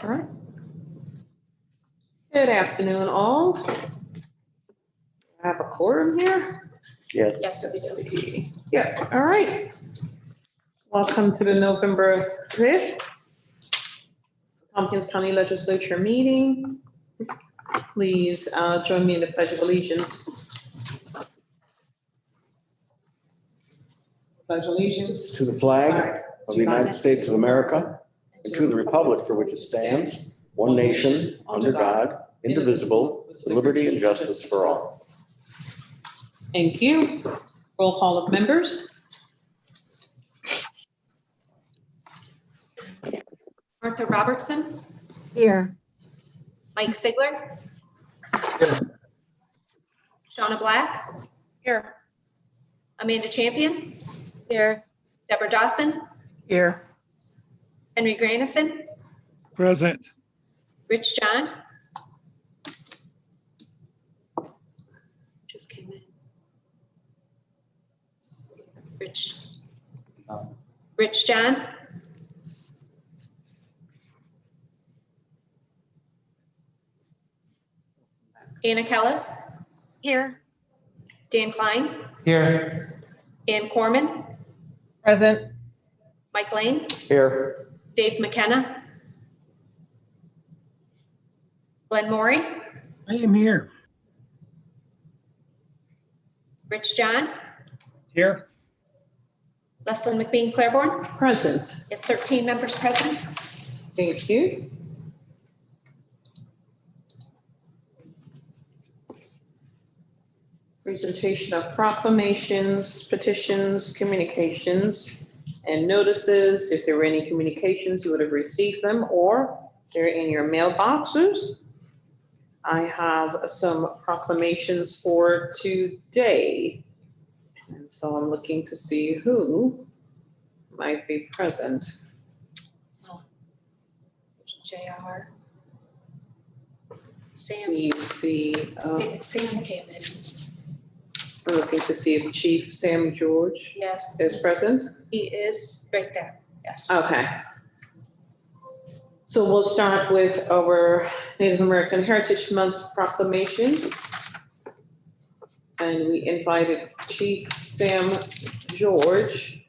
All right. Good afternoon, all. I have a quorum here. Yes. Yes, we do. Yeah, all right. Welcome to the November 5th Tompkins County Legislature meeting. Please join me in the Pledge of Allegiance. Pledge allegiance To the flag of the United States of America and to the republic for which it stands, one nation, under God, indivisible, with liberty and justice for all. Thank you. Roll call of members. Martha Robertson, Here. Mike Sigler. Shauna Black, Here. Amanda Champion, Here. Deborah Dawson, Here. Henry Granison, Present. Rich John. Just came in. Rich John. Anna Kellis, Here. Dan Klein, Here. Ann Corman, Present. Mike Lane, Here. Dave McKenna, Glenn Maury, I am here. Rich John, Here. Lesley McBean Claiborne. Present. We have 13 members present. Thank you. Presentation of proclamations, petitions, communications, and notices. If there were any communications, you would have received them or they're in your mailboxes. I have some proclamations for today. And so I'm looking to see who might be present. JR. Sam. You see, Sam came in. I'm looking to see if Chief Sam George Yes. is present. He is right there. Yes. Okay. So we'll start with our Native American Heritage Month proclamation. And we invited Chief Sam George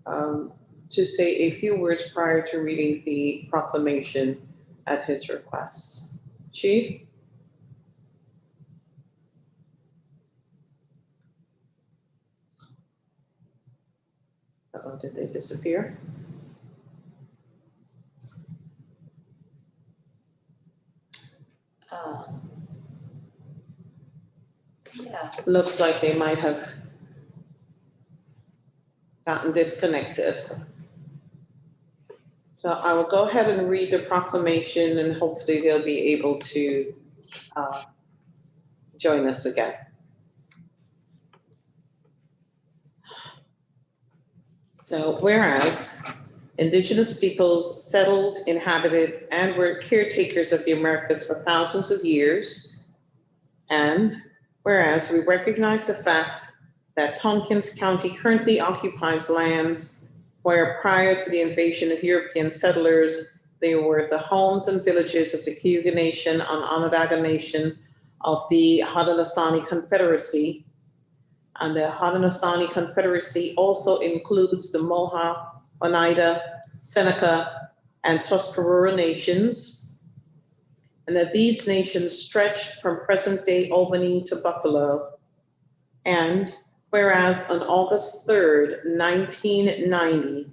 to say a few words prior to reading the proclamation at his request. Chief? Uh-oh, did they disappear? Yeah. Looks like they might have gotten disconnected. So I will go ahead and read the proclamation and hopefully they'll be able to join us again. So whereas Indigenous peoples settled, inhabited, and were caretakers of the Americas for thousands of years, and whereas we recognize the fact that Tompkins County currently occupies lands where prior to the invasion of European settlers, they were the homes and villages of the Cayuga Nation and Onondaga Nation of the Haudenosaunee Confederacy. And the Haudenosaunee Confederacy also includes the Mohawk, Oneida, Seneca, and Tuscarora nations, and that these nations stretch from present-day Albany to Buffalo. And whereas on August 3rd, 1990,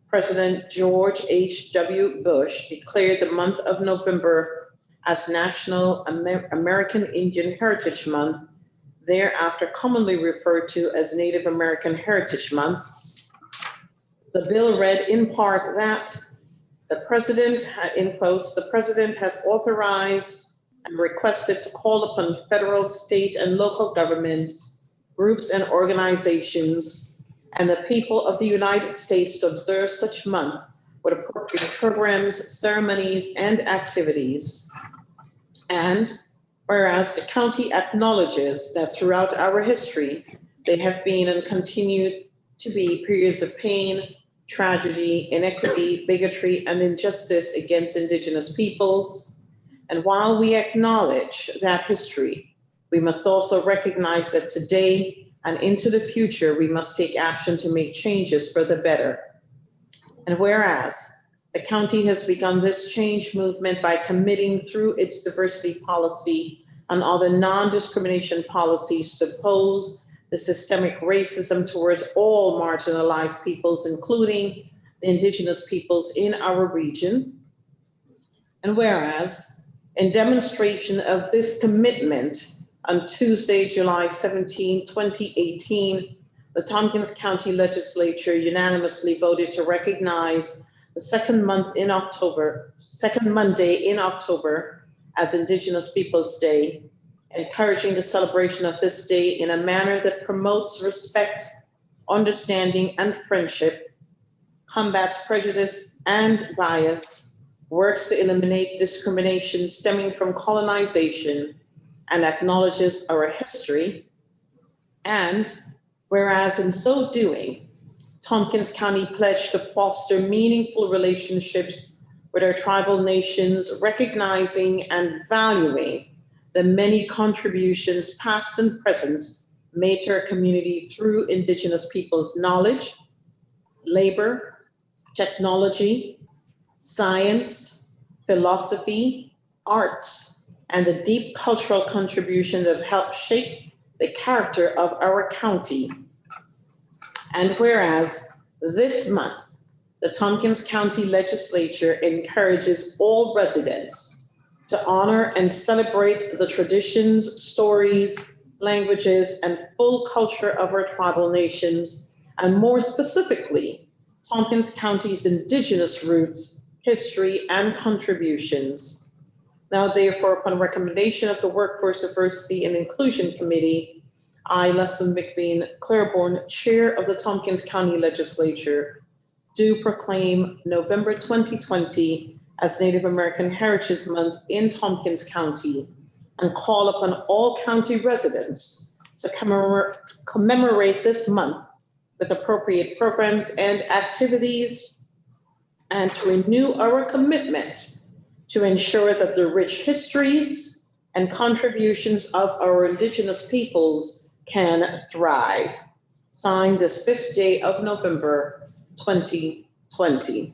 President George H.W. Bush declared the month of November as National American Indian Heritage Month, thereafter commonly referred to as Native American Heritage Month. The bill read in part that the president, in quotes, the president has authorized and requested to call upon federal, state, and local governments, groups and organizations, and the people of the United States to observe such month with appropriate programs, ceremonies, and activities. And whereas the county acknowledges that throughout our history, there have been and continue to be periods of pain, tragedy, inequity, bigotry, and injustice against Indigenous peoples. And while we acknowledge that history, we must also recognize that today and into the future, we must take action to make changes for the better. And whereas the county has begun this change movement by committing through its diversity policy and other non-discrimination policies to oppose the systemic racism towards all marginalized peoples, including the Indigenous peoples in our region. And whereas, in demonstration of this commitment, on Tuesday, July 17, 2018, the Tompkins County Legislature unanimously voted to recognize the second Monday in October as Indigenous Peoples Day, encouraging the celebration of this day in a manner that promotes respect, understanding, and friendship, combats prejudice and bias, works to eliminate discrimination stemming from colonization, and acknowledges our history. And whereas in so doing, Tompkins County pledged to foster meaningful relationships with our tribal nations, recognizing and valuing the many contributions, past and present, made to our community through Indigenous peoples' knowledge, labor, technology, science, philosophy, arts, and the deep cultural contribution that have helped shape the character of our county. And whereas this month, the Tompkins County Legislature encourages all residents to honor and celebrate the traditions, stories, languages, and full culture of our tribal nations, and more specifically, Tompkins County's Indigenous roots, history, and contributions. Now, therefore, upon recommendation of the Workforce Diversity and Inclusion Committee, I, Leslie McBean Claiborne, Chair of the Tompkins County Legislature, do proclaim November 2020 as Native American Heritage Month in Tompkins County and call upon all county residents to commemorate this month with appropriate programs and activities, and to renew our commitment to ensure that the rich histories and contributions of our Indigenous peoples can thrive. Signed this 5th day of November, 2020.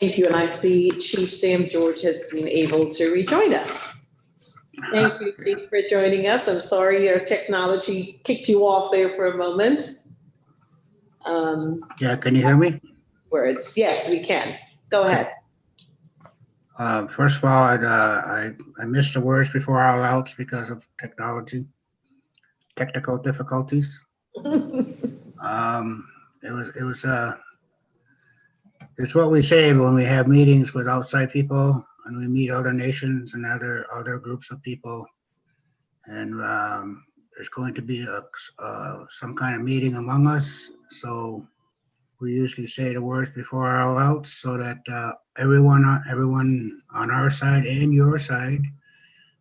Thank you, and I see Chief Sam George has been able to rejoin us. Thank you, Chief, for joining us. I'm sorry your technology kicked you off there for a moment. Yeah, can you hear me? Words, yes, we can. Go ahead. First of all, I missed the words before all else because of technical difficulties. It's what we say when we have meetings with outside people and we meet other nations and other groups of people, and there's going to be some kind of meeting among us. So we usually say the words before all else so that everyone on our side and your side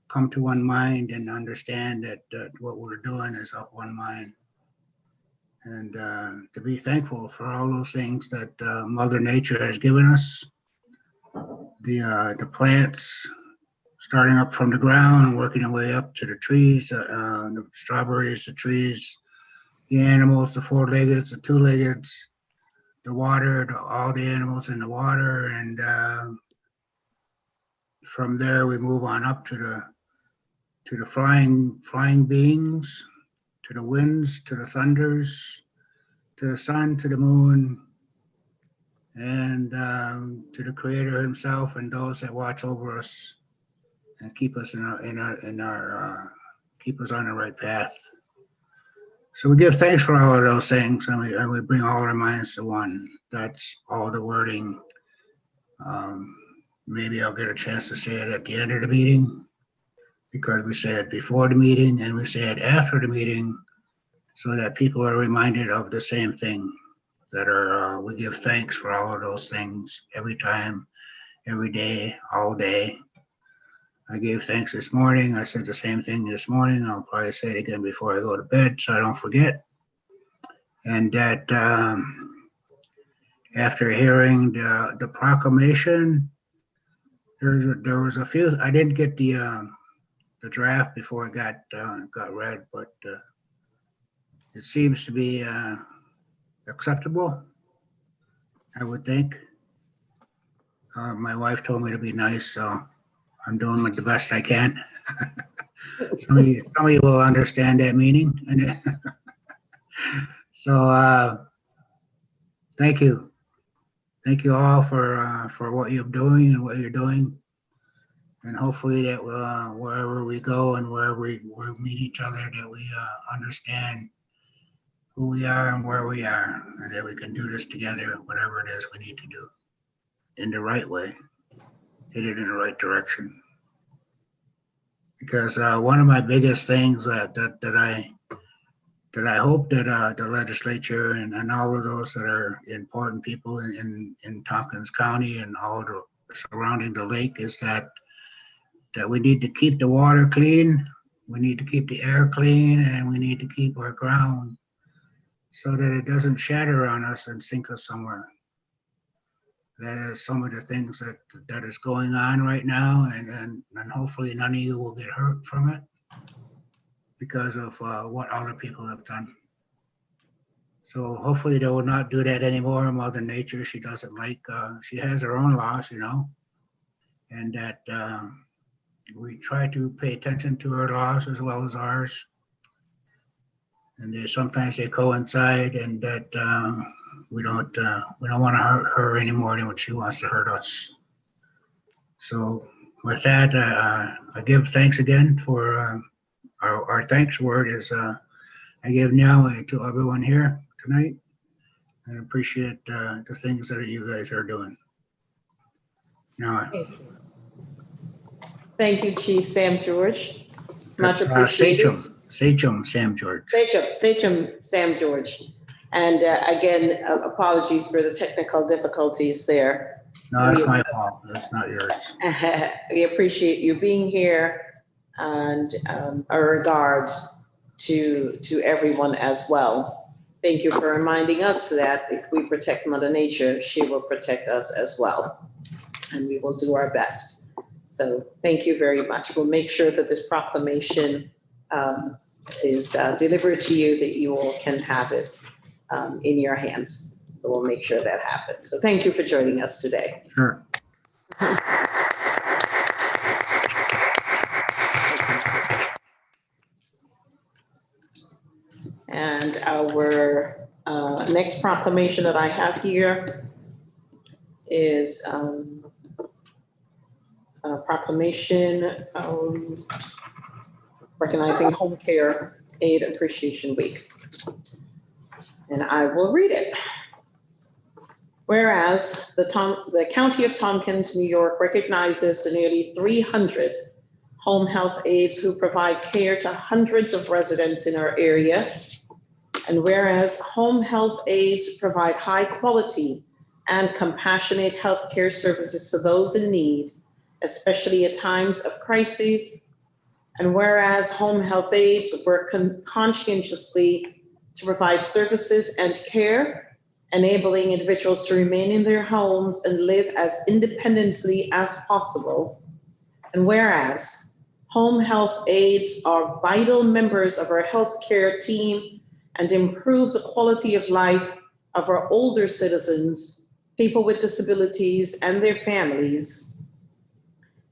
come to one mind and understand that what we're doing is of one mind. And to be thankful for all those things that Mother Nature has given us. The plants starting up from the ground and working their way up to the trees, the strawberries, the trees, the animals, the four-leggeds, the two-leggeds, the water, all the animals in the water, and from there we move on up to the flying beings, to the winds, to the thunders, to the sun, to the moon, and to the Creator Himself and those that watch over us and keep us keep us on the right path. So we give thanks for all of those things, and we bring all our minds to one. That's all the wording. Maybe I'll get a chance to say it at the end of the meeting, because we say it before the meeting and we say it after the meeting, so that people are reminded of the same thing. We give thanks for all of those things every time, every day, all day. I gave thanks this morning. I said the same thing this morning. I'll probably say it again before I go to bed so I don't forget. And that after hearing the proclamation, there was a few, I didn't get the draft before it got read, but it seems to be acceptable, I would think. My wife told me to be nice, so I'm doing the best I can. Some of you will understand that meaning. So thank you. Thank you all for what you're doing and what you're doing. And hopefully that wherever we go and wherever we meet each other, that we understand who we are and where we are, and that we can do this together, whatever it is we need to do in the right way, hit it in the right direction. Because one of my biggest things that I hope that the legislature and all of those that are important people in Tompkins County and all the surrounding the lake is that we need to keep the water clean, we need to keep the air clean, and we need to keep our ground so that it doesn't shatter on us and sink us somewhere. That is some of the things that is going on right now, and hopefully none of you will get hurt from it because of what other people have done. So hopefully they will not do that anymore. Mother Nature, she doesn't like, she has her own laws, you know, and that we try to pay attention to her laws as well as ours. And sometimes they coincide, and that we don't want to hurt her any more than what she wants to hurt us. So with that, I give thanks again for our thanks word is I give now to everyone here tonight, and appreciate the things that you guys are doing. Now, Thank you, Chief Sam George. Much that's appreciated. Sachem Sam George. Sachem Sam George. And again, apologies for the technical difficulties there. No, it's my fault. That's not yours. We appreciate you being here, and our regards to everyone as well. Thank you for reminding us that if we protect Mother Nature, she will protect us as well. And we will do our best. So thank you very much. We'll make sure that this proclamation is delivered to you, that you all can have it in your hands. So we'll make sure that happens. So thank you for joining us today. Sure. And our next proclamation that I have here is a proclamation recognizing Home Care Aid Appreciation Week. And I will read it. Whereas the County of Tompkins, New York recognizes the nearly 300 home health aides who provide care to hundreds of residents in our area. And whereas home health aides provide high quality and compassionate healthcare services to those in need, especially at times of crises. And whereas home health aides work conscientiously to provide services and care, enabling individuals to remain in their homes and live as independently as possible. And whereas home health aides are vital members of our healthcare team and improve the quality of life of our older citizens, people with disabilities, and their families.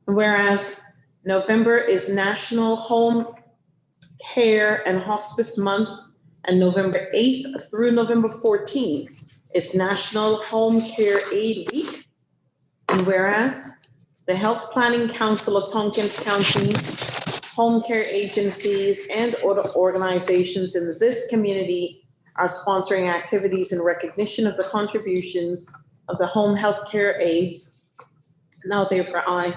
And whereas November is National Home Care and Hospice Month, and November 8th through November 14th is National Home Care Aid Week. And whereas the Health Planning Council of Tompkins County, home care agencies, and other organizations in this community are sponsoring activities in recognition of the contributions of the home health care aides. Now therefore I,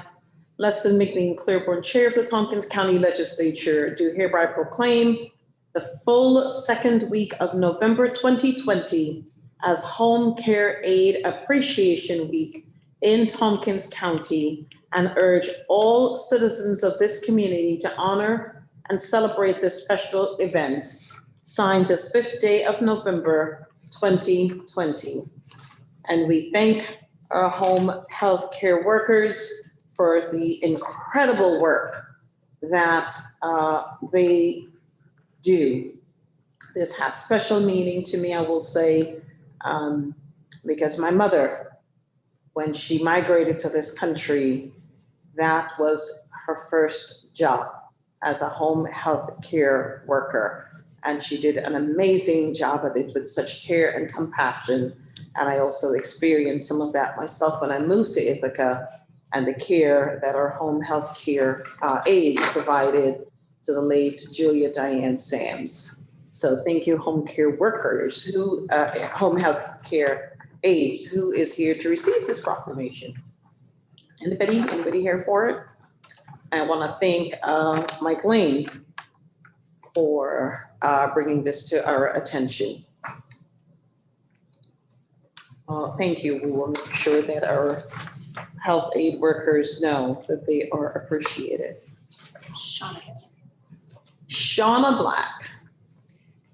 Leslie McLean Claiborne, Chair of the Tompkins County Legislature, do hereby proclaim the full second week of November 2020 as Home Care Aid Appreciation Week in Tompkins County, and urge all citizens of this community to honor and celebrate this special event. Signed this 5th day of November 2020. And we thank our home health care workers for the incredible work that they do. This has special meaning to me, I will say, because my mother, when she migrated to this country, that was her first job as a home health care worker. And she did an amazing job of it with such care and compassion. And I also experienced some of that myself when I moved to Ithaca, and the care that our home health care aides provided to the late Julia Diane Sams. So thank you, home care workers, home health care aides, who is here to receive this proclamation. Anybody here for it? I want to thank Mike Lane for bringing this to our attention. Thank you. We will make sure that our health aid workers know that they are appreciated. Shauna Black.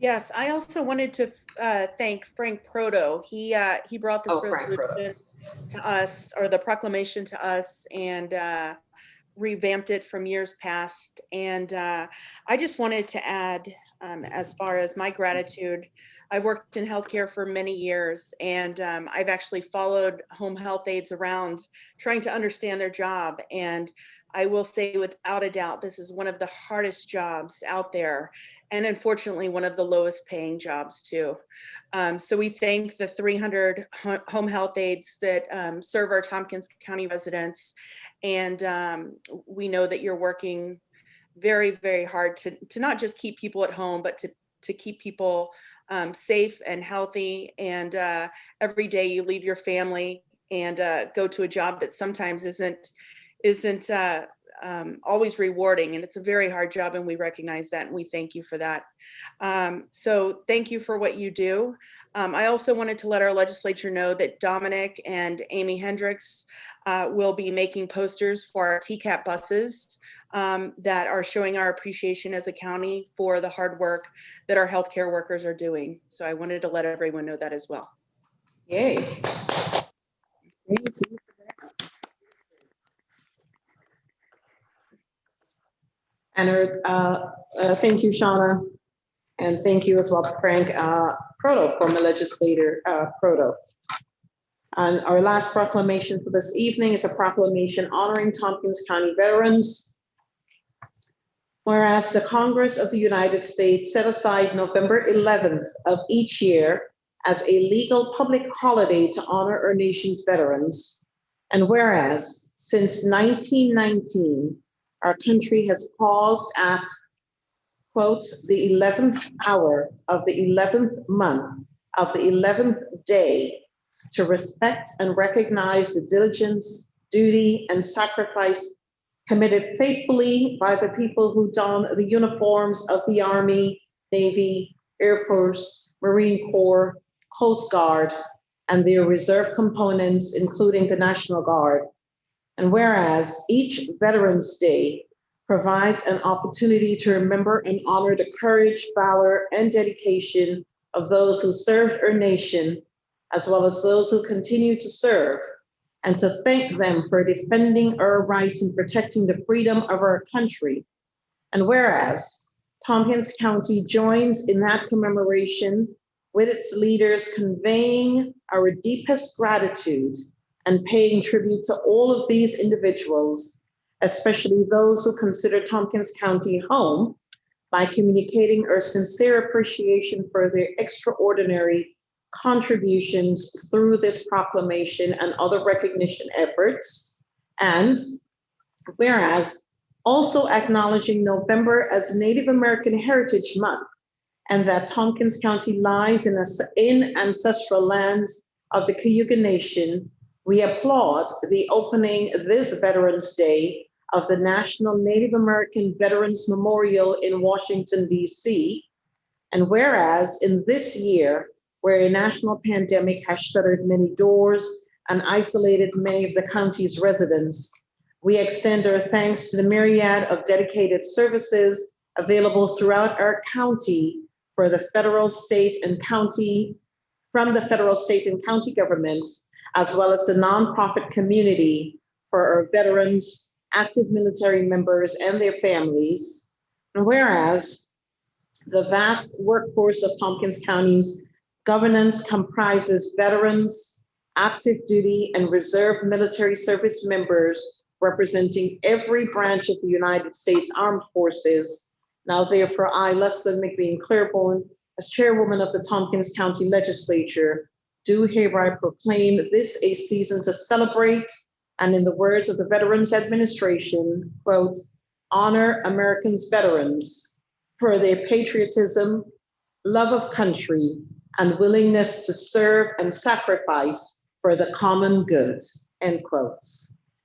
Yes, I also wanted to thank Frank Proto. He brought this resolution to us, or the proclamation to us, and revamped it from years past. And I just wanted to add, as far as my gratitude, I've worked in healthcare for many years, and I've actually followed home health aides around trying to understand their job. And I will say without a doubt, this is one of the hardest jobs out there, and unfortunately one of the lowest paying jobs too. So we thank the 300 home health aides that serve our Tompkins County residents. And we know that you're working very, very hard to not just keep people at home, but to keep people safe and healthy. And every day you leave your family and go to a job that sometimes isn't always rewarding, and it's a very hard job, and we recognize that, and we thank you for that. So thank you for what you do. I also wanted to let our legislature know that Dominic and Amy Hendricks will be making posters for our TCAP buses that are showing our appreciation as a county for the hard work that our healthcare workers are doing. So I wanted to let everyone know that as well. Yay. Thank you. And thank you, Shauna, and thank you as well, Frank Proto, former legislator Proto. And our last proclamation for this evening is a proclamation honoring Tompkins County veterans. Whereas the Congress of the United States set aside November 11th of each year as a legal public holiday to honor our nation's veterans, and whereas since 1919, our country has paused at, quote, the 11th hour of the 11th month of the 11th day to respect and recognize the diligence, duty, and sacrifice committed faithfully by the people who don the uniforms of the Army, Navy, Air Force, Marine Corps, Coast Guard, and their reserve components, including the National Guard. And whereas each Veterans Day provides an opportunity to remember and honor the courage, valor, and dedication of those who served our nation, as well as those who continue to serve, and to thank them for defending our rights and protecting the freedom of our country. And whereas Tompkins County joins in that commemoration with its leaders, conveying our deepest gratitude and paying tribute to all of these individuals, especially those who consider Tompkins County home, by communicating our sincere appreciation for their extraordinary contributions through this proclamation and other recognition efforts. And whereas also acknowledging November as Native American Heritage Month, and that Tompkins County lies in ancestral lands of the Cayuga Nation, we applaud the opening this Veterans Day of the National Native American Veterans Memorial in Washington, D.C. And whereas in this year, where a national pandemic has shuttered many doors and isolated many of the county's residents, we extend our thanks to the myriad of dedicated services available throughout our county for the federal, state, and county from the federal, state, and county governments, as well as the nonprofit community for our veterans, active military members, and their families. And whereas the vast workforce of Tompkins County's governance comprises veterans, active duty, and reserve military service members representing every branch of the United States Armed Forces. Now, therefore, I, Leslie McBean Claiborne, as chairwoman of the Tompkins County Legislature, do hereby proclaim this a season to celebrate, and in the words of the Veterans Administration, quote, honor Americans' veterans for their patriotism, love of country, and willingness to serve and sacrifice for the common good, end quote.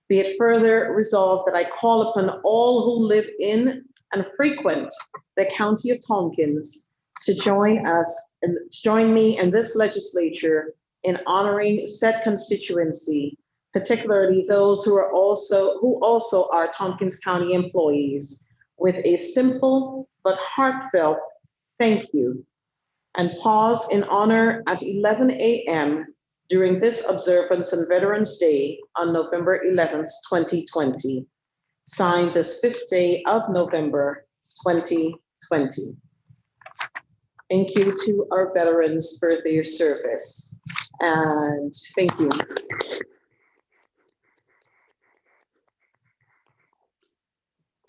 Be it further resolved that I call upon all who live in and frequent the County of Tompkins to join me in this legislature in honoring said constituency, particularly those who also are Tompkins County employees, with a simple but heartfelt thank you, and pause in honor at 11 a.m. during this observance on Veterans Day on November 11th, 2020. Signed this 5th day of November, 2020. Thank you to our veterans for their service. And thank you.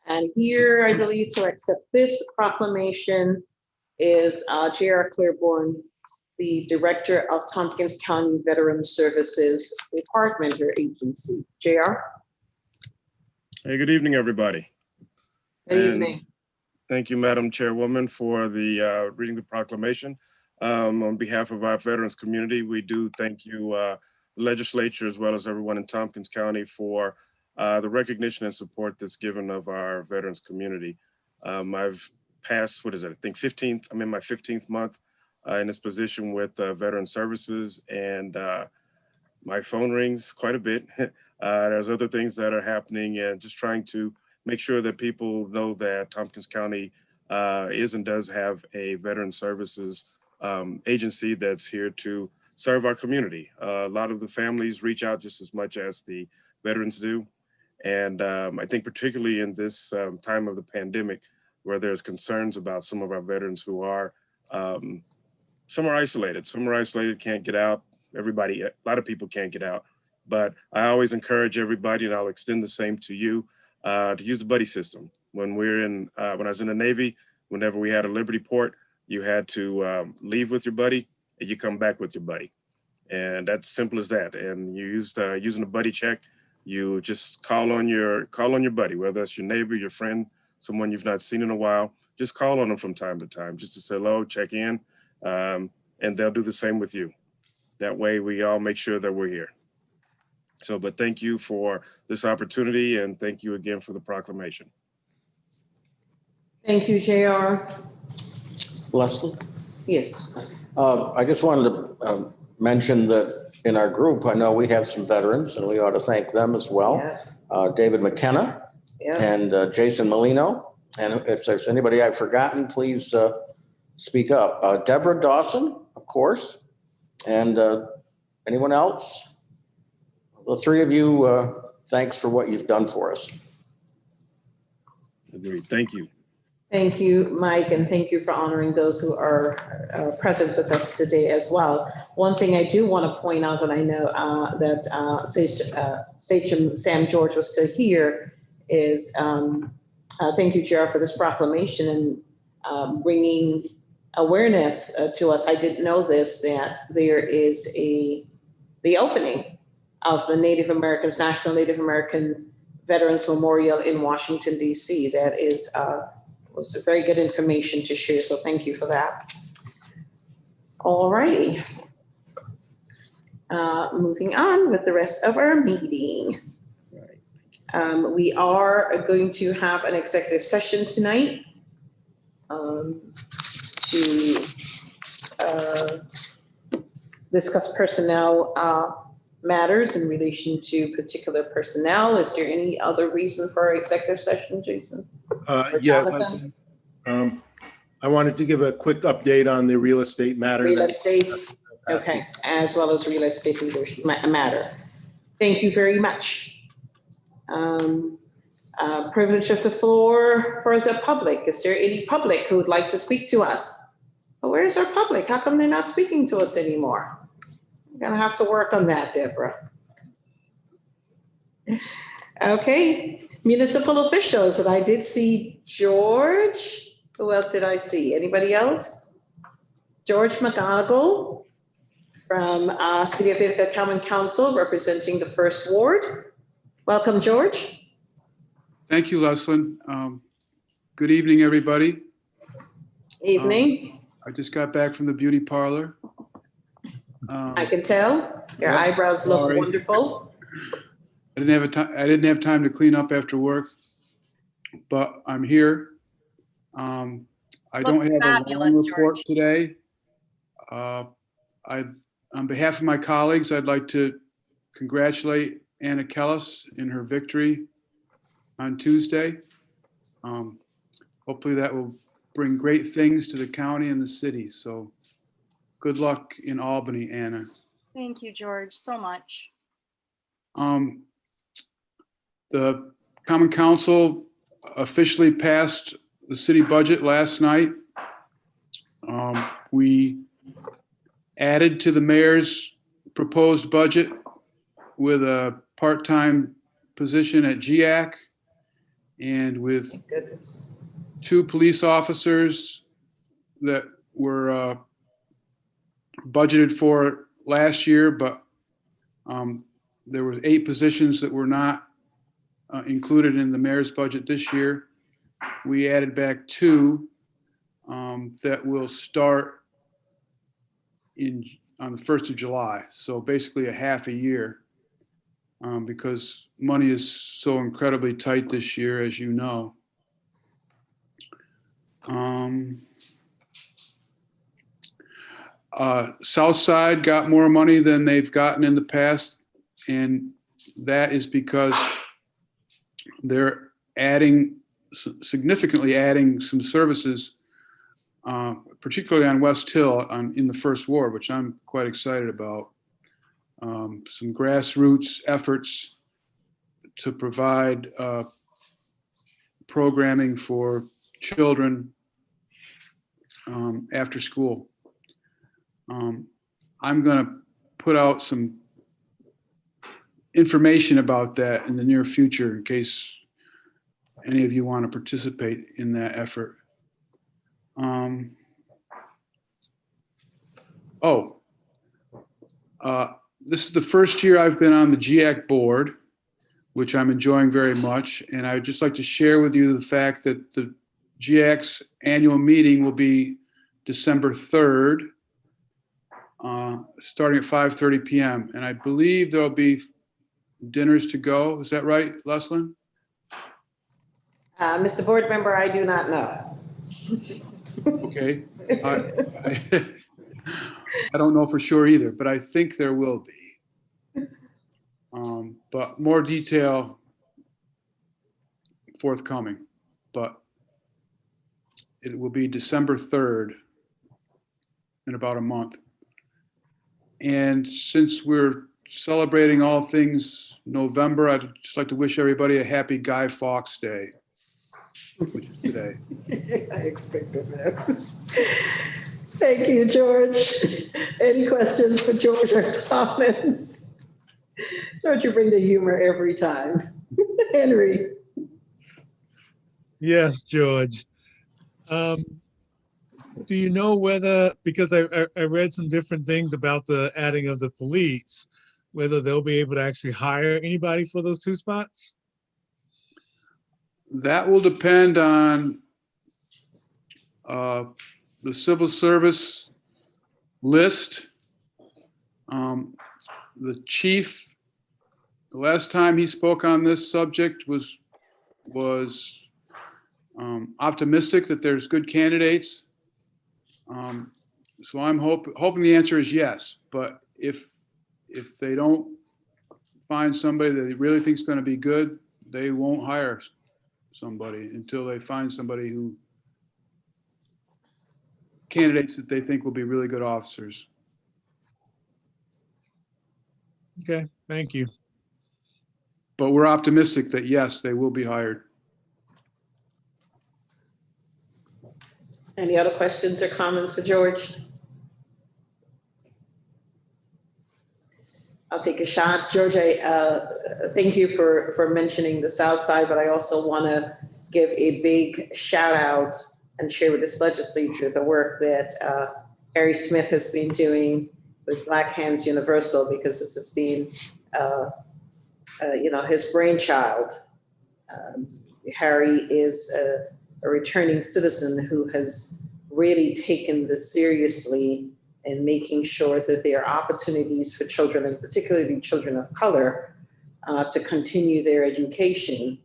And here, I believe, to accept this proclamation is J.R. Claiborne, the Director of Tompkins County Veterans Services Department or Agency. J.R.? Hey, good evening, everybody. Good evening. Thank you, Madam Chairwoman, for the reading the proclamation. On behalf of our veterans community, we do thank you, Legislature, as well as everyone in Tompkins County, for the recognition and support that's given of our veterans community. I've passed, what is it, I think 15th, I'm in my 15th month in this position with Veteran Services, and my phone rings quite a bit. There's other things that are happening, and just trying to make sure that people know that Tompkins County is and does have a veteran services agency that's here to serve our community. A lot of the families reach out just as much as the veterans do. And I think particularly in this time of the pandemic, where there's concerns about some of our veterans who are, some are isolated, can't get out. Everybody, a lot of people can't get out. But I always encourage everybody, and I'll extend the same to you, to use the buddy system. When when I was in the Navy, whenever we had a Liberty port, you had to leave with your buddy and you come back with your buddy. And that's simple as that. And you used using a buddy check, you just call on your buddy, whether it's your neighbor, your friend, someone you've not seen in a while. Just call on them from time to time, just to say hello, check in, and they'll do the same with you. That way we all make sure that we're here. So, but thank you for this opportunity, and thank you again for the proclamation. Thank you, JR. Leslie? Yes. I just wanted to mention that in our group, I know we have some veterans, and we ought to thank them as well. Yeah. David McKenna and Jason Molino. And if there's anybody I've forgotten, please speak up. Deborah Dawson, of course. And anyone else? The three of you, thanks for what you've done for us. Agreed. Thank you. Thank you, Mike, and thank you for honoring those who are present with us today as well. One thing I do want to point out, and I know that Sachem Sam George was still here, is thank you, Jared, for this proclamation and bringing awareness to us. I didn't know this, that there is the opening of the National Native American Veterans Memorial in Washington, D.C. That was very good information to share, so thank you for that. All righty. Moving on with the rest of our meeting. We are going to have an executive session tonight to discuss personnel matters in relation to particular personnel. Is there any other reason for our executive session, Jason? Yeah, I wanted to give a quick update on the real estate matter. Real estate. Okay, as well as real estate matter. Thank you very much. Privilege of the floor for the public. Is there any public who would like to speak to us? Well, where's our public? How come they're not speaking to us anymore? We're gonna have to work on that, Deborah. Okay, municipal officials, and I did see George. Who else did I see? Anybody else? George McGonigal from City of Ithaca Common Council, representing the First Ward. Welcome, George. Thank you, Leslin. Good evening, everybody. Evening. I just got back from the beauty parlor. I can tell your Yep, eyebrows look sorry. wonderful. I didn't have time to clean up after work, but I'm here. I don't have a fabulous, long report George. today. On behalf of my colleagues, I'd like to congratulate Anna Kellis in her victory on Tuesday. Hopefully that will bring great things to the county and the city. So good luck in Albany, Anna. Thank you, George, so much. The Common Council officially passed the city budget last night. We added to the mayor's proposed budget with a part-time position at GIAC and with Thank goodness. 2 police officers that were budgeted for last year, but there were 8 positions that were not included in the mayor's budget this year. We added back 2 that will start on the 1st of July. So basically a half a year, because money is so incredibly tight this year, as you know. Southside got more money than they've gotten in the past, and that is because they're significantly adding some services, particularly on West Hill in the First Ward, which I'm quite excited about. Some grassroots efforts to provide programming for children after school. I'm going to put out some information about that in the near future in case any of you want to participate in that effort. This is the first year I've been on the GIAC board, which I'm enjoying very much. And I'd just like to share with you the fact that the GIAC's annual meeting will be December 3rd, starting at 5:30 p.m. And I believe there'll be dinners to go. Is that right, Leslin? Mr. Board Member, I do not know. Okay. I don't know for sure either, but I think there will be. But more detail forthcoming. But it will be December 3rd in about a month. And since we're celebrating all things November, I'd just like to wish everybody a happy Guy Fawkes Day, which is today. I expected that. Thank you, George. Any questions for George or comments? Don't you bring the humor every time? Henry. Yes, George. Do you know whether, because I read some different things about the adding of the police, whether they'll be able to actually hire anybody for those 2 spots? That will depend on the civil service list. The chief, the last time he spoke on this subject was optimistic that there's good candidates. So I'm hoping the answer is yes. But if they don't find somebody that they really think is going to be good, they won't hire somebody until they find somebody candidates that they think will be really good officers. Okay, thank you. But we're optimistic that yes, they will be hired. Any other questions or comments for George? I'll take a shot. George, thank you for mentioning the South Side, but I also want to give a big shout out and share with this legislature the work that Harry Smith has been doing with Black Hands Universal, because this has been, his brainchild. Harry is a returning citizen who has really taken this seriously and making sure that there are opportunities for children, and particularly children of color, to continue their education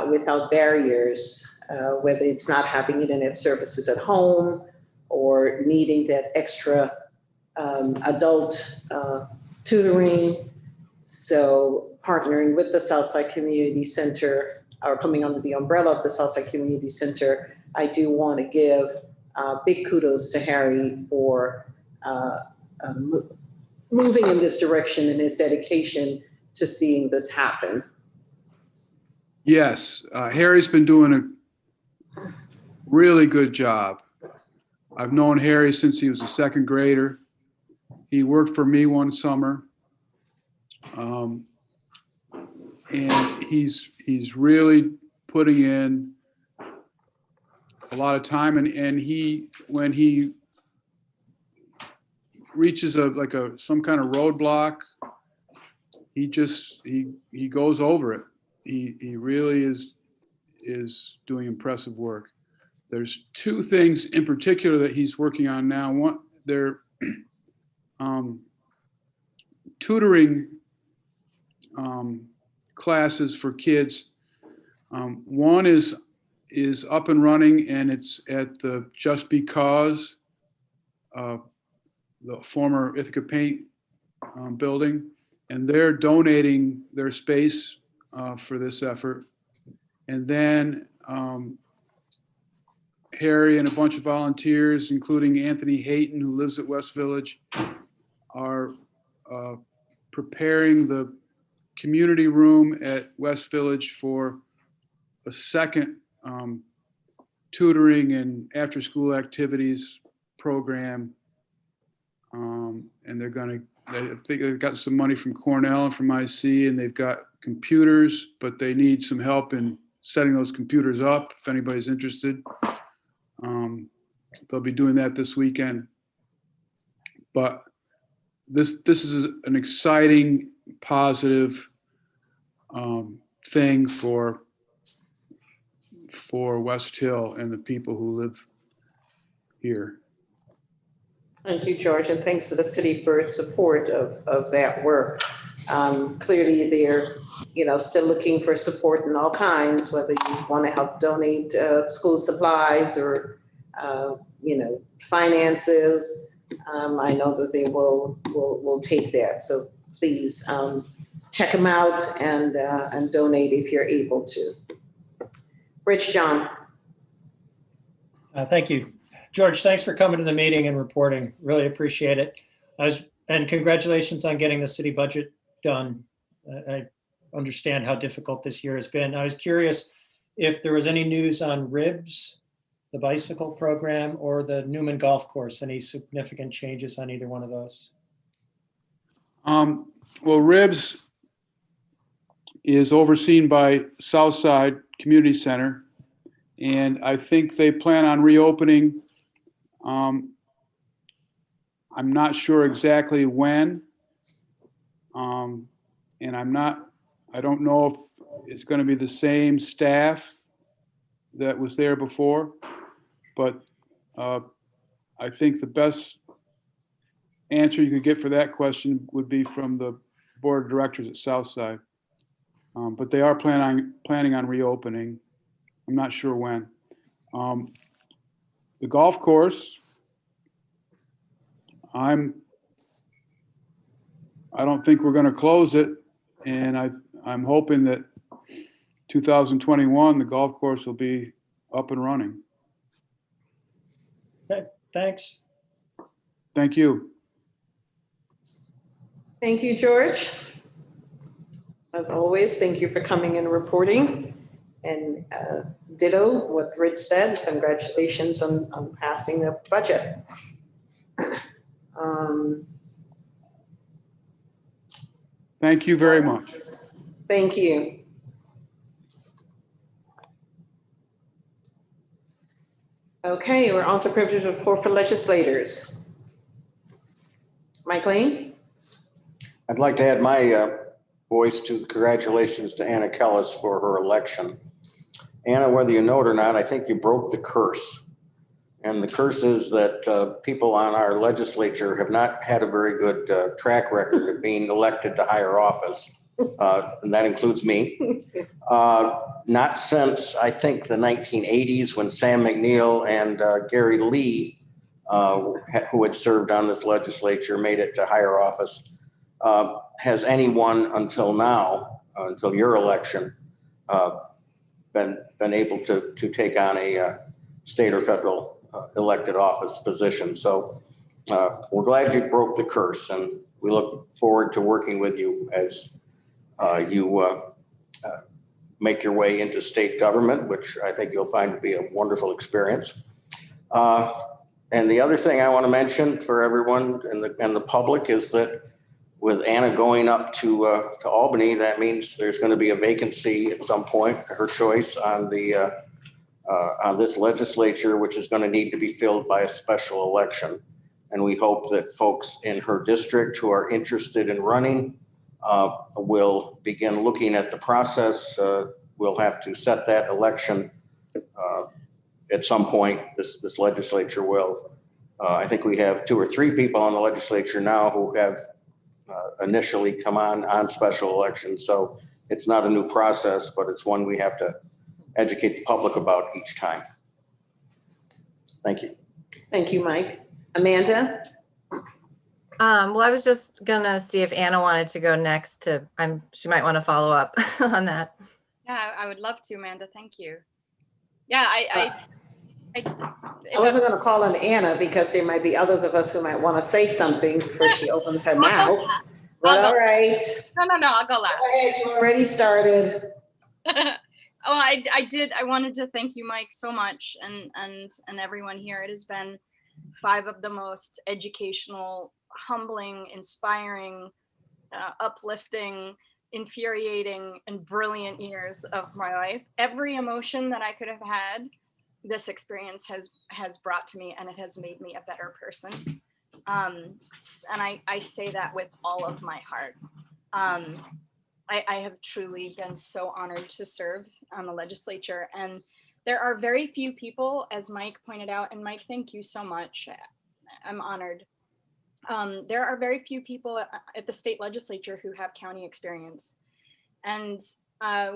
without barriers, whether it's not having internet services at home or needing that extra adult tutoring. So partnering with the Southside Community Center, or coming under the umbrella of the Southside Community Center, I do want to give big kudos to Harry for moving in this direction and his dedication to seeing this happen. Yes, Harry's been doing a really good job. I've known Harry since he was a second grader. He worked for me one summer. And he's really putting in a lot of time, and when he reaches some kind of roadblock, he goes over it. He really is doing impressive work. There's two things in particular that he's working on now. One, they're tutoring classes for kids. One is up and running, and it's at the Just Because, the former Ithaca Paint building, and they're donating their space for this effort. And then Harry and a bunch of volunteers, including Anthony Hayton, who lives at West Village, are preparing the community room at West Village for a second tutoring and after-school activities program. And I think they've got some money from Cornell and from IC, and they've got computers, but they need some help in setting those computers up if anybody's interested. They'll be doing that this weekend. But this is an exciting, positive thing for West Hill and the people who live here. Thank you, George, and thanks to the city for its support of that work. Clearly, they're still looking for support in all kinds, whether you want to help donate school supplies or finances. I know that they will take that. So please check them out and donate if you're able to. Rich John. Thank you. George, thanks for coming to the meeting and reporting. Really appreciate it. And congratulations on getting the city budget done. I understand how difficult this year has been. I was curious if there was any news on RIBS, the bicycle program, or the Newman Golf Course, any significant changes on either one of those? Well, RIBS is overseen by Southside Community Center, and I think they plan on reopening. I'm not sure exactly when, and I don't know if it's going to be the same staff that was there before, but I think the best answer you could get for that question would be from the board of directors at Southside. But they are planning on reopening. I'm not sure when. The golf course, I don't think we're going to close it, and I'm hoping that 2021 the golf course will be up and running. Okay, thanks. Thank you. Thank you, George. As always, thank you for coming and reporting. And ditto what Rich said, congratulations on passing the budget. Thank you very much. Thank you. Okay, we're on to privileges of floor for legislators. Mike Lane? I'd like to add my voice to congratulations to Anna Kellis for her election. Anna, whether you know it or not, I think you broke the curse. And the curse is that people on our legislature have not had a very good track record of being elected to higher office. And that includes me. Not since, I think, the 1980s when Sam McNeil and Gary Lee, who had served on this legislature, made it to higher office. Has anyone until now, until your election, been able to take on a state or federal elected office position? So we're glad you broke the curse, and we look forward to working with you as you make your way into state government, which I think you'll find to be a wonderful experience. And the other thing I want to mention for everyone and the public is that with Anna going up to Albany, that means there's going to be a vacancy at some point, her choice on this legislature, which is going to need to be filled by a special election. And we hope that folks in her district who are interested in running will begin looking at the process. We'll have to set that election at some point. This legislature will. I think we have 2 or 3 people on the legislature now who have initially come on special elections. So it's not a new process, but it's one we have to educate the public about each time. Thank you. Thank you, Mike. Amanda? Well, I was just gonna see if Anna wanted to go next she might want to follow up on that. Yeah, I would love to, Amanda. Thank you. Yeah, I wasn't going to call on Anna because there might be others of us who might want to say something before she opens her mouth. But all right. No, I'll go last. Go ahead, you already started. Well, I wanted to thank you, Mike, so much, and everyone here. It has been 5 of the most educational, humbling, inspiring, uplifting, infuriating, and brilliant years of my life. Every emotion that I could have had, this experience has brought to me, and it has made me a better person. And I say that with all of my heart. I have truly been so honored to serve on the legislature, and there are very few people, as Mike pointed out, and Mike, thank you so much. I'm honored. There are very few people at the state legislature who have county experience. And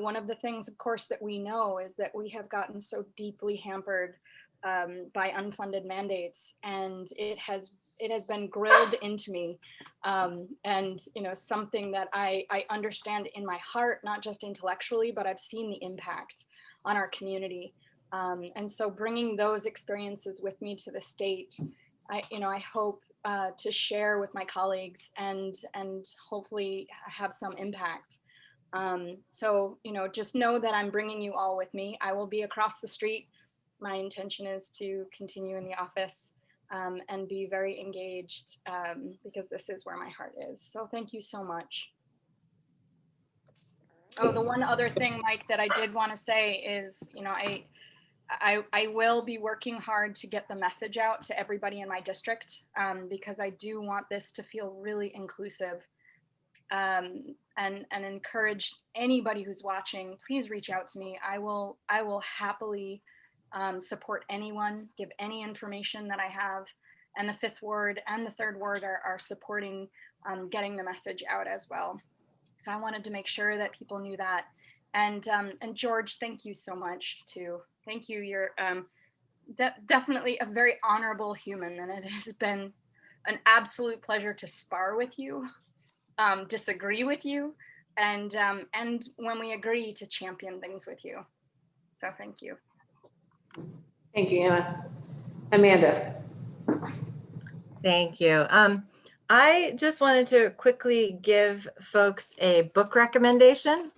one of the things, of course, that we know is that we have gotten so deeply hampered by unfunded mandates, and it has been grilled into me, and something that I understand in my heart, not just intellectually, but I've seen the impact on our community, and so bringing those experiences with me to the state, I hope to share with my colleagues and hopefully have some impact. So just know that I'm bringing you all with me. I will be across the street. My intention is to continue in the office and be very engaged because this is where my heart is. So thank you so much. Oh, the one other thing, Mike, that I did want to say is, I will be working hard to get the message out to everybody in my district because I do want this to feel really inclusive and encourage anybody who's watching, please reach out to me. I will happily support anyone, give any information that I have. And the 5th Ward and the 3rd Ward are supporting getting the message out as well. So I wanted to make sure that people knew that. And George, thank you so much too. Thank you. You're definitely a very honorable human, and it has been an absolute pleasure to spar with you, disagree with you, and when we agree, to champion things with you. So thank you. Thank you, Anna. Amanda. Thank you. I just wanted to quickly give folks a book recommendation,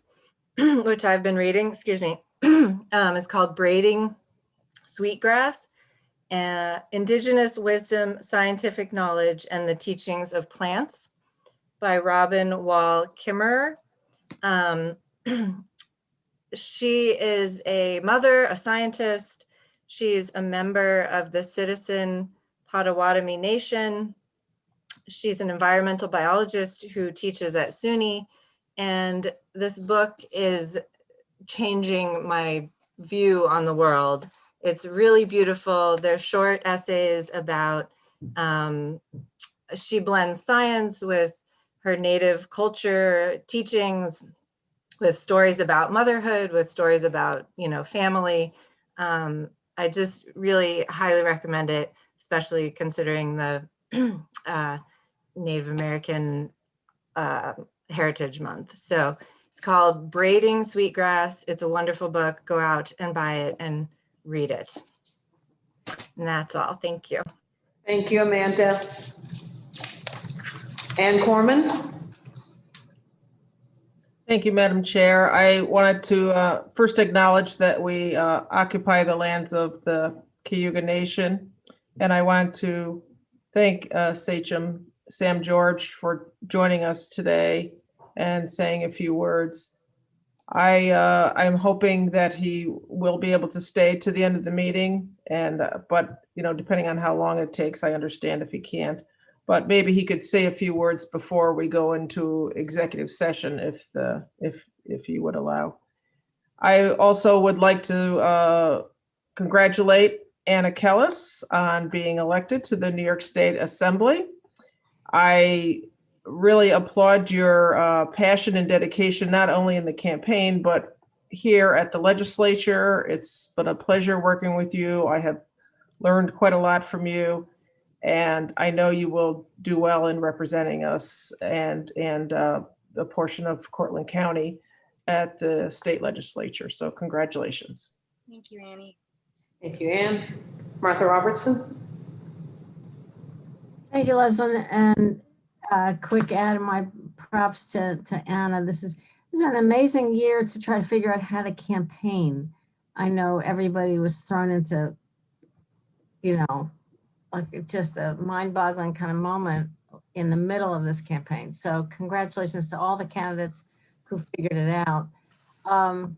which I've been reading, excuse me. It's called Braiding Sweetgrass, Indigenous Wisdom, Scientific Knowledge, and the Teachings of Plants by Robin Wall Kimmerer. She is a mother, a scientist. She's a member of the Citizen Potawatomi Nation. She's an environmental biologist who teaches at SUNY. And this book is changing my view on the world. It's really beautiful. They're short essays about, she blends science with her native culture teachings, with stories about motherhood, with stories about, family. I just really highly recommend it, especially considering the Native American Heritage Month. So it's called Braiding Sweetgrass. It's a wonderful book. Go out and buy it and read it. And that's all. Thank you. Thank you, Amanda. Ann Corman? Thank you, Madam Chair. I wanted to first acknowledge that we occupy the lands of the Cayuga Nation. And I want to thank Sachem Sam George for joining us today and saying a few words. I'm hoping that he will be able to stay to the end of the meeting, but depending on how long it takes, I understand if he can't. But maybe he could say a few words before we go into executive session, if he would allow. I also would like to congratulate Anna Kellis on being elected to the New York State Assembly. I really applaud your passion and dedication, not only in the campaign, but here at the legislature. It's been a pleasure working with you. I have learned quite a lot from you. And I know you will do well in representing us and the portion of Cortland County at the state legislature. So congratulations. Thank you, Annie. Thank you, Ann. Martha Robertson? Thank you, Leslie. And quick add my props to Anna. This is an amazing year to try to figure out how to campaign. I know everybody was thrown into, like just a mind-boggling kind of moment in the middle of this campaign. So congratulations to all the candidates who figured it out. And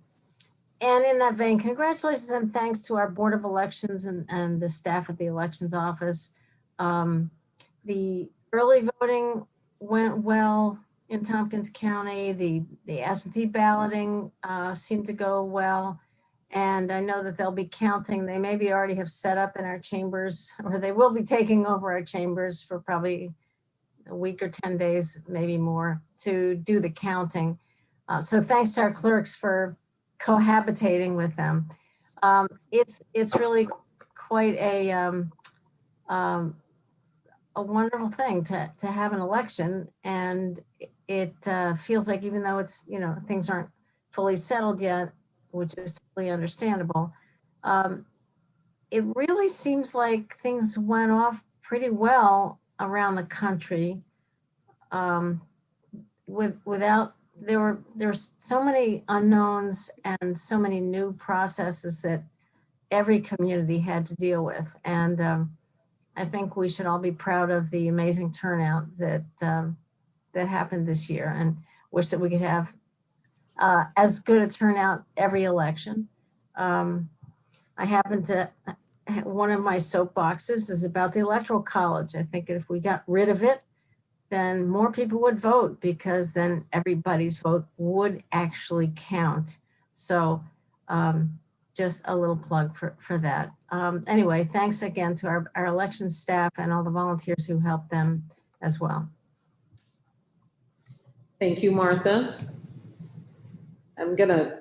in that vein, congratulations and thanks to our Board of Elections and the staff at the Elections Office. The early voting went well in Tompkins County. The absentee balloting seemed to go well. And I know that they'll be counting. They maybe already have set up in our chambers, or they will be taking over our chambers for probably a week or 10 days, maybe more, to do the counting. So thanks to our clerks for cohabitating with them. It's really quite a wonderful thing to have an election, and it feels like, even though it's things aren't fully settled yet, which is totally understandable, it really seems like things went off pretty well around the country. There's so many unknowns and so many new processes that every community had to deal with, and I think we should all be proud of the amazing turnout that happened this year, and wish that we could have as good a turnout every election. I happen to, one of my soapboxes is about the Electoral College. I think if we got rid of it, then more people would vote, because then everybody's vote would actually count. So just a little plug for that. Anyway, thanks again to our election staff and all the volunteers who helped them as well. Thank you, Martha. I'm gonna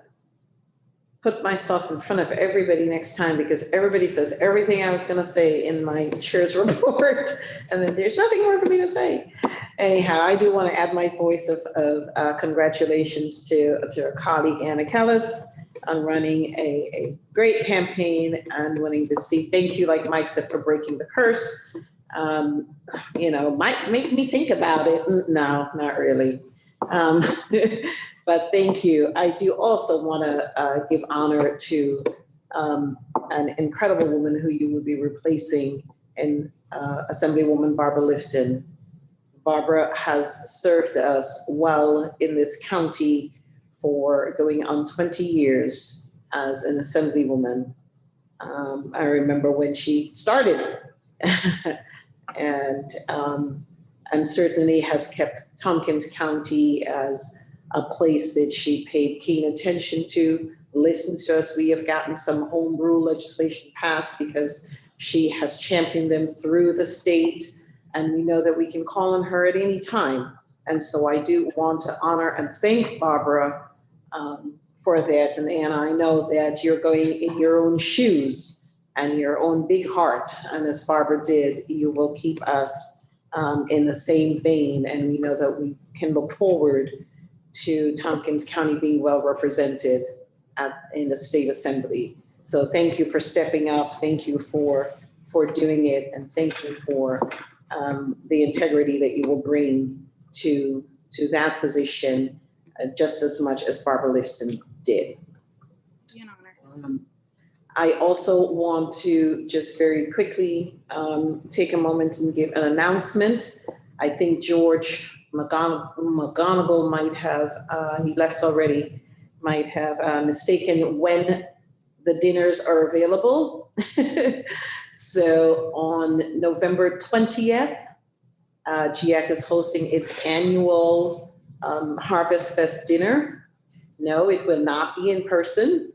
put myself in front of everybody next time, because everybody says everything I was gonna say in my chair's report, and then there's nothing more for me to say. Anyhow, I do want to add my voice of congratulations to our colleague Anna Kellis on running a great campaign and winning the seat. Thank you, like Mike said, for breaking the curse. Might make me think about it. No, not really. But thank you. I do also want to give honor to an incredible woman who you will be replacing in Assemblywoman Barbara Lifton. Barbara has served us well in this county for going on 20 years as an Assemblywoman. I remember when she started and certainly has kept Tompkins County as a place that she paid keen attention to, listened to us. We have gotten some home rule legislation passed because she has championed them through the state, and we know that we can call on her at any time. And so I do want to honor and thank Barbara for that. And I know that you're going in your own shoes and your own big heart. And as Barbara did, you will keep us in the same vein. And we know that we can look forward to Tompkins County being well represented in the state assembly. So thank you for stepping up. Thank you for doing it. And thank you for the integrity that you will bring to that position just as much as Barbara Lifton did. Be an honor. I also want to just very quickly take a moment and give an announcement. I think George McGonigal might have, he left already, might have mistaken when the dinners are available. So on November 20th, GIAC is hosting its annual Harvest Fest dinner. No, it will not be in person,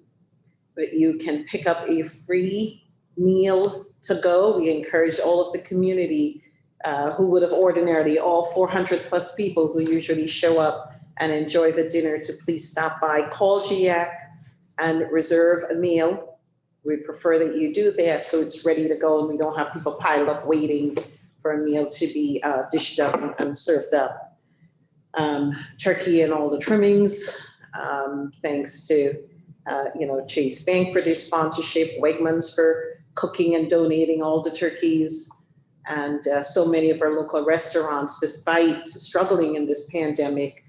but you can pick up a free meal to go. We encourage all of the community who would have ordinarily, all 400 plus people who usually show up and enjoy the dinner, to please stop by, call GIAC and reserve a meal. We prefer that you do that so it's ready to go and we don't have people piled up waiting for a meal to be dished up and served up. Turkey and all the trimmings, thanks to Chase Bank for their sponsorship, Wegmans for cooking and donating all the turkeys, and so many of our local restaurants, despite struggling in this pandemic,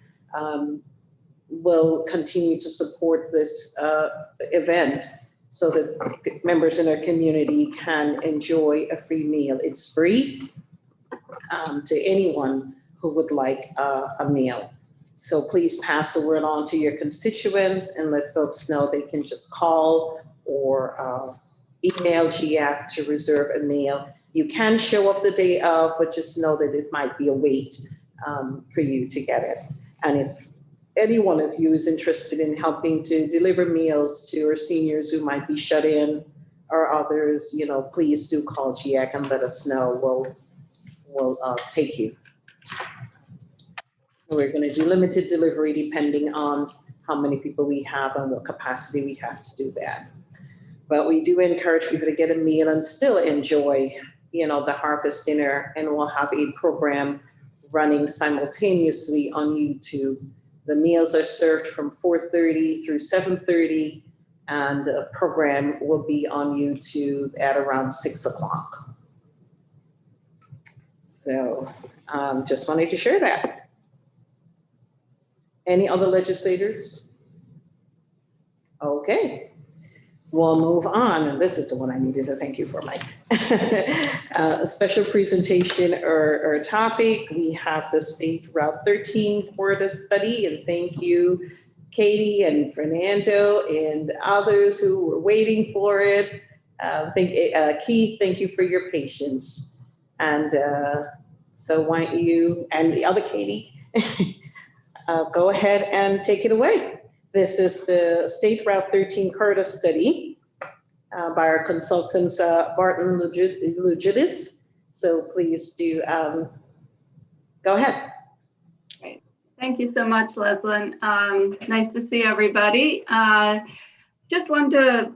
will continue to support this event so that members in our community can enjoy a free meal. It's free to anyone who would like a meal. So please pass the word on to your constituents and let folks know they can just call or email GIAC to reserve a meal. You can show up the day of, but just know that it might be a wait for you to get it. And if any one of you is interested in helping to deliver meals to our seniors who might be shut in or others, please do call GIAC and let us know. We'll take you. We're going to do limited delivery depending on how many people we have and what capacity we have to do that. But we do encourage people to get a meal and still enjoy, the harvest dinner, and we'll have a program running simultaneously on YouTube. The meals are served from 4:30 through 7:30, and the program will be on YouTube at around 6 o'clock. So just wanted to share that. Any other legislators? Okay, we'll move on. And this is the one I needed to thank you for, Mike. A special presentation or topic. We have the State Route 13 for the study, and thank you, Katie and Fernando and others who were waiting for it. Keith, thank you for your patience. And so why don't you, and the other Katie, go ahead and take it away. This is the State Route 13 CURTA study by our consultants, Barton Lugitis. So please do go ahead. Great. Thank you so much, Leslyn. Nice to see everybody. Just wanted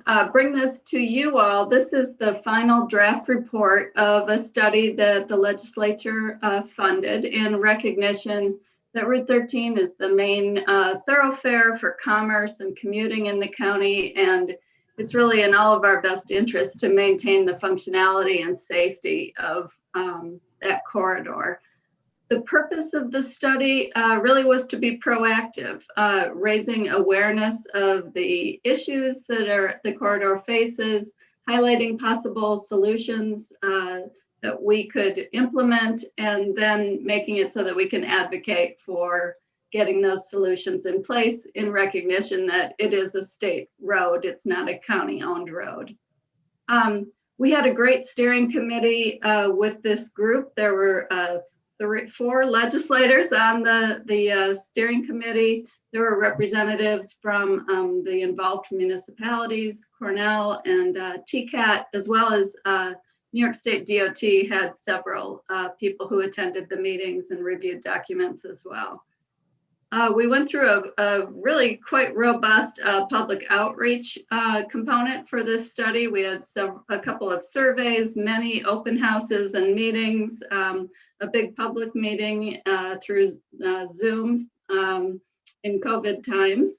to bring this to you all. This is the final draft report of a study that the legislature funded in recognition that Route 13 is the main thoroughfare for commerce and commuting in the county, and it's really in all of our best interest to maintain the functionality and safety of that corridor. The purpose of the study really was to be proactive, raising awareness of the issues that the corridor faces, highlighting possible solutions that we could implement, and then making it so that we can advocate for getting those solutions in place in recognition that it is a state road, it's not a county-owned road. We had a great steering committee with this group. There were 4 legislators on the steering committee. There were representatives from the involved municipalities, Cornell and TCAT, as well as New York State DOT had several people who attended the meetings and reviewed documents as well. We went through a really quite robust public outreach component for this study. We had a couple of surveys, many open houses and meetings, a big public meeting through Zoom in COVID times.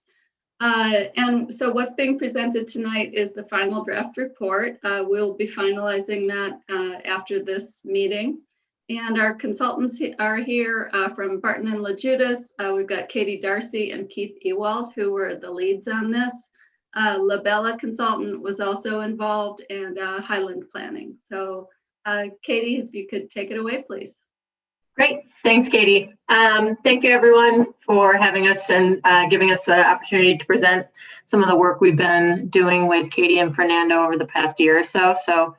And so what's being presented tonight is the final draft report. We'll be finalizing that after this meeting. And our consultants are here from Barton and LaJudas. We've got Katie Darcy and Keith Ewald, who were the leads on this. Labella Consultant was also involved, and Highland Planning. So Katie, if you could take it away, please. Great, thanks, Katie. Thank you everyone for having us and giving us the opportunity to present some of the work we've been doing with Katie and Fernando over the past year or so. So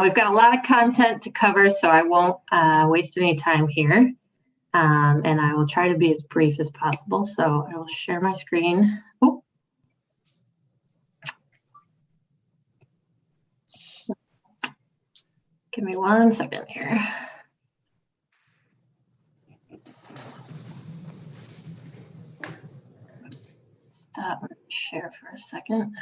we've got a lot of content to cover, so I won't waste any time here. And I will try to be as brief as possible. So I will share my screen. Oh. Give me 1 second here. Stop and share for a second.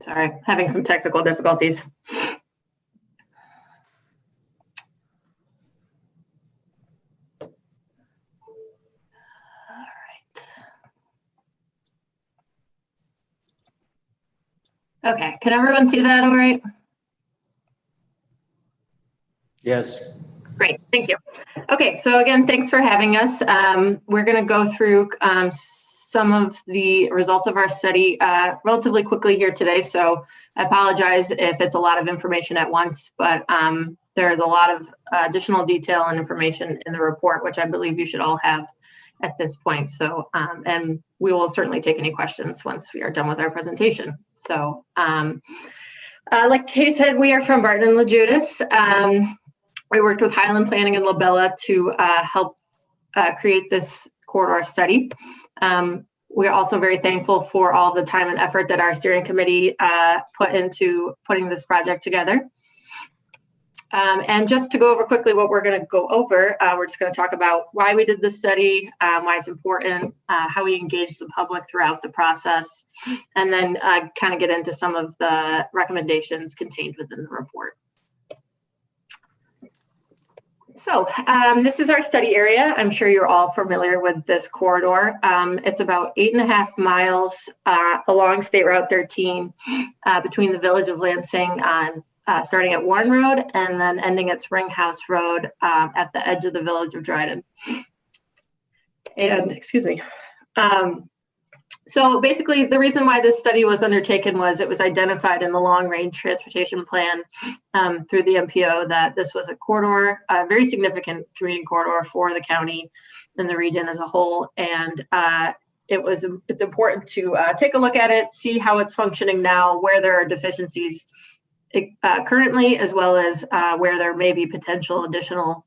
Sorry, having some technical difficulties. Okay, can everyone see that all right? Yes. Great, thank you. Okay, so again, thanks for having us. We're going to go through some of the results of our study relatively quickly here today. So I apologize if it's a lot of information at once, but there is a lot of additional detail and information in the report, which I believe you should all have at this point. So, and we will certainly take any questions once we are done with our presentation. So, like Katie said, we are from Barton and LaJudas. We worked with Highland Planning and Labella to help create this corridor study. We're also very thankful for all the time and effort that our steering committee put into putting this project together. And just to go over quickly what we're going to go over, we're just going to talk about why we did this study, why it's important, how we engage the public throughout the process, and then kind of get into some of the recommendations contained within the report. So this is our study area. I'm sure you're all familiar with this corridor. It's about 8.5 miles along State Route 13 between the village of Lansing on starting at Warren Road and then ending at Spring House Road at the edge of the village of Dryden. And excuse me. So basically the reason why this study was undertaken was it was identified in the long range transportation plan through the MPO that this was a corridor, a very significant commuting corridor for the county and the region as a whole. And it's important to take a look at it, see how it's functioning now, where there are deficiencies currently, as well as where there may be potential additional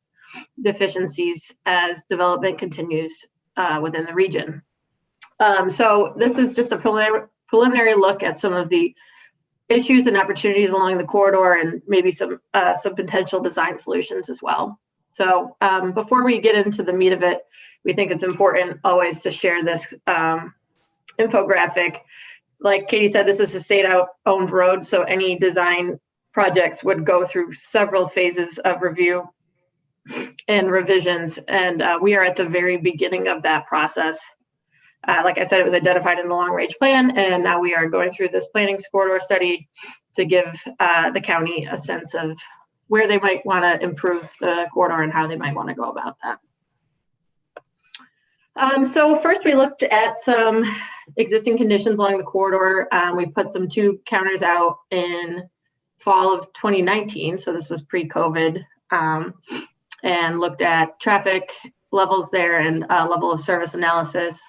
deficiencies as development continues within the region. So this is just a preliminary look at some of the issues and opportunities along the corridor and maybe some potential design solutions as well. So before we get into the meat of it, we think it's important always to share this infographic. Like Katie said, this is a state-owned road, so any design projects would go through several phases of review and revisions. And we are at the very beginning of that process. Like I said, it was identified in the long range plan, and now we are going through this planning corridor study to give the county a sense of where they might want to improve the corridor and how they might want to go about that. So first we looked at some existing conditions along the corridor. We put some tube counters out in fall of 2019. So this was pre-COVID, and looked at traffic levels there and level of service analysis.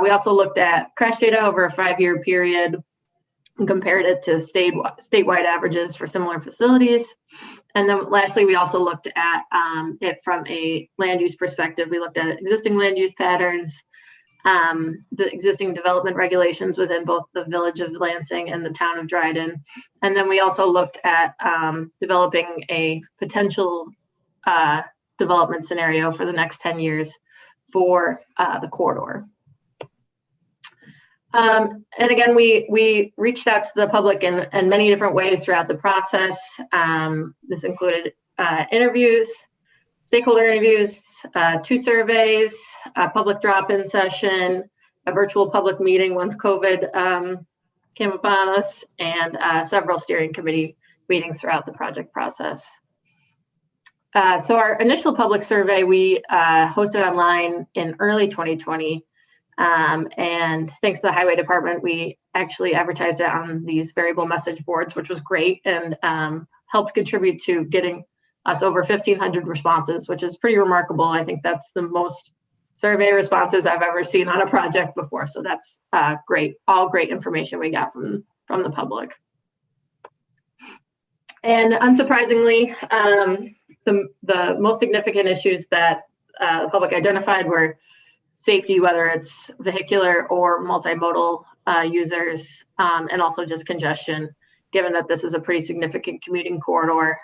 We also looked at crash data over a 5-year period and compared it to statewide averages for similar facilities. And then lastly, we also looked at it from a land use perspective. We looked at existing land use patterns, the existing development regulations within both the village of Lansing and the town of Dryden. And then we also looked at developing a potential development scenario for the next 10 years for the corridor. And again, we reached out to the public in many different ways throughout the process. This included interviews, stakeholder interviews, 2 surveys, a public drop-in session, a virtual public meeting once COVID came upon us, and several steering committee meetings throughout the project process. So our initial public survey we hosted online in early 2020. And thanks to the highway department, we actually advertised it on these variable message boards, which was great, and helped contribute to getting us over 1,500 responses, which is pretty remarkable. I think that's the most survey responses I've ever seen on a project before. So that's great, all great information we got from the public. And unsurprisingly, the most significant issues that the public identified were safety, whether it's vehicular or multimodal users, and also just congestion. Given that this is a pretty significant commuting corridor,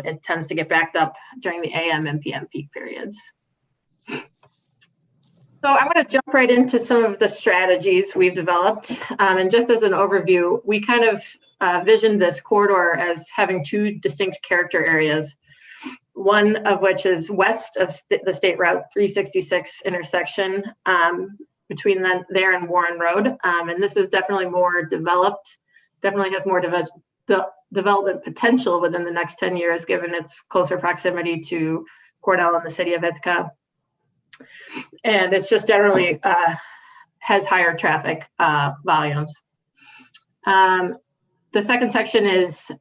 it tends to get backed up during the AM and PM peak periods. So I'm going to jump right into some of the strategies we've developed. And just as an overview, we kind of visioned this corridor as having 2 distinct character areas. One of which is west of the State Route 366 intersection between there and Warren Road. And this is definitely more developed, definitely has more development potential within the next 10 years, given its closer proximity to Cornell and the city of Ithaca. And it's just generally has higher traffic volumes. The second section is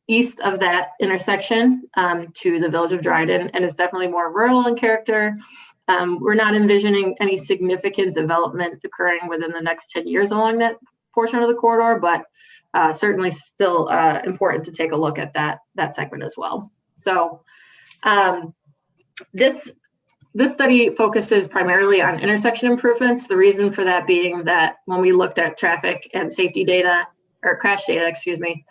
east of that intersection to the village of Dryden, and is definitely more rural in character. We're not envisioning any significant development occurring within the next 10 years along that portion of the corridor, but certainly still important to take a look at that segment as well. So this study focuses primarily on intersection improvements. The reason for that being that when we looked at traffic and safety data, or crash data, excuse me,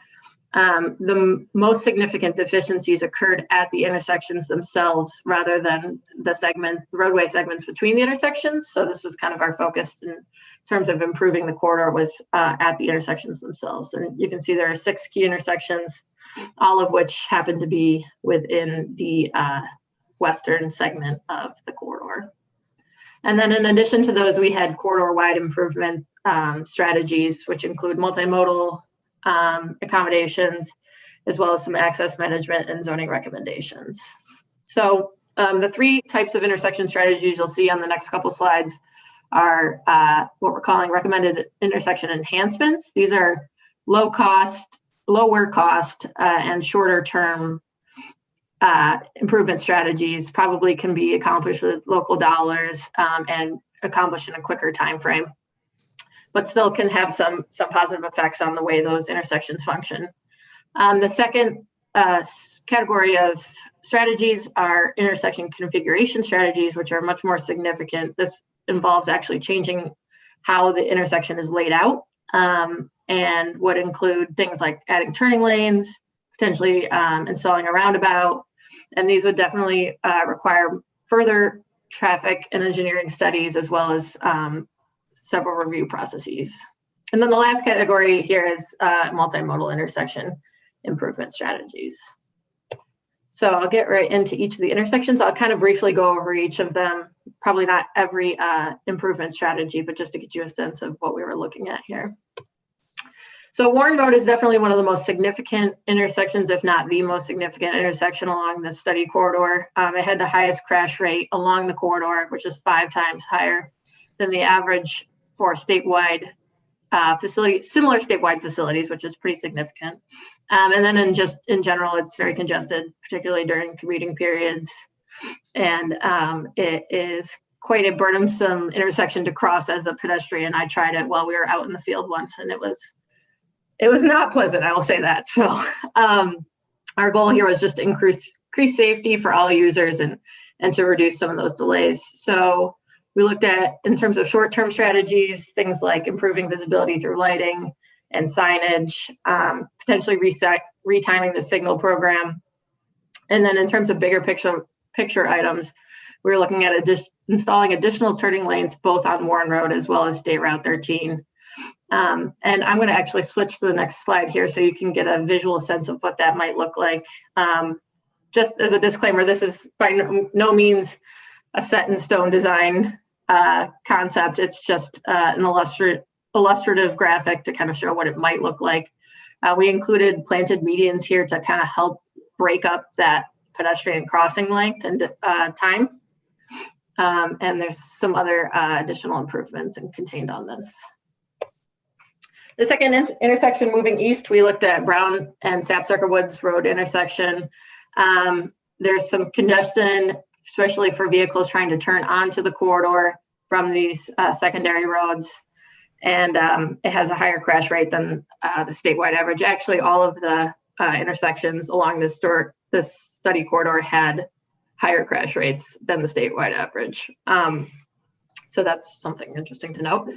the most significant deficiencies occurred at the intersections themselves rather than the roadway segments between the intersections. So this was kind of our focus in terms of improving the corridor, was at the intersections themselves. And you can see there are 6 key intersections, all of which happen to be within the western segment of the corridor. And then in addition to those, we had corridor-wide improvement strategies, which include multimodal accommodations, as well as some access management and zoning recommendations. So the 3 types of intersection strategies you'll see on the next couple slides are what we're calling recommended intersection enhancements. These are lower cost, and shorter term improvement strategies, probably can be accomplished with local dollars and accomplished in a quicker time frame, but still can have some positive effects on the way those intersections function. The second category of strategies are intersection configuration strategies, which are much more significant. This involves actually changing how the intersection is laid out, and would include things like adding turning lanes, potentially installing a roundabout, and these would definitely require further traffic and engineering studies, as well as several review processes. And then the last category here is multimodal intersection improvement strategies. So I'll get right into each of the intersections. I'll kind of briefly go over each of them, probably not every improvement strategy, but just to get you a sense of what we were looking at here. So Warren Road is definitely one of the most significant intersections, if not the most significant intersection along the study corridor. It had the highest crash rate along the corridor, which is 5 times higher than the average for statewide similar statewide facilities, which is pretty significant. And then in general, it's very congested, particularly during commuting periods. And it is quite a burdensome intersection to cross as a pedestrian. I tried it while we were out in the field once, and it was not pleasant, I will say that. So our goal here was just to increase safety for all users and to reduce some of those delays. So we looked at, in terms of short-term strategies, things like improving visibility through lighting and signage, potentially retiming the signal program. And then in terms of bigger picture items, we were looking at installing additional turning lanes both on Warren Road as well as State Route 13. And I'm going to actually switch to the next slide here so you can get a visual sense of what that might look like. Just as a disclaimer, this is by no means a set in stone design concept. It's just an illustrative graphic to kind of show what it might look like. We included planted medians here to kind of help break up that pedestrian crossing length and time. And there's some other additional improvements contained on this. The second intersection moving east, we looked at Brown and Sapsucker Woods Road intersection. There's some congestion, especially for vehicles trying to turn onto the corridor from these secondary roads. And it has a higher crash rate than the statewide average. Actually, all of the intersections along this study corridor had higher crash rates than the statewide average. So that's something interesting to note.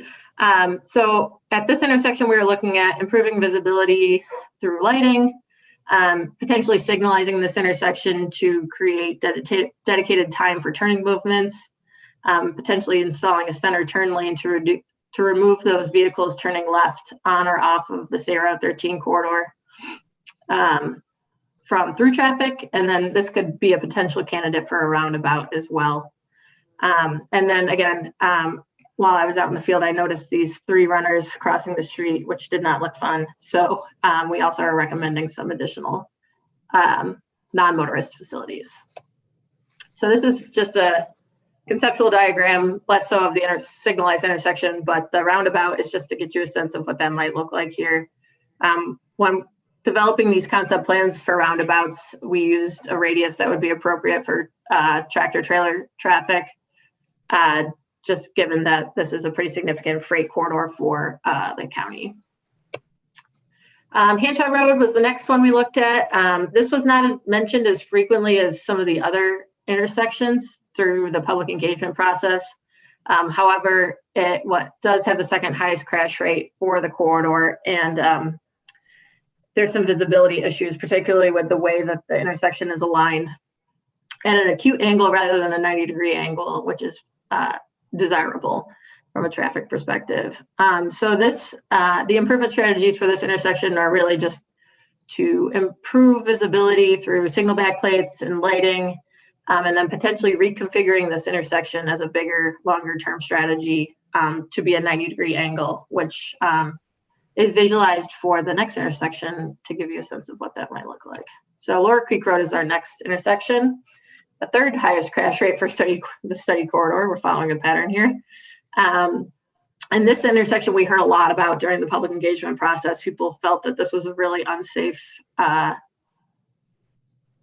So at this intersection, we were looking at improving visibility through lighting, potentially signalizing this intersection to create dedicated time for turning movements, potentially installing a center turn lane to remove those vehicles turning left on or off of the State Route 13 corridor from through traffic. And then this could be a potential candidate for a roundabout as well. And then again, while I was out in the field, I noticed these 3 runners crossing the street, which did not look fun. So we also are recommending some additional non-motorist facilities. So this is just a conceptual diagram, less so of the signalized intersection, but the roundabout is just to get you a sense of what that might look like here. When developing these concept plans for roundabouts, we used a radius that would be appropriate for tractor trailer traffic, just given that this is a pretty significant freight corridor for the county. Hanshaw Road was the next one we looked at. This was not mentioned as frequently as some of the other intersections through the public engagement process. However, it does have the second highest crash rate for the corridor, and there's some visibility issues, particularly with the way that the intersection is aligned at an acute angle rather than a 90-degree angle, which is desirable from a traffic perspective. So the improvement strategies for this intersection are really just to improve visibility through signal backplates and lighting, and then potentially reconfiguring this intersection as a bigger, longer-term strategy to be a 90-degree angle, which is visualized for the next intersection to give you a sense of what that might look like. So Lower Creek Road is our next intersection. The third highest crash rate for the study corridor. We're following a pattern here. And this intersection we heard a lot about during the public engagement process. People felt that this was a really unsafe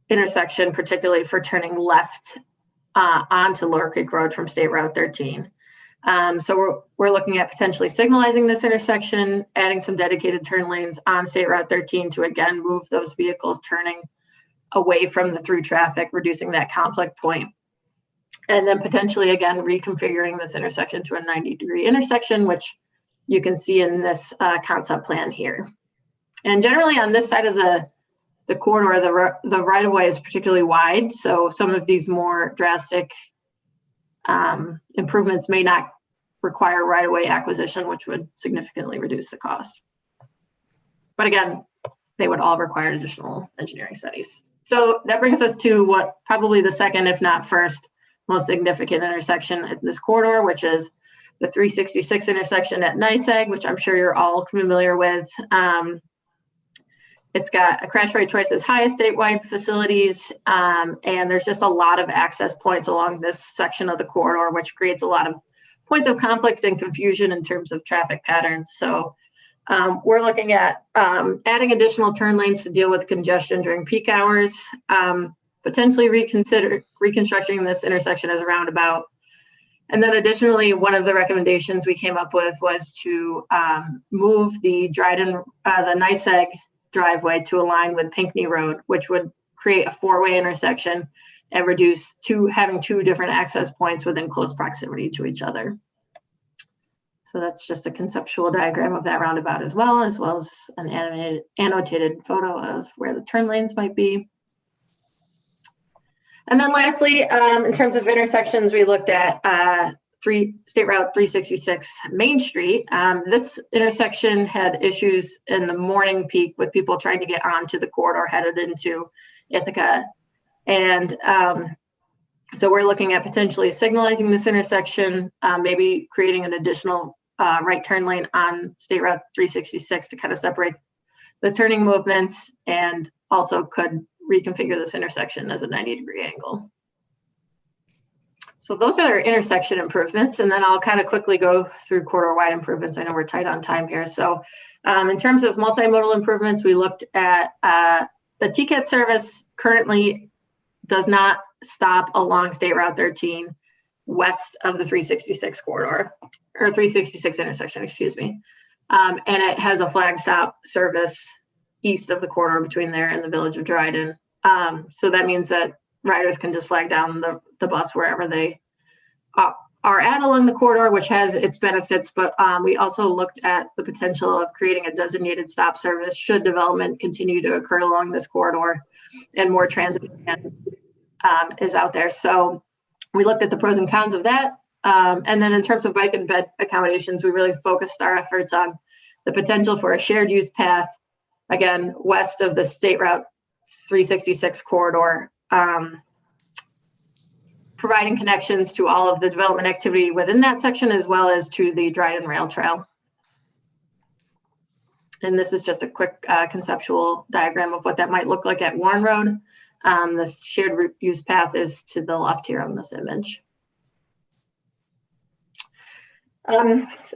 intersection, particularly for turning left onto Lower Creek Road from State Route 13. So we're looking at potentially signalizing this intersection, adding some dedicated turn lanes on State Route 13 to again move those vehicles turning away from the through traffic, reducing that conflict point. And then potentially again reconfiguring this intersection to a 90-degree intersection, which you can see in this concept plan here. And generally on this side of the corridor, the right-of-way is particularly wide, so some of these more drastic improvements may not require right-of-way acquisition, which would significantly reduce the cost. But again, they would all require additional engineering studies. So that brings us to what probably the second, if not first, most significant intersection in this corridor, which is the 366 intersection at NYSEG, which I'm sure you're all familiar with. It's got a crash rate twice as high as statewide facilities, and there's just a lot of access points along this section of the corridor, which creates a lot of points of conflict and confusion in terms of traffic patterns. So we're looking at adding additional turn lanes to deal with congestion during peak hours, potentially reconstructing this intersection as a roundabout. And then additionally, one of the recommendations we came up with was to move the NYSEG driveway to align with Pinckney Road, which would create a four-way intersection and reduce having two different access points within close proximity to each other. So that's just a conceptual diagram of that roundabout as well as an annotated photo of where the turn lanes might be. And then lastly, in terms of intersections, we looked at State Route 366 Main Street. This intersection had issues in the morning peak with people trying to get onto the corridor headed into Ithaca. And so we're looking at potentially signalizing this intersection, maybe creating an additional right turn lane on State Route 366 to kind of separate the turning movements, and also could reconfigure this intersection as a 90-degree angle. So those are our intersection improvements, and then I'll kind of quickly go through corridor-wide improvements. I know we're tight on time here. So in terms of multimodal improvements, we looked at the TCAT service currently does not stop along State Route 13 west of the 366 corridor, or 366 intersection, excuse me. And it has a flag stop service east of the corridor between there and the village of Dryden. So that means that riders can just flag down the bus wherever they are at along the corridor, which has its benefits. But we also looked at the potential of creating a designated stop service should development continue to occur along this corridor and more transit is out there. So we looked at the pros and cons of that. And then in terms of bike and bed accommodations, we really focused our efforts on the potential for a shared use path, again, west of the State Route 366 corridor, providing connections to all of the development activity within that section, as well as to the Dryden Rail Trail. And this is just a quick conceptual diagram of what that might look like at Warren Road. This shared use path is to the left here on this image.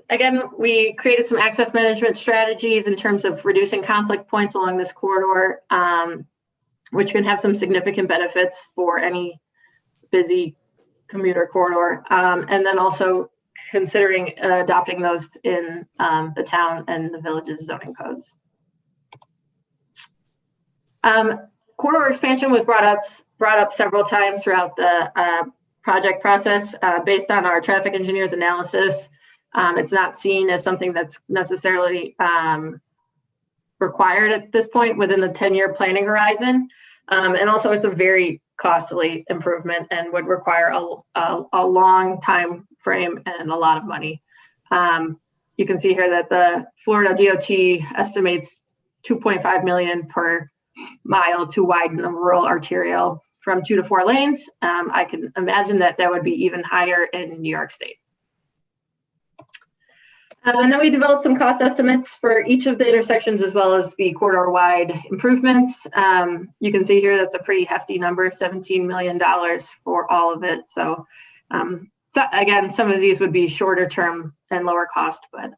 Again, we created some access management strategies in terms of reducing conflict points along this corridor, which can have some significant benefits for any busy commuter corridor. And then also considering adopting those in the town and the village's zoning codes. Corridor expansion was brought up several times throughout the project process. Based on our traffic engineer's analysis, it's not seen as something that's necessarily required at this point within the 10-year planning horizon. And also it's a very costly improvement and would require a long time frame and a lot of money. You can see here that the Florida DOT estimates $2.5 million per mile to widen a rural arterial from 2 to 4 lanes. I can imagine that would be even higher in New York State. And then we developed some cost estimates for each of the intersections as well as the corridor-wide improvements. You can see here that's a pretty hefty number, $17 million for all of it. So, so again, some of these would be shorter term and lower cost, but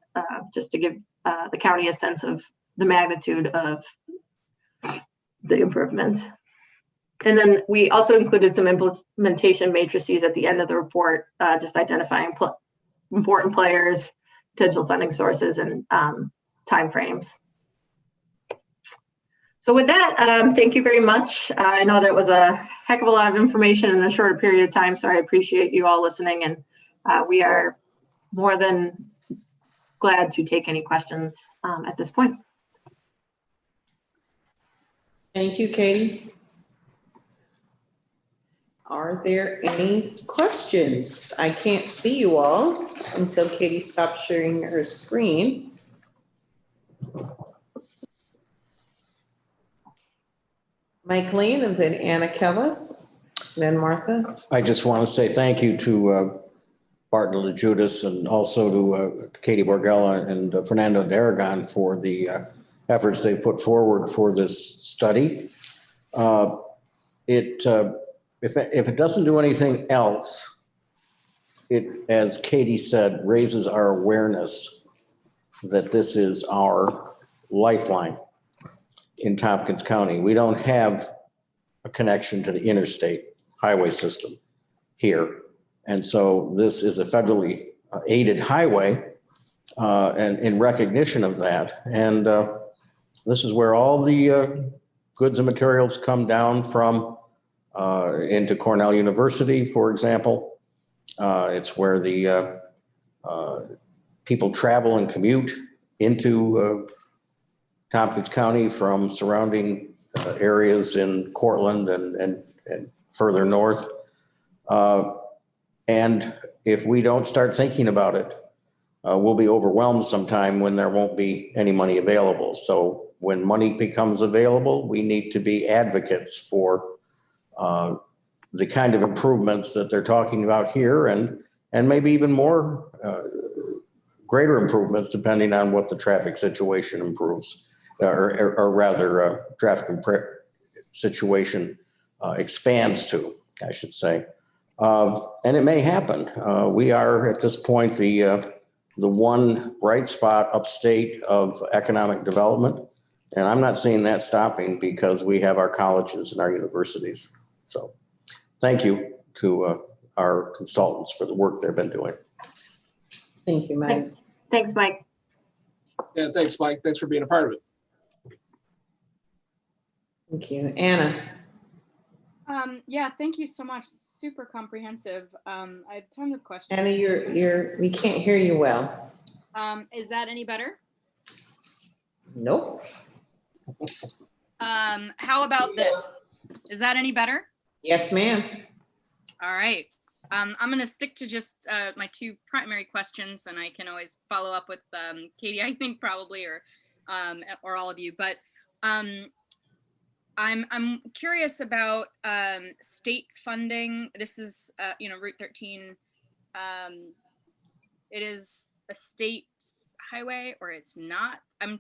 just to give the county a sense of the magnitude of the improvements. And then we also included some implementation matrices at the end of the report, just identifying important players, potential funding sources, and timeframes. So with that, thank you very much. I know that was a heck of a lot of information in a shorter period of time, so I appreciate you all listening, and we are more than glad to take any questions at this point. Thank you, Katie. Are there any questions? I can't see you all until Katie stops sharing her screen. Mike Lean, and then Anna Kellis, then Martha. I just want to say thank you to Barton LeJudas and also to Katie Borgella and Fernando D'Aragon for the efforts they put forward for this study. If it doesn't do anything else, it, as Katie said, raises our awareness that this is our lifeline in Tompkins County. We don't have a connection to the interstate highway system here. And so this is a federally aided highway, and in recognition of that. And this is where all the goods and materials come down from into Cornell University, for example. It's where the people travel and commute into Tompkins County from surrounding areas in Cortland and further north. And if we don't start thinking about it, we'll be overwhelmed sometime when there won't be any money available. So when money becomes available, we need to be advocates for the kind of improvements that they're talking about here, and maybe even more greater improvements depending on what the traffic situation improves, or rather traffic situation expands to, I should say. And it may happen. We are at this point the one bright spot upstate of economic development. And I'm not seeing that stopping because we have our colleges and our universities. So thank you to our consultants for the work they've been doing. Thank you, Mike. Thanks, Mike. Yeah, thanks, Mike. Thanks for being a part of it. Thank you. Anna. Yeah, thank you so much. Super comprehensive. I have tons of questions. Anna, we can't hear you well. Is that any better? Nope. How about this? Is that any better? Yes, ma'am. All right. I'm going to stick to just my two primary questions, and I can always follow up with Katie, I think probably, or all of you. But I'm curious about state funding. This is Route 13. It is a state highway, or it's not. I'm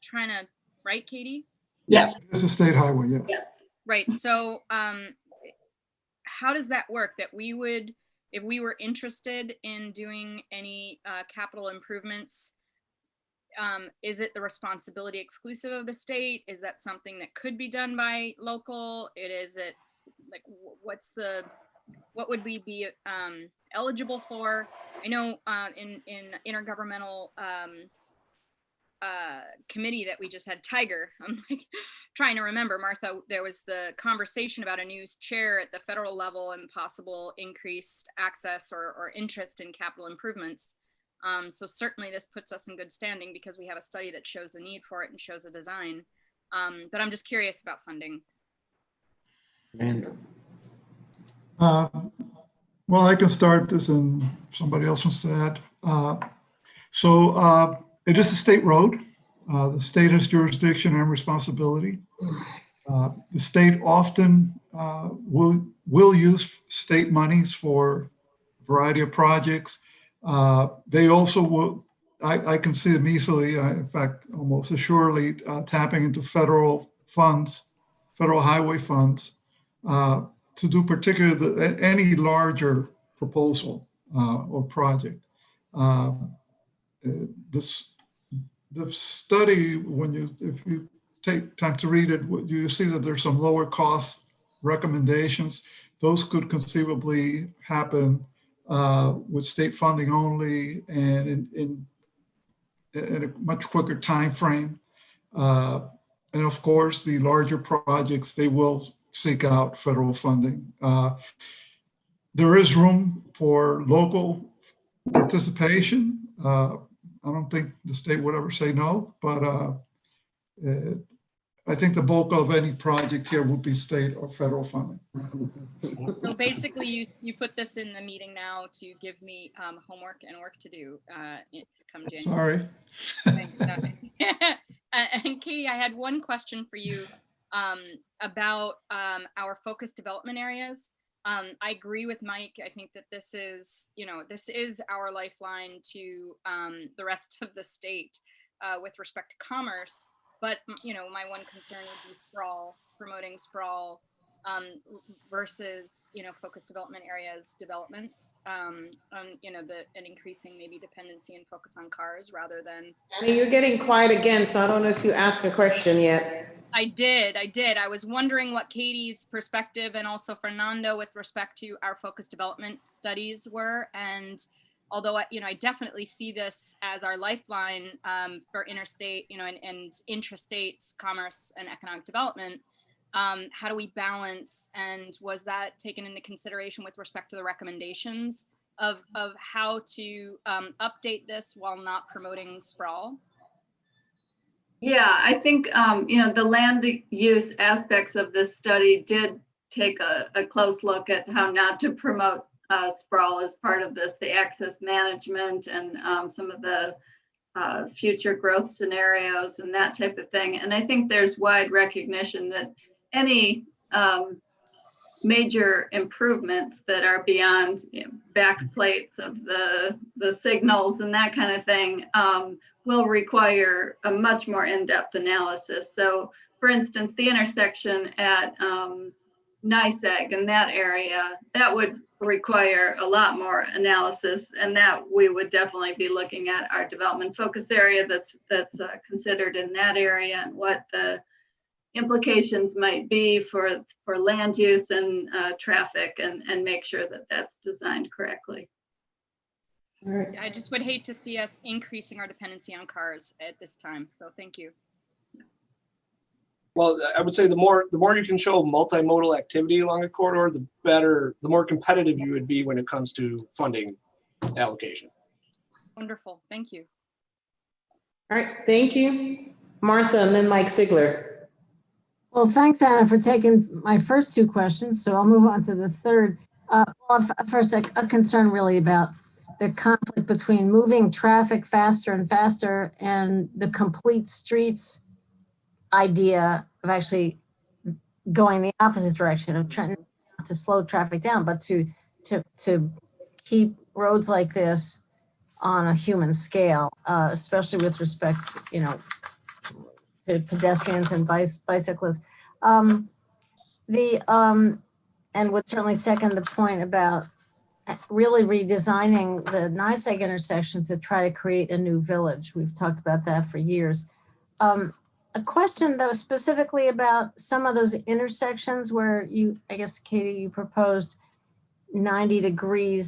trying to, right, Katie? Yes. It's a state highway, yes. Right. So how does that work? That we would, if we were interested in doing any capital improvements, is it the responsibility exclusive of the state? Is that something that could be done by local? What would we be eligible for? I know in intergovernmental committee that we just had, Tiger, I'm like trying to remember, Martha, there was the conversation about a new chair at the federal level and possible increased access or interest in capital improvements. So certainly this puts us in good standing because we have a study that shows the need for it and shows a design. But I'm just curious about funding. Well, I can start this and somebody else wants to add. So it is a state road. The state has jurisdiction and responsibility. The state often will use state monies for a variety of projects. They also will, I can see them easily, in fact, almost assuredly tapping into federal funds, federal highway funds, to do particularly any larger proposal or project. The study, if you take time to read it, you see that there's some lower cost recommendations. Those could conceivably happen with state funding only and in a much quicker time frame. And of course, the larger projects, they will seek out federal funding. There is room for local participation. I don't think the state would ever say no, but I think the bulk of any project here would be state or federal funding. So basically you put this in the meeting now to give me homework and work to do come January. Sorry. And Katie, I had one question for you. about our focused development areas. I agree with Mike. I think that this is our lifeline to the rest of the state with respect to commerce. But, my one concern would be sprawl, promoting sprawl versus, focused development areas developments, and increasing maybe dependency and focus on cars rather than. Annie, you're getting quiet again, so I don't know if you asked a question yet. I did. I was wondering what Katie's perspective and also Fernando with respect to our focused development studies were. And although, I definitely see this as our lifeline for interstate, and intrastate commerce and economic development, how do we balance, and was that taken into consideration with respect to the recommendations of how to update this while not promoting sprawl? Yeah, I think, the land use aspects of this study did take a close look at how not to promote sprawl as part of this, the access management and some of the future growth scenarios and that type of thing. And I think there's wide recognition that any major improvements that are beyond back plates of the signals and that kind of thing will require a much more in-depth analysis. So for instance, the intersection at NYSEG in that area, that would require a lot more analysis, and that we would definitely be looking at our development focus area that's considered in that area and what the implications might be for land use and traffic, and make sure that that's designed correctly. I just would hate to see us increasing our dependency on cars at this time. So thank you. Well, I would say the more you can show multimodal activity along a corridor, the better, the more competitive you would be when it comes to funding allocation. Wonderful. Thank you. All right. Thank you, Martha, and then Mike Sigler. Well, thanks, Anna, for taking my first two questions. So I'll move on to the third. First, a concern really about the conflict between moving traffic faster and faster and the complete streets idea of actually going the opposite direction, of trying not to slow traffic down, but to keep roads like this on a human scale, especially with respect, to pedestrians and bicyclists. And would certainly second the point about really redesigning the NYSEG intersection to try to create a new village. We've talked about that for years. A question though, specifically about some of those intersections where I guess, Katie, you proposed 90-degree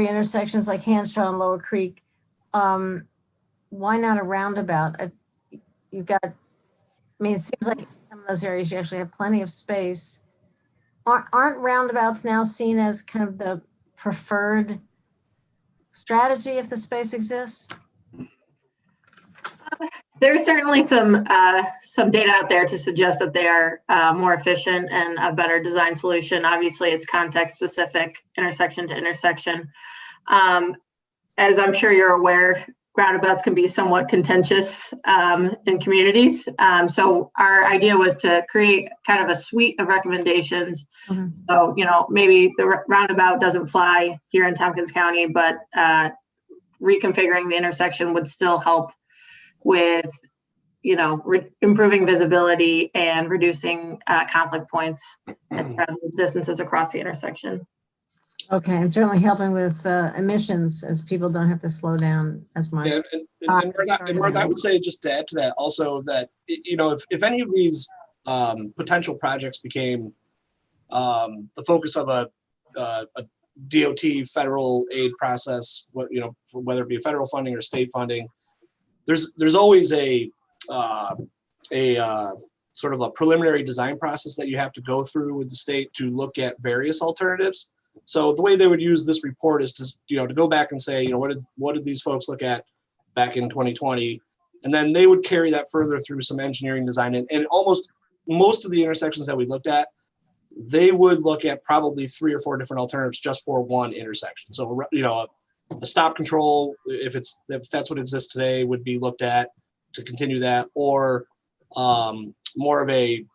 intersections like Hanshaw and Lower Creek. Why not a roundabout? It seems like in some of those areas you actually have plenty of space. Aren't roundabouts now seen as kind of the preferred strategy if the space exists? There's certainly some data out there to suggest that they are more efficient and a better design solution. Obviously, it's context specific, intersection to intersection. As I'm sure you're aware, roundabouts can be somewhat contentious in communities. So our idea was to create kind of a suite of recommendations. Mm-hmm. So, maybe the roundabout doesn't fly here in Tompkins County, but reconfiguring the intersection would still help with, improving visibility and reducing conflict points and distances across the intersection. Okay, and certainly helping with emissions as people don't have to slow down as much. Yeah, and Martha, I would say, just to add to that also, that, if any of these potential projects became the focus of a DOT federal aid process, whether it be federal funding or state funding, there's always a sort of a preliminary design process that you have to go through with the state to look at various alternatives. So the way they would use this report is to go back and say, what did these folks look at back in 2020, and then they would carry that further through some engineering design, and almost most of the intersections that we looked at, they would look at probably 3 or 4 different alternatives just for one intersection. So a stop control, if that's what exists today, would be looked at to continue that, or more of a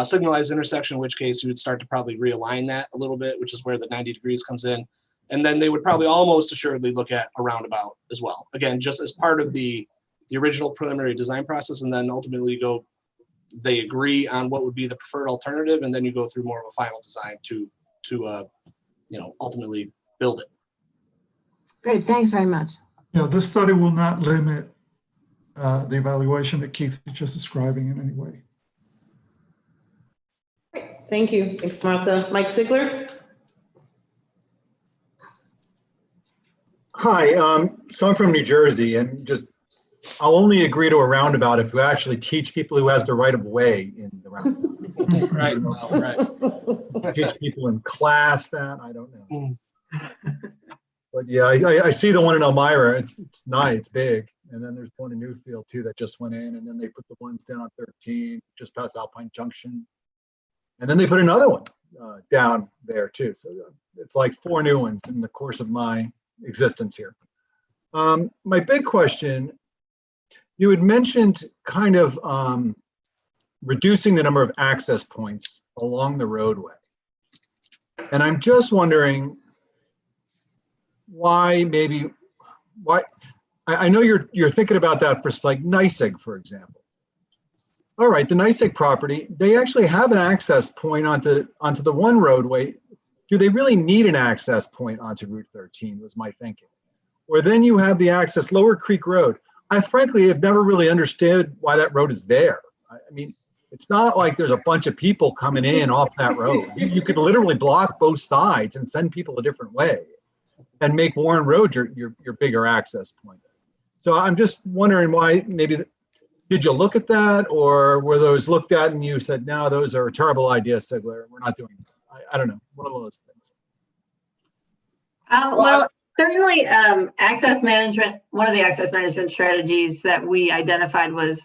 signalized intersection, in which case you would start to probably realign that a little bit, which is where the 90 degrees comes in. And then they would probably almost assuredly look at a roundabout as well. Again, just as part of the original preliminary design process, and then ultimately they agree on what would be the preferred alternative, and then you go through more of a final design to ultimately build it. Great, thanks very much. Yeah, this study will not limit the evaluation that Keith is just describing in any way. Thank you. Thanks, Martha. Mike Sigler? Hi, so I'm from New Jersey, and I'll only agree to a roundabout if you actually teach people who has the right of way in the roundabout. Right, well, right. Teach people in class that, I don't know. But yeah, I see the one in Elmira, it's nice, it's big. And then there's one in Newfield too that just went in, and then they put the ones down on 13, just past Alpine Junction. And then they put another one down there too. So it's like 4 new ones in the course of my existence here. My big question, you had mentioned kind of reducing the number of access points along the roadway. And I'm just wondering why I know you're thinking about that for like NYSEG, for example. All right, the NYSEG property, they actually have an access point onto the one roadway. Do they really need an access point onto Route 13 was my thinking. Or then you have the access Lower Creek Road. I frankly have never really understood why that road is there. I mean, it's not like there's a bunch of people coming in off that road. You could literally block both sides and send people a different way and make Warren Road your bigger access point. So I'm just wondering why did you look at that, or were those looked at and you said, no, those are a terrible idea, Sigler, we're not doing that? I don't know, one of those things. Well, certainly access management, one of the access management strategies that we identified was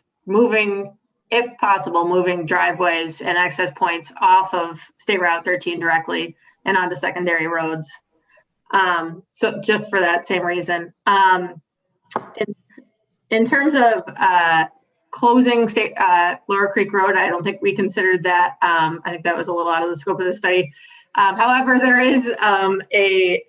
if possible, moving driveways and access points off of State Route 13 directly and onto secondary roads. So just for that same reason. In terms of closing Lower Creek Road, I don't think we considered that. I think that was a little out of the scope of the study. However, there is a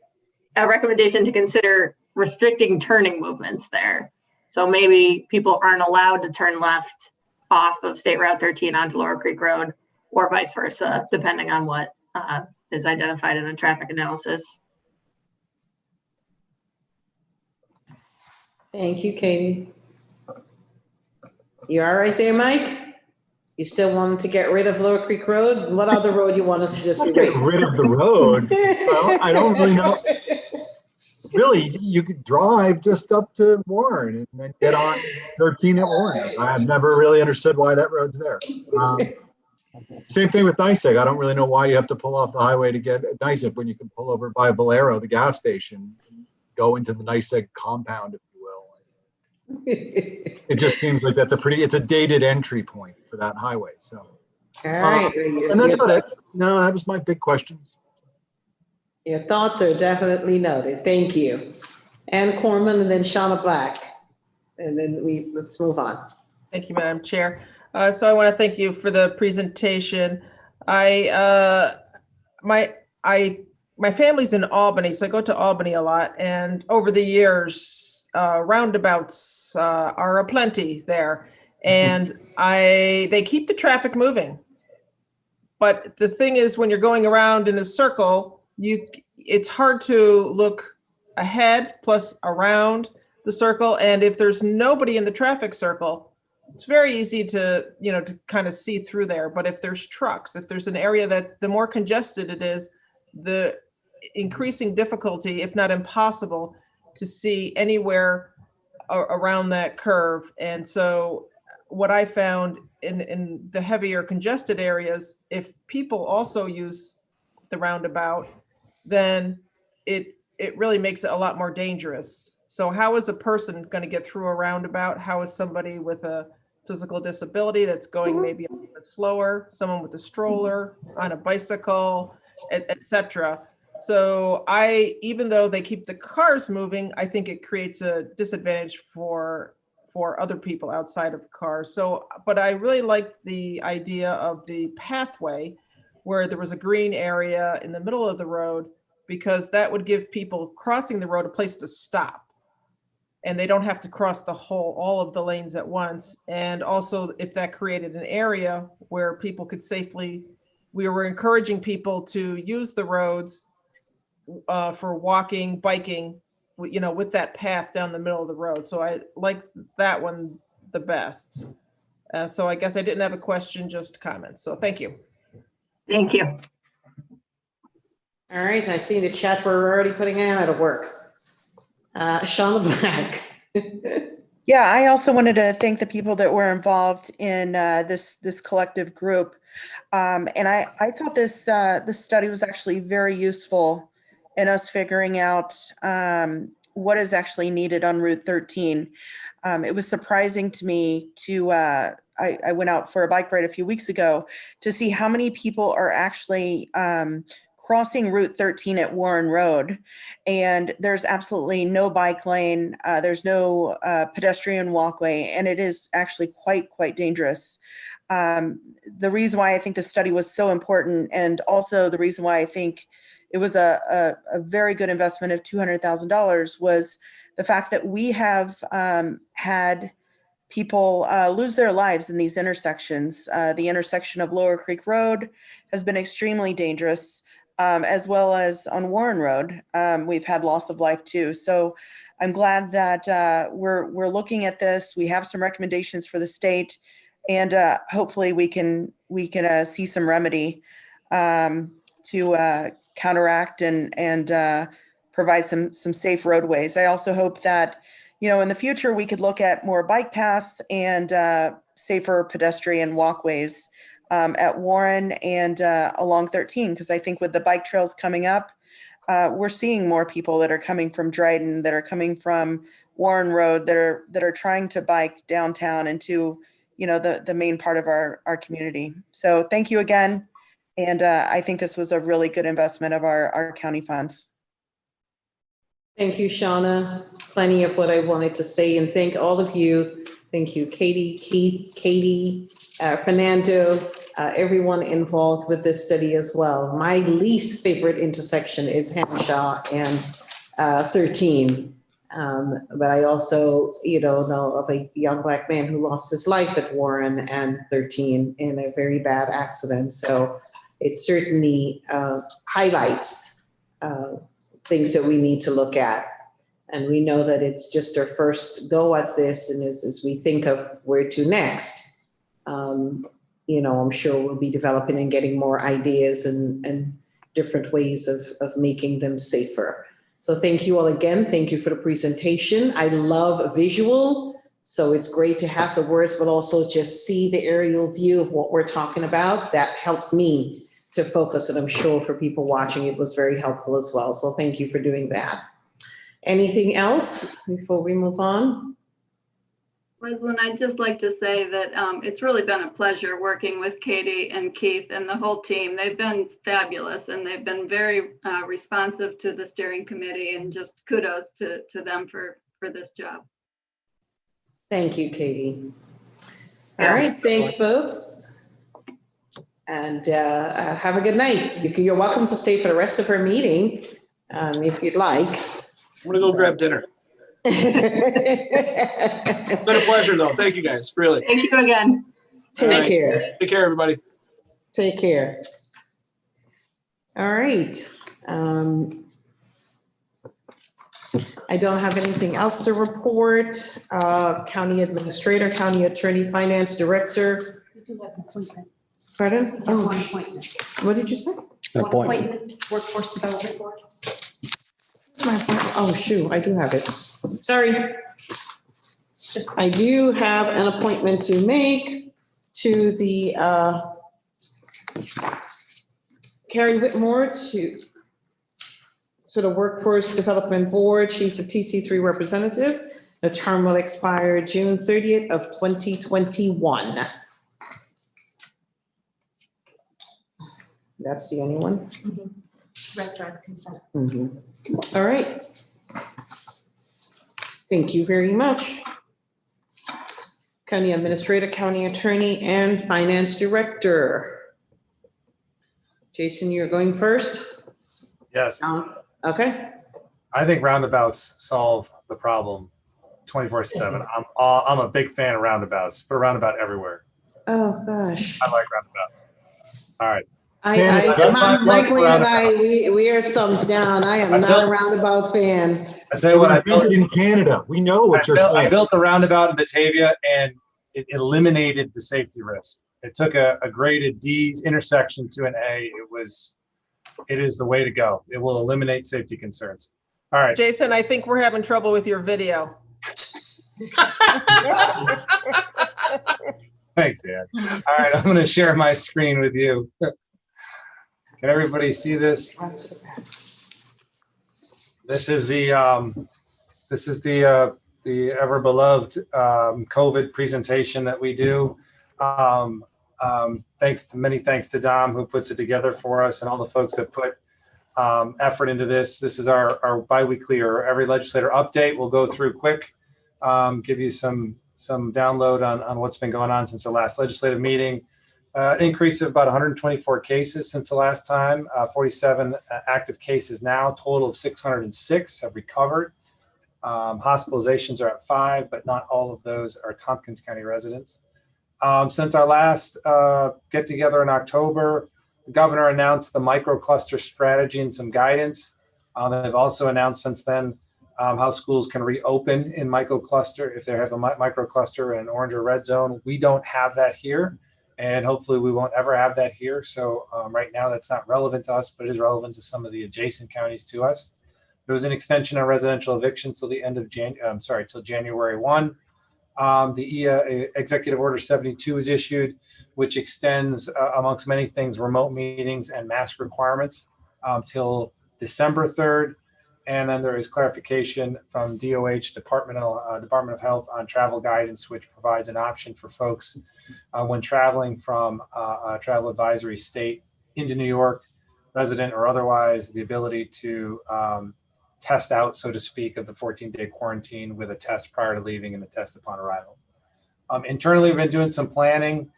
recommendation to consider restricting turning movements there. So maybe people aren't allowed to turn left off of State Route 13 onto Lower Creek Road, or vice versa, depending on what is identified in a traffic analysis. Thank you, Katie. You all right there, Mike? You still want to get rid of Lower Creek Road? What other road you want us to just erase? Get rid of the road? Well, I don't really know. Really, you could drive just up to Warren and then get on 13 at Warren. I've never really understood why that road's there. Same thing with NYSEG. I don't really know why you have to pull off the highway to get at NYSEG when you can pull over by Valero, the gas station, and go into the NYSEG compound, if you will. It just seems like it's a dated entry point for that highway. So, all right. And that's about it. No, that was my big questions. Your thoughts are definitely noted. Thank you. Ann Corman and then Shauna Black. And then let's move on. Thank you, Madam Chair. So I want to thank you for the presentation. My family's in Albany, so I go to Albany a lot. And over the years, roundabouts are aplenty there. And they keep the traffic moving. But the thing is, when you're going around in a circle, it's hard to look ahead plus around the circle. And if there's nobody in the traffic circle, it's very easy to kind of see through there. But if there's trucks, if there's an area that the more congested it is, the increasing difficulty, if not impossible, to see anywhere around that curve. And so what I found in the heavier congested areas, if people also use the roundabout, then it really makes it a lot more dangerous. So how is a person going to get through a roundabout? How is somebody with a physical disability that's going maybe a little bit slower, someone with a stroller, on a bicycle, etc. So even though they keep the cars moving, I think it creates a disadvantage for for other people outside of cars. So, but I really liked the idea of the pathway where there was a green area in the middle of the road, because that would give people crossing the road a place to stop. And they don't have to cross all of the lanes at once. And also if that created an area where people could safely, we were encouraging people to use the roads for walking, biking, with that path down the middle of the road. So I like that one the best. So I guess I didn't have a question, just comments. So thank you. Thank you. All right, I see in the chat we're already putting Anna to work. Shauna Black. Yeah, I also wanted to thank the people that were involved in this collective group. And I thought this study was actually very useful in us figuring out what is actually needed on Route 13. It was surprising to me to, I went out for a bike ride a few weeks ago to see how many people are actually crossing Route 13 at Warren Road. And there's absolutely no bike lane. There's no pedestrian walkway, and it is actually quite dangerous. The reason why I think this study was so important, and also the reason why I think it was a very good investment of $200,000, was the fact that we have had people lose their lives in these intersections. The intersection of Lower Creek Road has been extremely dangerous, as well as on Warren Road. We've had loss of life too. So I'm glad that we're looking at this. We have some recommendations for the state, and hopefully we can see some remedy to counteract and provide some safe roadways. I also hope that, in the future we could look at more bike paths and safer pedestrian walkways at Warren and along 13, because I think with the bike trails coming up, we're seeing more people that are coming from Dryden, that are coming from Warren Road, that are trying to bike downtown into the main part of our community. So thank you again. And I think this was a really good investment of our county funds. Thank you, Shauna. Plenty of what I wanted to say, and thank all of you. Thank you, Katie, Keith, Katie, Fernando, everyone involved with this study as well. My least favorite intersection is Henshaw and 13. But I also, know of a young Black man who lost his life at Warren and 13 in a very bad accident. So it certainly highlights things that we need to look at. And we know that it's just our first go at this. And as we think of where to next, I'm sure we'll be developing and getting more ideas and different ways of making them safer. So thank you all again. Thank you for the presentation. I love visual. So it's great to have the words, but also just see the aerial view of what we're talking about. That helped me to focus, and I'm sure for people watching, it was very helpful as well. So thank you for doing that. Anything else before we move on? Leslyn, I'd just like to say that it's really been a pleasure working with Katie and Keith and the whole team. They've been fabulous, and they've been very responsive to the steering committee, and just kudos to them for this job. Thank you, Katie. All right, thanks, folks. And have a good night. You're welcome to stay for the rest of our meeting if you'd like. I'm gonna go grab dinner. It's been a pleasure, though. Thank you, guys. Really. Thank you again. Take care. Take care, everybody. Take care. All right. I don't have anything else to report. County Administrator, County Attorney, Finance Director. We do have an appointment. Pardon? Oh, one appointment. What did you say? One appointment, Workforce Development Board. Oh, shoot, I do have it. Sorry. I do have an appointment to make to the Carrie Whitmore to the Workforce Development Board. She's a TC3 representative. The term will expire June 30th of 2021. That's the only one? Mm-hmm. Restaurant consent. Mm-hmm. All right. Thank you very much. County Administrator, County Attorney, and Finance Director. Jason, you're going first? Yes. Okay. I think roundabouts solve the problem 24/7. I'm a big fan of roundabouts. Put a roundabout everywhere. Oh, gosh. I like roundabouts. All right. Michael and I, we are thumbs down. I am not a roundabout fan. I tell you what, I built it in Canada. We know what you're saying. I built a roundabout in Batavia, and it eliminated the safety risk. It took a graded D intersection to an A. It is the way to go. It will eliminate safety concerns. All right. Jason, I think we're having trouble with your video. Thanks, Ann. All right, I'm going to share my screen with you. Can everybody see this? This is the ever beloved COVID presentation that we do. Many thanks to Dom, who puts it together for us, and all the folks that put effort into this. This is our biweekly or every legislator update. We'll go through quick, give you some download on what's been going on since our last legislative meeting. An increase of about 124 cases since the last time, 47 active cases now, total of 606 have recovered. Hospitalizations are at 5, but not all of those are Tompkins County residents. Since our last get together in October, the governor announced the microcluster strategy and some guidance. They've also announced since then how schools can reopen in microcluster if they have a microcluster in an orange or red zone. We don't have that here, and hopefully we won't ever have that here. So right now that's not relevant to us, but it is relevant to some of the adjacent counties to us. There was an extension on residential evictions till the end of till January 1. The Executive Order 72 is issued, which extends, amongst many things, remote meetings and mask requirements till December 3rd. And then there is clarification from DOH, Department of Health, on travel guidance, which provides an option for folks when traveling from a travel advisory state into New York, resident or otherwise, the ability to test out, so to speak, of the 14-day quarantine with a test prior to leaving and a test upon arrival. Internally, we've been doing some planning.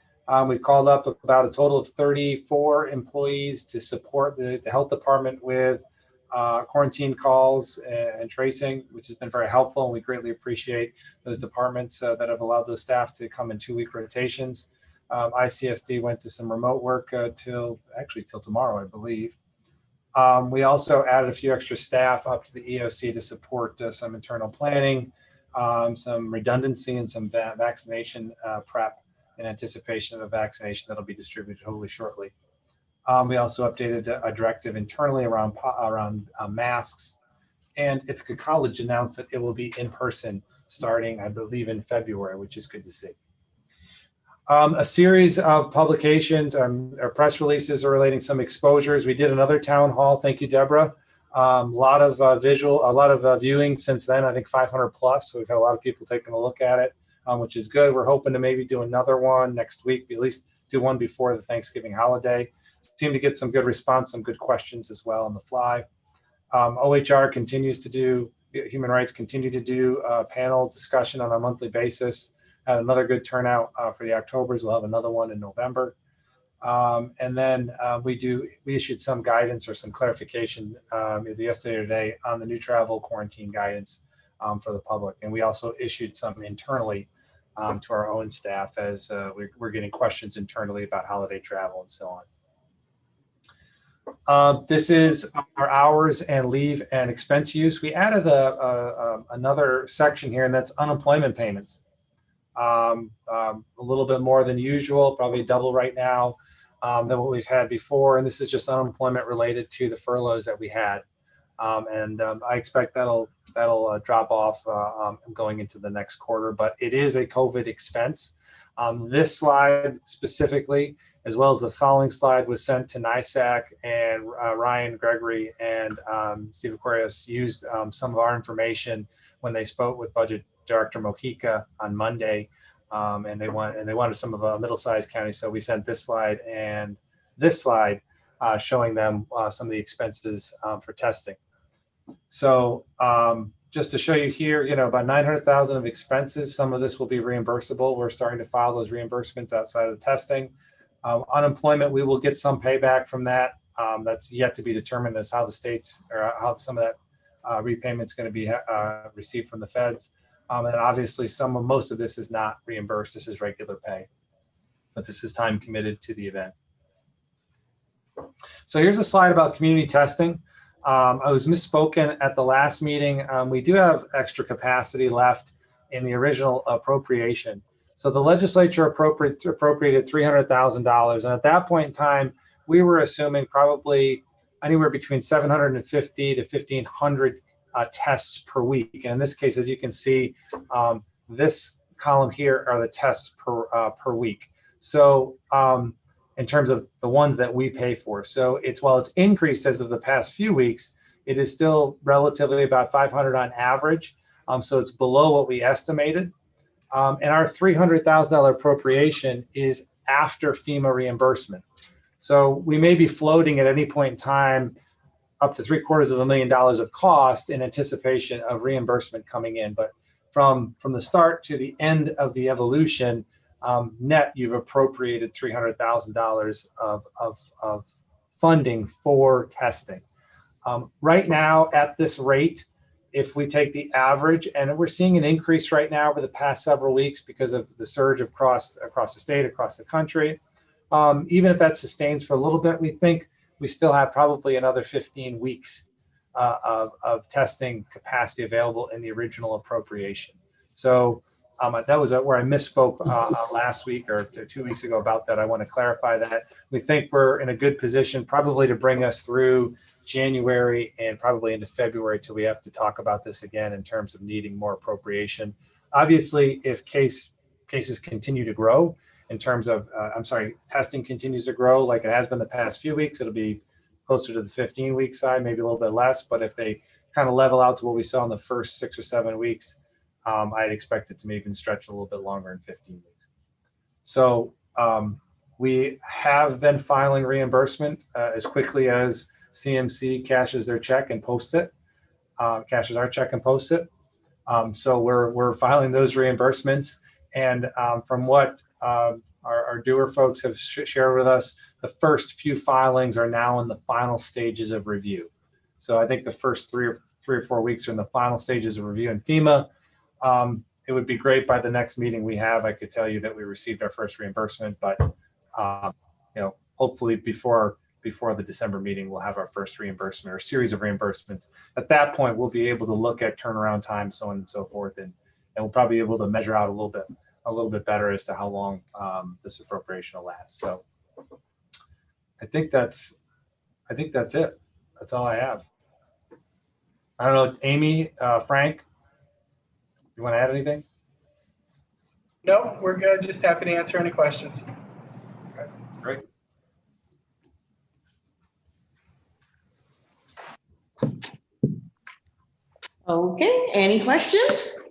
We've called up about a total of 34 employees to support the health department with quarantine calls and tracing, which has been very helpful. And we greatly appreciate those departments that have allowed those staff to come in 2-week rotations. ICSD went to some remote work till tomorrow, I believe. We also added a few extra staff up to the EOC to support some internal planning, some redundancy, and some vaccination prep in anticipation of a vaccination that'll be distributed hopefully shortly. We also updated a directive internally around masks, and Ithaca College announced that it will be in person starting, I believe, in February, which is good to see. A series of publications or press releases are relating some exposures. We did another town hall. Thank you, Deborah. A lot of viewing since then. I think 500 plus. So we've had a lot of people taking a look at it, which is good. We're hoping to maybe do another one next week. At least do one before the Thanksgiving holiday. Seem to get some good response, some good questions as well on the fly. OHR continues to do, human rights continue to do panel discussion on a monthly basis. Had another good turnout for the Octobers. We'll have another one in November. And then we issued some guidance or some clarification either yesterday or today on the new travel quarantine guidance for the public. And we also issued some internally to our own staff as we're getting questions internally about holiday travel and so on. This is our hours and leave and expense use. We added another section here, and that's unemployment payments. A little bit more than usual, probably double right now than what we've had before. And this is just unemployment related to the furloughs that we had. I expect that'll drop off going into the next quarter, but it is a COVID expense. This slide specifically, as well as the following slide, was sent to NISAC, and Ryan Gregory and Steve Aquarius used some of our information when they spoke with Budget Director Mojica on Monday, and they wanted some of middle-sized counties. So we sent this slide and this slide showing them some of the expenses for testing. So just to show you here, about 900,000 of expenses. Some of this will be reimbursable. We're starting to file those reimbursements outside of the testing. Unemployment, we will get some payback from that. That's yet to be determined as how the states or how some of that repayment's going to be received from the feds. And obviously most of this is not reimbursed. This is regular pay, but this is time committed to the event. So here's a slide about community testing. I was misspoken at the last meeting. We do have extra capacity left in the original appropriation. So the legislature appropriated $300,000. And at that point in time, we were assuming probably anywhere between 750 to 1,500 tests per week. And in this case, as you can see, this column here are the tests per week. So in terms of the ones that we pay for. So while it's increased as of the past few weeks, it is still relatively about 500 on average. So it's below what we estimated. And our $300,000 appropriation is after FEMA reimbursement. So we may be floating at any point in time up to $750,000 of cost in anticipation of reimbursement coming in. But from the start to the end of the evolution, net, you've appropriated $300,000 of funding for testing. Right now, at this rate, if we take the average, and we're seeing an increase right now over the past several weeks because of the surge across the state, across the country. Even if that sustains for a little bit, we think we still have probably another 15 weeks of testing capacity available in the original appropriation. So that was where I misspoke last week or 2 weeks ago about that. I want to clarify that. We think we're in a good position probably to bring us through January and probably into February till we have to talk about this again in terms of needing more appropriation. Obviously, if cases continue to grow in terms of, testing continues to grow like it has been the past few weeks, it'll be closer to the 15-week side, maybe a little bit less. But if they kind of level out to what we saw in the first 6 or 7 weeks, I'd expect it to maybe even stretch a little bit longer in 15 weeks. So we have been filing reimbursement as quickly as CMC cashes their check and posts it, cashes our check and posts it. So we're filing those reimbursements. And from what our doer folks have shared with us, the first few filings are now in the final stages of review. So I think the first three or four weeks are in the final stages of review in FEMA. It would be great by the next meeting we have, I could tell you that we received our first reimbursement, but hopefully before the December meeting, we'll have our first reimbursement or series of reimbursements. At that point, we'll be able to look at turnaround time, so on and so forth, and we'll probably be able to measure out a little bit better as to how long this appropriation will last. So I think that's it. That's all I have. I don't know, Amy, Frank, you want to add anything? No, we're good. Just happy to answer any questions. Okay, great. Okay, any questions?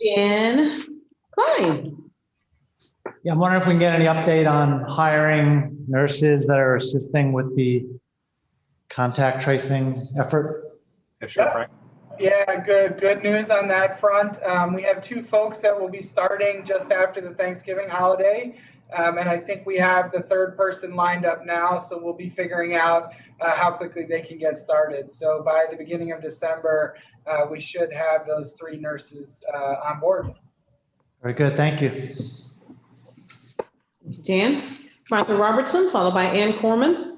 Dan Klein. Yeah, I'm wondering if we can get any update on hiring nurses that are assisting with the contact tracing effort. Yeah, sure, Frank. Yeah, good news on that front. We have 2 folks that will be starting just after the Thanksgiving holiday. And I think we have the 3rd person lined up now. So we'll be figuring out how quickly they can get started. So by the beginning of December, we should have those 3 nurses on board. Very good. Thank you. Dan. Martha Robertson, followed by Ann Corman.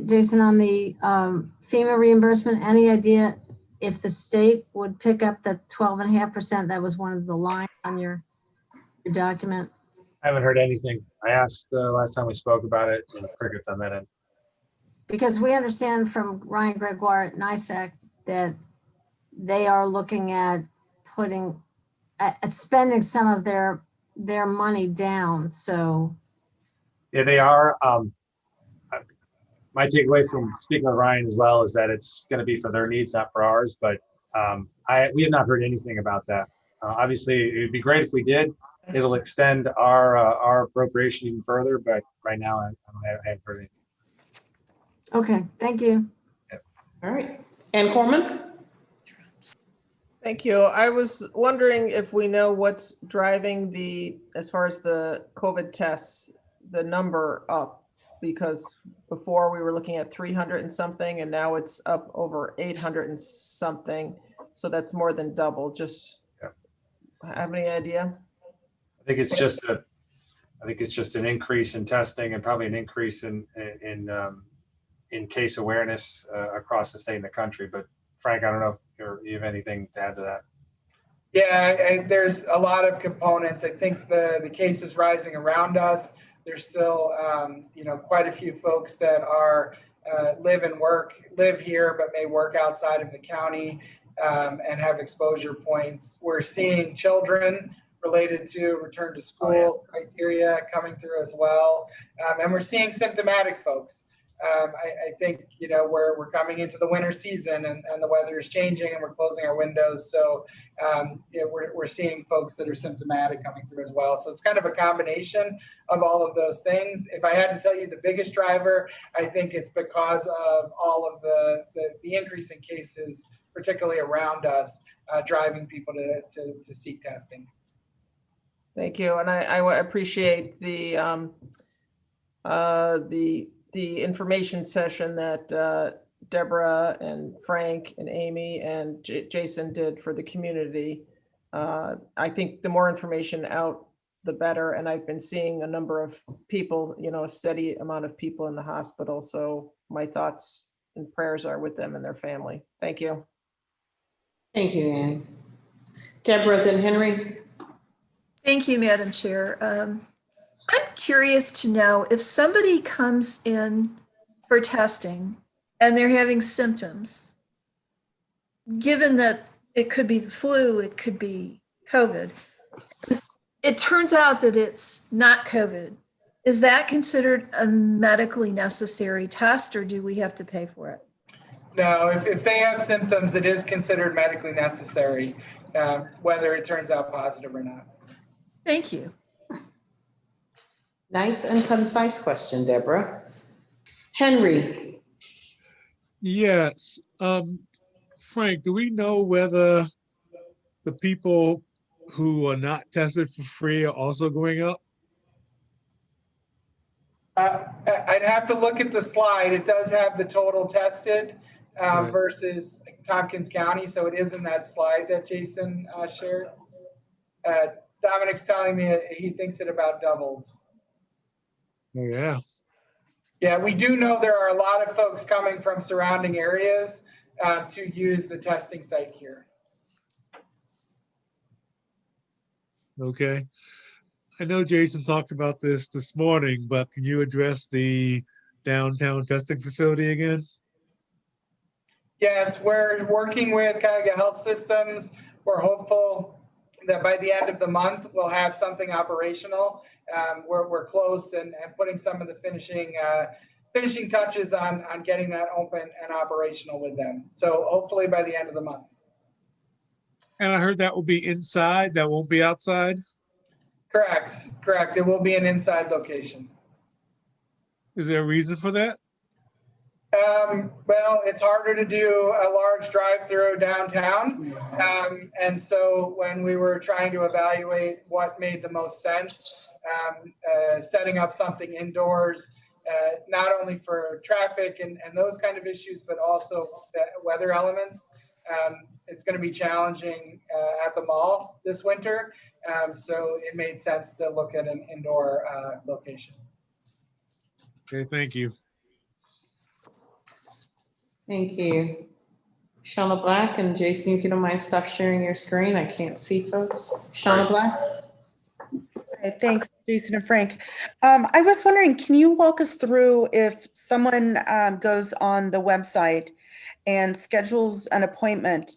Jason, on the FEMA reimbursement, any idea if the state would pick up the 12.5%? That was one of the lines on your document. I haven't heard anything. I asked last time we spoke about it, and crickets on that end. Because we understand from Ryan Gregoire at NISAC that they are looking at spending some of their money down. So yeah, they are. My takeaway from speaking with Ryan as well is that it's going to be for their needs, not for ours. But we have not heard anything about that. Obviously, it would be great if we did. It'll extend our appropriation even further. But right now, I haven't heard anything. Okay, thank you. All right. Ann Corman? Thank you. I was wondering if we know what's driving as far as the COVID tests, the number up, because before we were looking at 300 and something, and now it's up over 800 and something. So that's more than double. Just have any idea? I think it's just an increase in testing and probably an increase in case awareness across the state and the country. But Frank, I don't know if you have anything to add to that. Yeah, there's a lot of components. I think the cases rising around us. There's still, quite a few folks that are live here, but may work outside of the county and have exposure points. We're seeing children related to return to school criteria coming through as well. And we're seeing symptomatic folks. I think, we're coming into the winter season and the weather is changing and we're closing our windows. So we're seeing folks that are symptomatic coming through as well. So it's kind of a combination of all of those things. If I had to tell you the biggest driver, I think it's because of all of the increase in cases, particularly around us, driving people to seek testing. Thank you. And I appreciate the information session that Deborah and Frank and Amy and Jason did for the community. I think the more information out, the better. And I've been seeing a number of people, a steady amount of people in the hospital. So my thoughts and prayers are with them and their family. Thank you. Thank you, Ann. Deborah, then Henry. Thank you, Madam Chair. I'm curious to know if somebody comes in for testing and they're having symptoms, given that it could be the flu, it could be COVID, it turns out that it's not COVID. Is that considered a medically necessary test, or do we have to pay for it? No, if they have symptoms, it is considered medically necessary, whether it turns out positive or not. Thank you. Nice and concise question, Deborah. Henry. Yes. Frank, do we know whether the people who are not tested for free are also going up? I'd have to look at the slide. It does have the total tested versus Tompkins County. So it is in that slide that Jason shared. Dominic's telling me he thinks it about doubled. Yeah. Yeah, we do know there are a lot of folks coming from surrounding areas to use the testing site here. Okay. I know Jason talked about this morning, but can you address the downtown testing facility again? Yes, we're working with Cuyahoga Health Systems. We're hopeful that by the end of the month, we'll have something operational. We're close and putting some of the finishing touches on getting that open and operational with them. So hopefully by the end of the month. And I heard that will be inside, that won't be outside? Correct. It will be an inside location. Is there a reason for that? Well, it's harder to do a large drive-through downtown. And so when we were trying to evaluate what made the most sense, setting up something indoors, not only for traffic and those kind of issues, but also the weather elements. It's going to be challenging at the mall this winter. So it made sense to look at an indoor location. Okay, thank you. Thank you. Shauna Black and Jason, if you don't mind, stop sharing your screen. I can't see folks. Shauna Black. Okay, thanks, Jason and Frank. I was wondering, can you walk us through if someone goes on the website and schedules an appointment,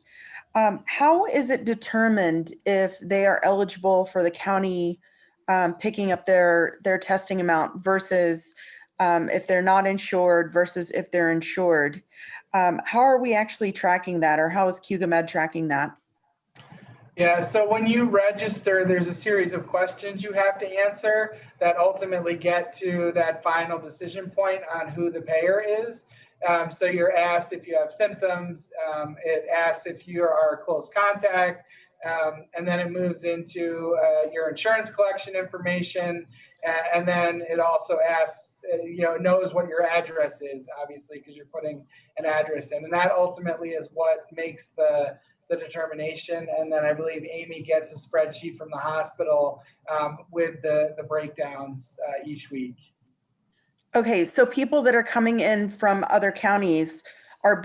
how is it determined if they are eligible for the county picking up their testing amount versus if they're not insured versus if they're insured? How are we actually tracking that, or how is Cuyahoga Med tracking that? Yeah, so when you register, there's a series of questions you have to answer that ultimately get to that final decision point on who the payer is. So you're asked if you have symptoms, it asks if you are a close contact, and then it moves into your insurance collection information, and then it also asks, it knows what your address is, obviously, because you're putting an address in, and that ultimately is what makes the determination. And then I believe Amy gets a spreadsheet from the hospital with the breakdowns each week. Okay, so people that are coming in from other counties are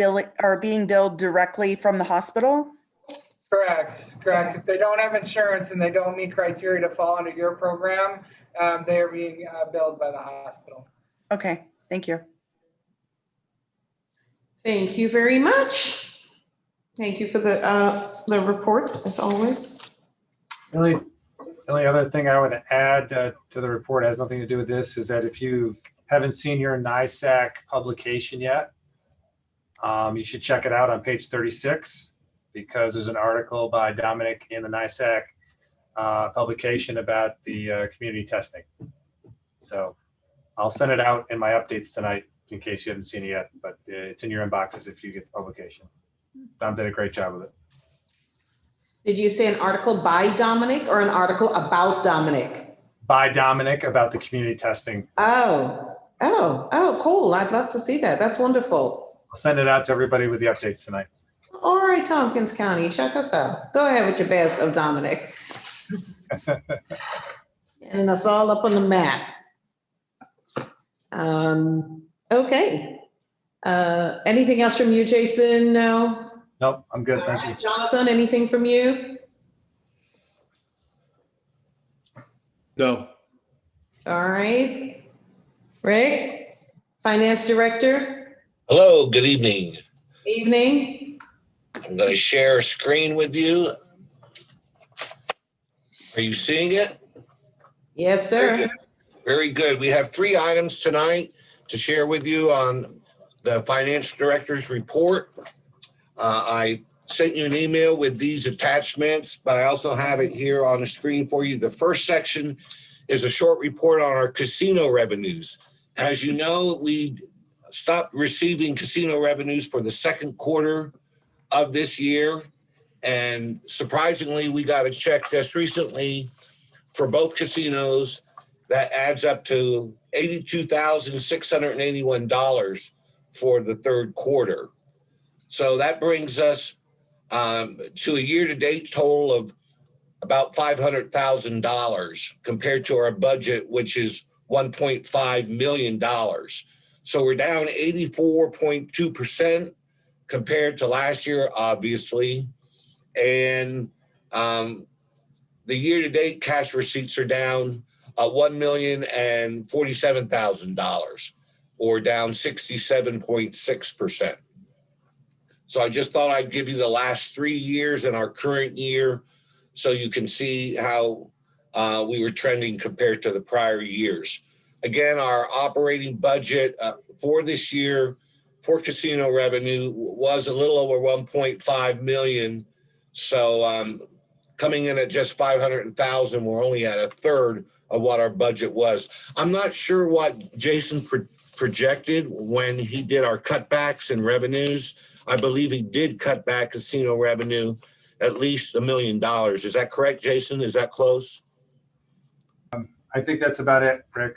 being billed directly from the hospital? Correct. If they don't have insurance and they don't meet criteria to fall under your program, they are being billed by the hospital. Okay, thank you. Thank you very much. Thank you for the report, as always. The only other thing I would add to the report, has nothing to do with this, is that if you haven't seen your NISAC publication yet, you should check it out on page 36, because there's an article by Dominic in the NISAC publication about the community testing. So I'll send it out in my updates tonight in case you haven't seen it yet, but it's in your inboxes if you get the publication. Dom did a great job with it. Did you say an article by Dominic or an article about Dominic? By Dominic about the community testing. Oh, cool. I'd love to see that. That's wonderful. I'll send it out to everybody with the updates tonight. All right, Tompkins County, check us out. Go ahead with your best of Dominic. And us all up on the map. Okay. Anything else from you, Jason? No? Nope, I'm good. Thank you. Jonathan, anything from you? No. All right. Rick, Finance Director. Hello, good evening. Evening. I'm going to share a screen with you. Are you seeing it? Yes, sir. Very good. We have 3 items tonight to share with you on the Finance Director's report. I sent you an email with these attachments, but I also have it here on the screen for you. The first section is a short report on our casino revenues. As you know, we stopped receiving casino revenues for the second quarter of this year. And surprisingly, we got a check just recently for both casinos that adds up to $82,681 for the third quarter. So that brings us to a year-to-date total of about $500,000 compared to our budget, which is $1.5 million. So we're down 84.2% compared to last year, obviously. And the year-to-date cash receipts are down $1,047,000, or down 67.6%. So I just thought I'd give you the last 3 years and our current year so you can see how we were trending compared to the prior years. Again, our operating budget for this year for casino revenue was a little over 1.5 million. So coming in at just 500,000, we're only at a third of what our budget was. I'm not sure what Jason projected when he did our cutbacks in revenues. I believe he did cut back casino revenue at least $1 million. Is that correct, Jason? Is that close? I think that's about it, Rick.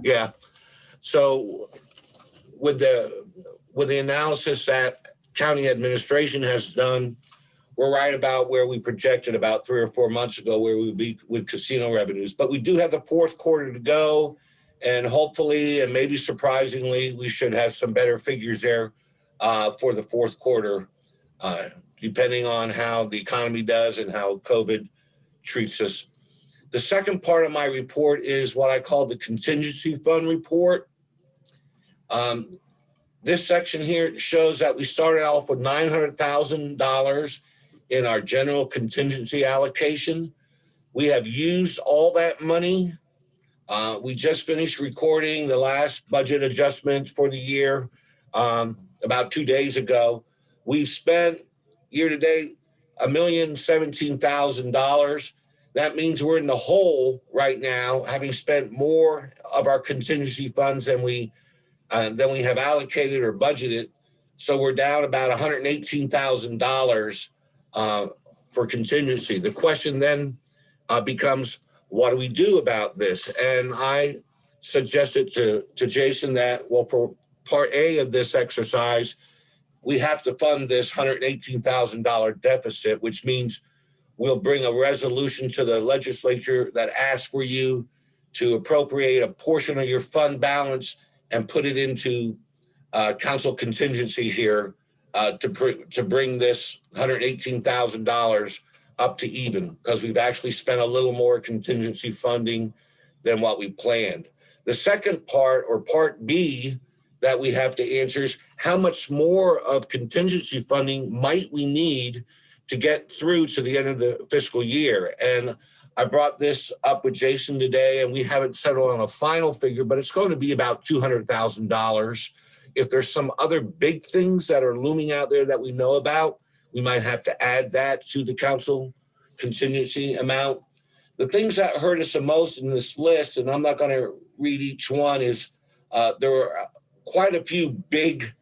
Yeah. So with the analysis that county administration has done, we're right about where we projected about 3 or 4 months ago where we would be with casino revenues. But we do have the fourth quarter to go, and hopefully, and maybe surprisingly, we should have some better figures there for the fourth quarter, depending on how the economy does and how COVID treats us. The second part of my report is what I call the contingency fund report. This section here shows that we started off with $900,000 in our general contingency allocation. We have used all that money. We just finished recording the last budget adjustment for the year about 2 days ago. We've spent year to date $1,017,000. That means we're in the hole right now, having spent more of our contingency funds than we have allocated or budgeted. So we're down about $118,000 for contingency. The question then becomes, what do we do about this? And I suggested to Jason that, well, for part A of this exercise, we have to fund this $118,000 deficit, which means we'll bring a resolution to the legislature that asks for you to appropriate a portion of your fund balance and put it into council contingency here to bring this $118,000 up to even, because we've actually spent a little more contingency funding than what we planned. The second part, or part B, that we have to answer is how much more of contingency funding might we need to get through to the end of the fiscal year. And I brought this up with Jason today, and we haven't settled on a final figure, but it's going to be about $200,000. If there's some other big things that are looming out there that we know about, we might have to add that to the council contingency amount. The things that hurt us the most in this list, and I'm not going to read each one, is there were quite a few big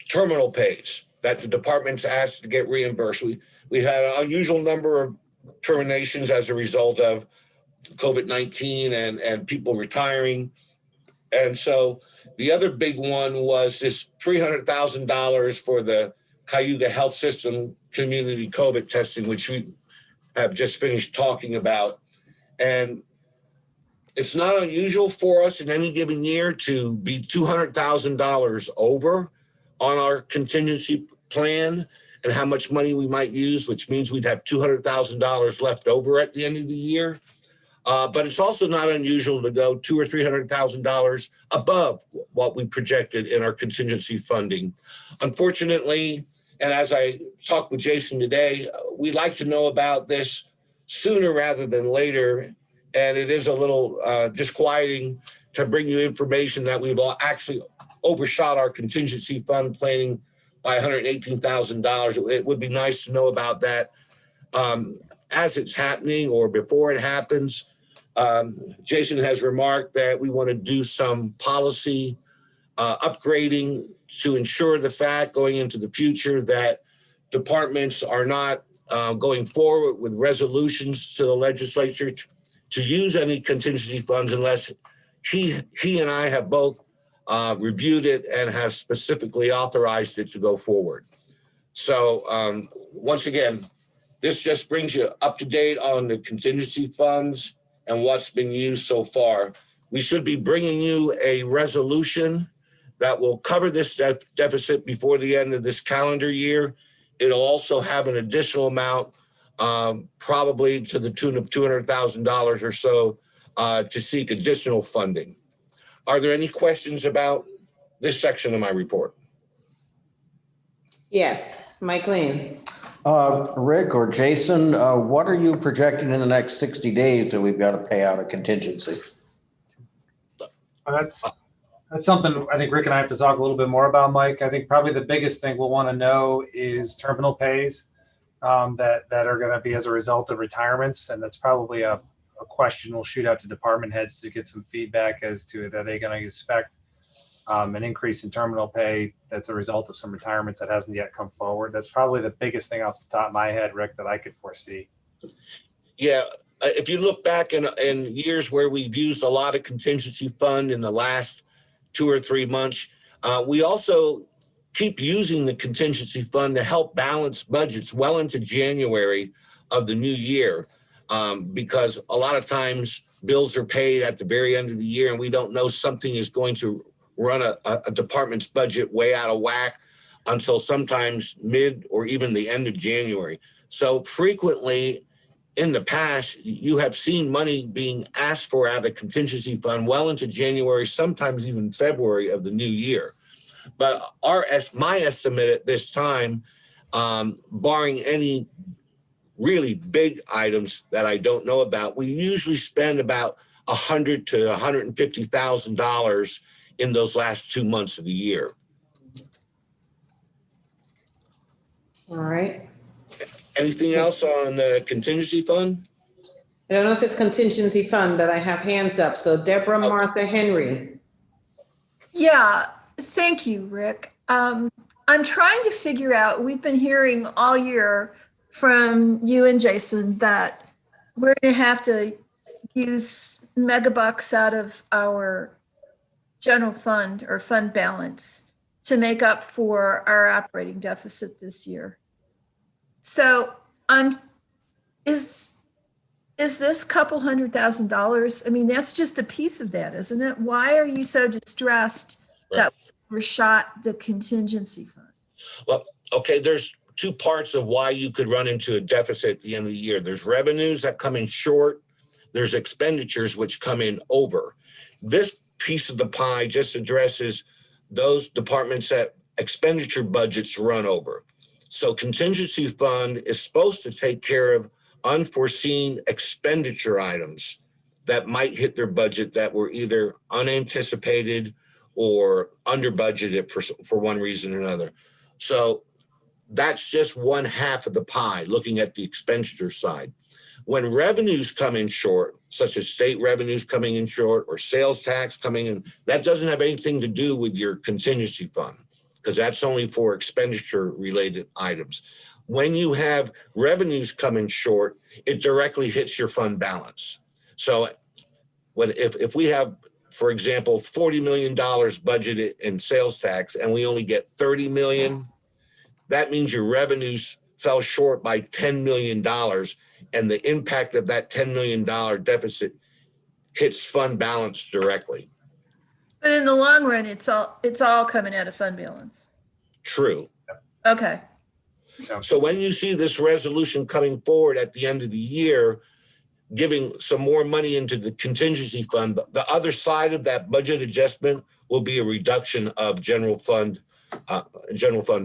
terminal pays that the department's asked to get reimbursed. We had an unusual number of terminations as a result of COVID-19 and people retiring. And so the other big one was this $300,000 for the Cayuga Health System community COVID testing, which we have just finished talking about. And it's not unusual for us in any given year to be $200,000 over on our contingency plan and how much money we might use, which means we'd have $200,000 left over at the end of the year. But it's also not unusual to go $200,000 or $300,000 above what we projected in our contingency funding. Unfortunately, and as I talked with Jason today, we'd like to know about this sooner rather than later. And it is a little disquieting to bring you information that we've all actually overshot our contingency fund planning by $118,000. It would be nice to know about that as it's happening or before it happens. Jason has remarked that we want to do some policy upgrading to ensure the fact going into the future that departments are not going forward with resolutions to the legislature to use any contingency funds unless he and I have both reviewed it and have specifically authorized it to go forward. So once again, this just brings you up to date on the contingency funds and what's been used so far. We should be bringing you a resolution that will cover this deficit before the end of this calendar year. It'll also have an additional amount, probably to the tune of $200,000 or so, to seek additional funding. Are there any questions about this section of my report? Yes, Mike Lean. Rick or Jason, what are you projecting in the next 60 days that we've got to pay out a contingency? That's something I think Rick and I have to talk a little bit more about, Mike. I think probably the biggest thing we'll want to know is terminal pays that are going to be as a result of retirements. And that's probably a question we'll shoot out to department heads to get some feedback as to are they going to expect an increase in terminal pay that's a result of some retirements that hasn't yet come forward. That's probably the biggest thing off the top of my head, Rick, that I could foresee. Yeah, if you look back in years where we've used a lot of contingency fund in the last 2 or 3 months, we also keep using the contingency fund to help balance budgets well into January of the new year, because a lot of times bills are paid at the very end of the year and we don't know something is going to run a department's budget way out of whack until sometimes mid or even the end of January. So frequently in the past, you have seen money being asked for out of the contingency fund well into January, sometimes even February of the new year. But my estimate at this time, barring any really big items that I don't know about, we usually spend about $100,000 to $150,000 in those last 2 months of the year. All right. Anything else on the contingency fund? I don't know if it's contingency fund, but I have hands up. So Deborah, Martha, Henry. Yeah, thank you, Rick. I'm trying to figure out, we've been hearing all year from you and Jason that we're going to have to use megabucks out of our general fund or fund balance to make up for our operating deficit this year. So is this couple $100,000? I mean, that's just a piece of that, isn't it? Why are you so distressed that we shot the contingency fund? Well, okay, there's two parts of why you could run into a deficit at the end of the year. There's revenues that come in short. There's expenditures which come in over. This piece of the pie just addresses those departments that expenditure budgets run over. So contingency fund is supposed to take care of unforeseen expenditure items that might hit their budget that were either unanticipated or under budgeted for one reason or another. So that's just one half of the pie, looking at the expenditure side. When revenues come in short, such as state revenues coming in short or sales tax coming in, that doesn't have anything to do with your contingency fund, because that's only for expenditure related items. When you have revenues coming short, it directly hits your fund balance. So if we have, for example, $40 million budgeted in sales tax and we only get 30 million, that means your revenues fell short by $10 million, and the impact of that $10 million deficit hits fund balance directly. But in the long run, it's all coming out of fund balance. True. Okay. So when you see this resolution coming forward at the end of the year, giving some more money into the contingency fund, the other side of that budget adjustment will be a reduction of general fund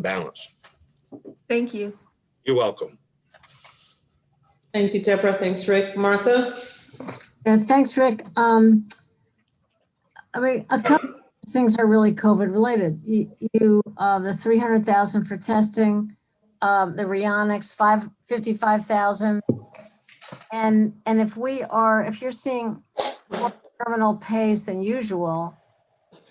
balance. Thank you. You're welcome. Thank you, Deborah. Thanks, Rick. Martha? Yeah, thanks, Rick. I mean, a couple of things are really COVID related. The 300,000 for testing, the Rionics, 55,000. And if you're seeing more terminal pays than usual,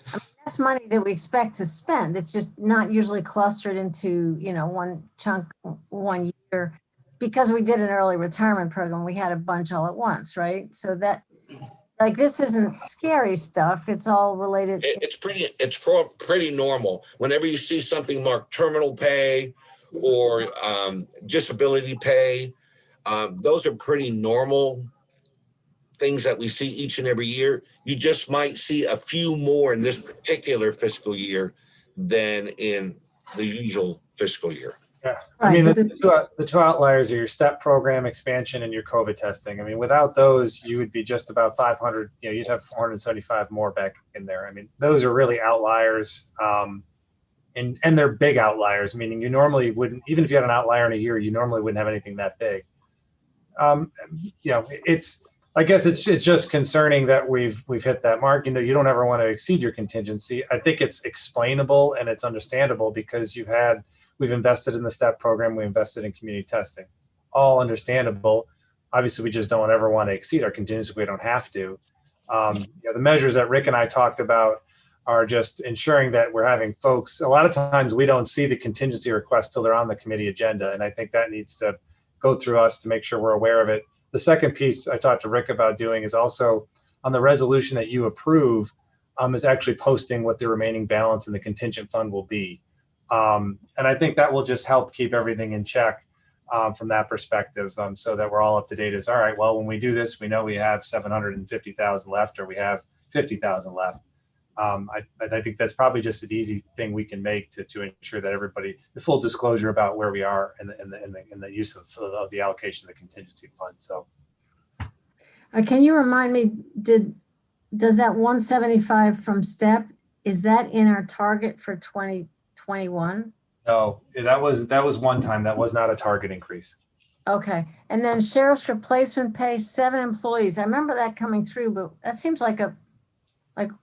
I mean, that's money that we expect to spend. It's just not usually clustered into, one chunk, 1 year. Because we did an early retirement program, we had a bunch all at once, right? So that, like, this isn't scary stuff. It's all related. It's pretty normal. Whenever you see something marked terminal pay or disability pay, those are pretty normal things that we see each and every year. You just might see a few more in this particular fiscal year than in the usual fiscal year. Yeah, I mean, the two outliers are your STEP program expansion and your COVID testing. I mean, without those, you would be just about 500, you'd have 475 more back in there. I mean, those are really outliers, and they're big outliers, meaning you normally wouldn't, even if you had an outlier in a year, you normally wouldn't have anything that big. I guess it's just concerning that we've hit that mark. You don't ever want to exceed your contingency. I think it's explainable and it's understandable because we've invested in the STEP program, we invested in community testing, all understandable. Obviously, we just don't ever want to exceed our contingency if we don't have to. The measures that Rick and I talked about are just ensuring that we're having folks, a lot of times we don't see the contingency requests till they're on the committee agenda. And I think that needs to go through us to make sure we're aware of it. The second piece I talked to Rick about doing is also on the resolution that you approve, is actually posting what the remaining balance in the contingent fund will be. And I think that will just help keep everything in check from that perspective, so that we're all up to date. Is all right, well, when we do this, we know we have 750,000 left or we have 50,000 left. I think that's probably just an easy thing we can make to ensure that everybody, the full disclosure about where we are in the use of the allocation of the contingency fund. So, can you remind me? Does that 175 from STEP, is that in our target for 2021? No, that was one time. That was not a target increase. Okay, and then sheriff's replacement pay, 7 employees. I remember that coming through, but that seems like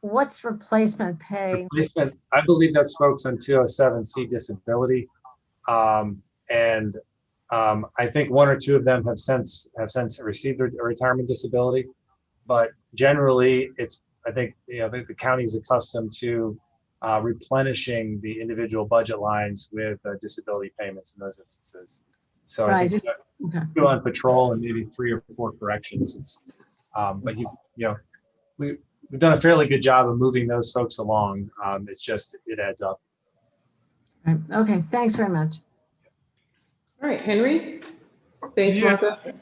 what's replacement pay? Replacement, I believe that's folks on 207C disability. and I think one or two of them have since received a retirement disability, but generally I think the county is accustomed to replenishing the individual budget lines with disability payments in those instances. So I Right, think just, okay. two on patrol and maybe 3 or 4 corrections. But we've done a fairly good job of moving those folks along. It's just, it adds up. Right. Okay, thanks very much. All right, Henry. Thanks, Yeah. Martha.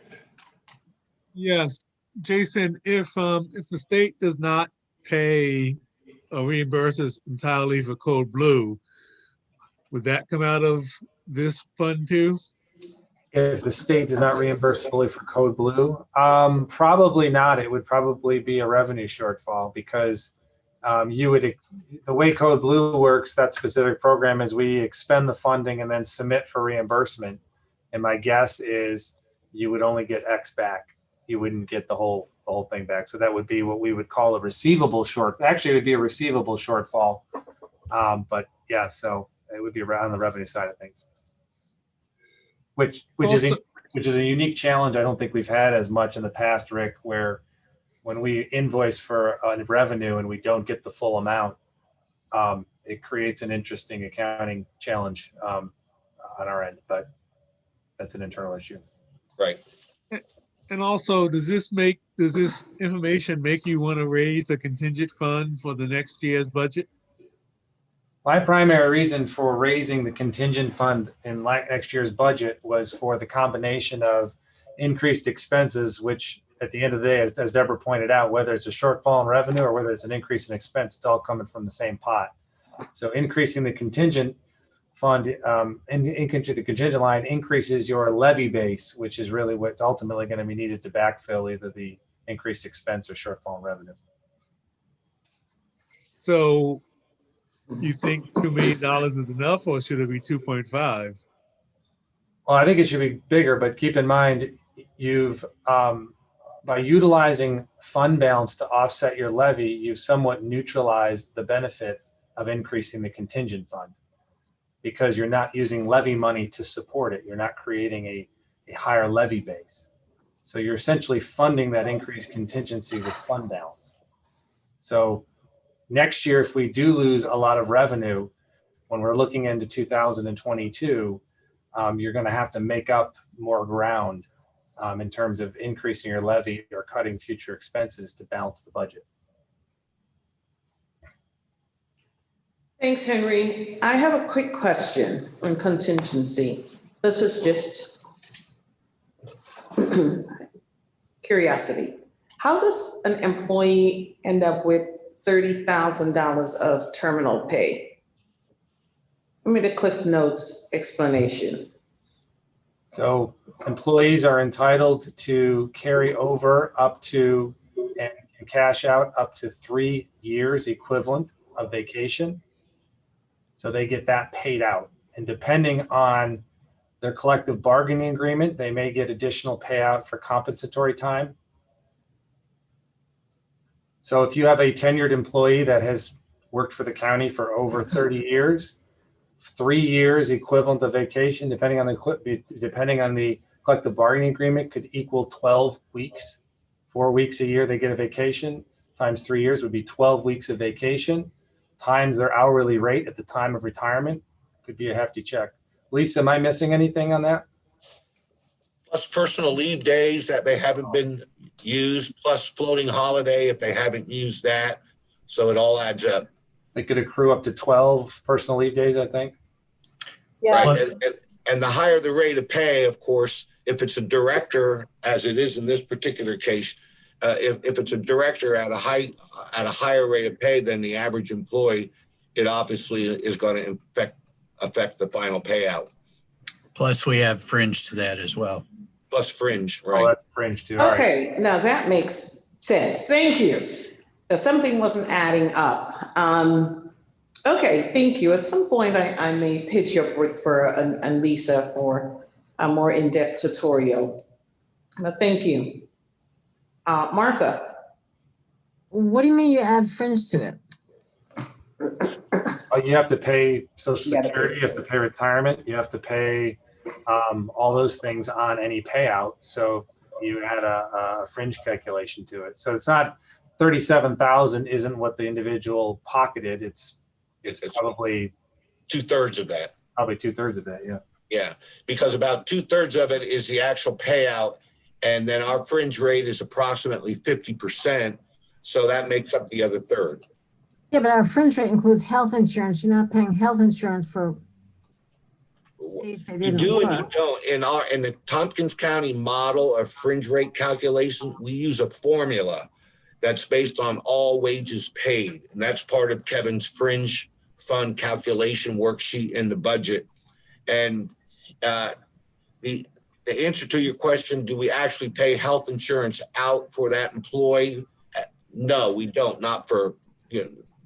Yes, Jason, if the state does not pay or reimburses entirely for Code Blue, would that come out of this fund too? If the state does not reimburse fully for Code Blue, probably not. It would probably be a revenue shortfall because the way Code Blue works, that specific program, is we expend the funding and then submit for reimbursement. And my guess is you would only get X back. You wouldn't get the whole thing back. So that would be what we would call a receivable short. Actually, it would be a receivable shortfall. But yeah, so it would be around the revenue side of things. Which is a unique challenge I don't think we've had as much in the past, Rick, where when we invoice for revenue and we don't get the full amount, it creates an interesting accounting challenge on our end, but that's an internal issue. Right. And also, does this information make you want to raise the contingent fund for the next year's budget? My primary reason for raising the contingent fund in next year's budget was for the combination of increased expenses, which at the end of the day, as Deborah pointed out, whether it's a shortfall in revenue or whether it's an increase in expense, it's all coming from the same pot. So increasing the contingent fund into the contingent line increases your levy base, which is really what's ultimately going to be needed to backfill either the increased expense or shortfall in revenue. So you think $2 million is enough, or should it be 2.5? Well, I think it should be bigger, but keep in mind, you've by utilizing fund balance to offset your levy, you've somewhat neutralized the benefit of increasing the contingent fund because you're not using levy money to support it. You're not creating a higher levy base. So you're essentially funding that increased contingency with fund balance. So next year, if we do lose a lot of revenue, when we're looking into 2022, you're going to have to make up more ground in terms of increasing your levy or cutting future expenses to balance the budget. Thanks, Henry. I have a quick question on contingency. This is just curiosity. How does an employee end up with $30,000 of terminal pay? Give me the Cliff Notes explanation. So employees are entitled to carry over up to and cash out up to 3 years equivalent of vacation. So they get that paid out. And depending on their collective bargaining agreement, they may get additional payout for compensatory time. So if you have a tenured employee that has worked for the county for over 30 years, 3 years equivalent of vacation, depending on the collective bargaining agreement, could equal 12 weeks. 4 weeks a year they get a vacation, times 3 years would be 12 weeks of vacation, times their hourly rate at the time of retirement. Could be a hefty check. Lisa, am I missing anything on that? Plus personal leave days that they haven't been used, plus floating holiday if they haven't used that. So it all adds up. They could accrue up to 12 personal leave days, I think. Yeah. Right. And the higher the rate of pay, of course, if it's a director, as it is in this particular case, if it's a director at a higher rate of pay than the average employee, it obviously is going to affect the final payout. Plus, we have fringe to that as well. Plus fringe, right? Oh, that's fringe too. Okay, now that makes sense. Thank you. Something wasn't adding up. Okay, thank you. At some point, I may pitch you up and Lisa for a more in-depth tutorial. But thank you. Martha. What do you mean you add fringe to it? You have to pay Social Security, you have to pay retirement, you have to pay all those things on any payout. So you add a fringe calculation to it. So it's not 37,000 isn't what the individual pocketed. It's probably 2/3 of that. Probably 2/3 of that. Yeah. Yeah, because about 2/3 of it is the actual payout. And then our fringe rate is approximately 50%. So that makes up the other third. Yeah, but our fringe rate includes health insurance. You're not paying health insurance for. You do and you don't. In the Tompkins County model of fringe rate calculation, we use a formula that's based on all wages paid. And that's part of Kevin's fringe fund calculation worksheet in the budget. And the answer to your question, do we actually pay health insurance out for that employee? No, we don't. Not for,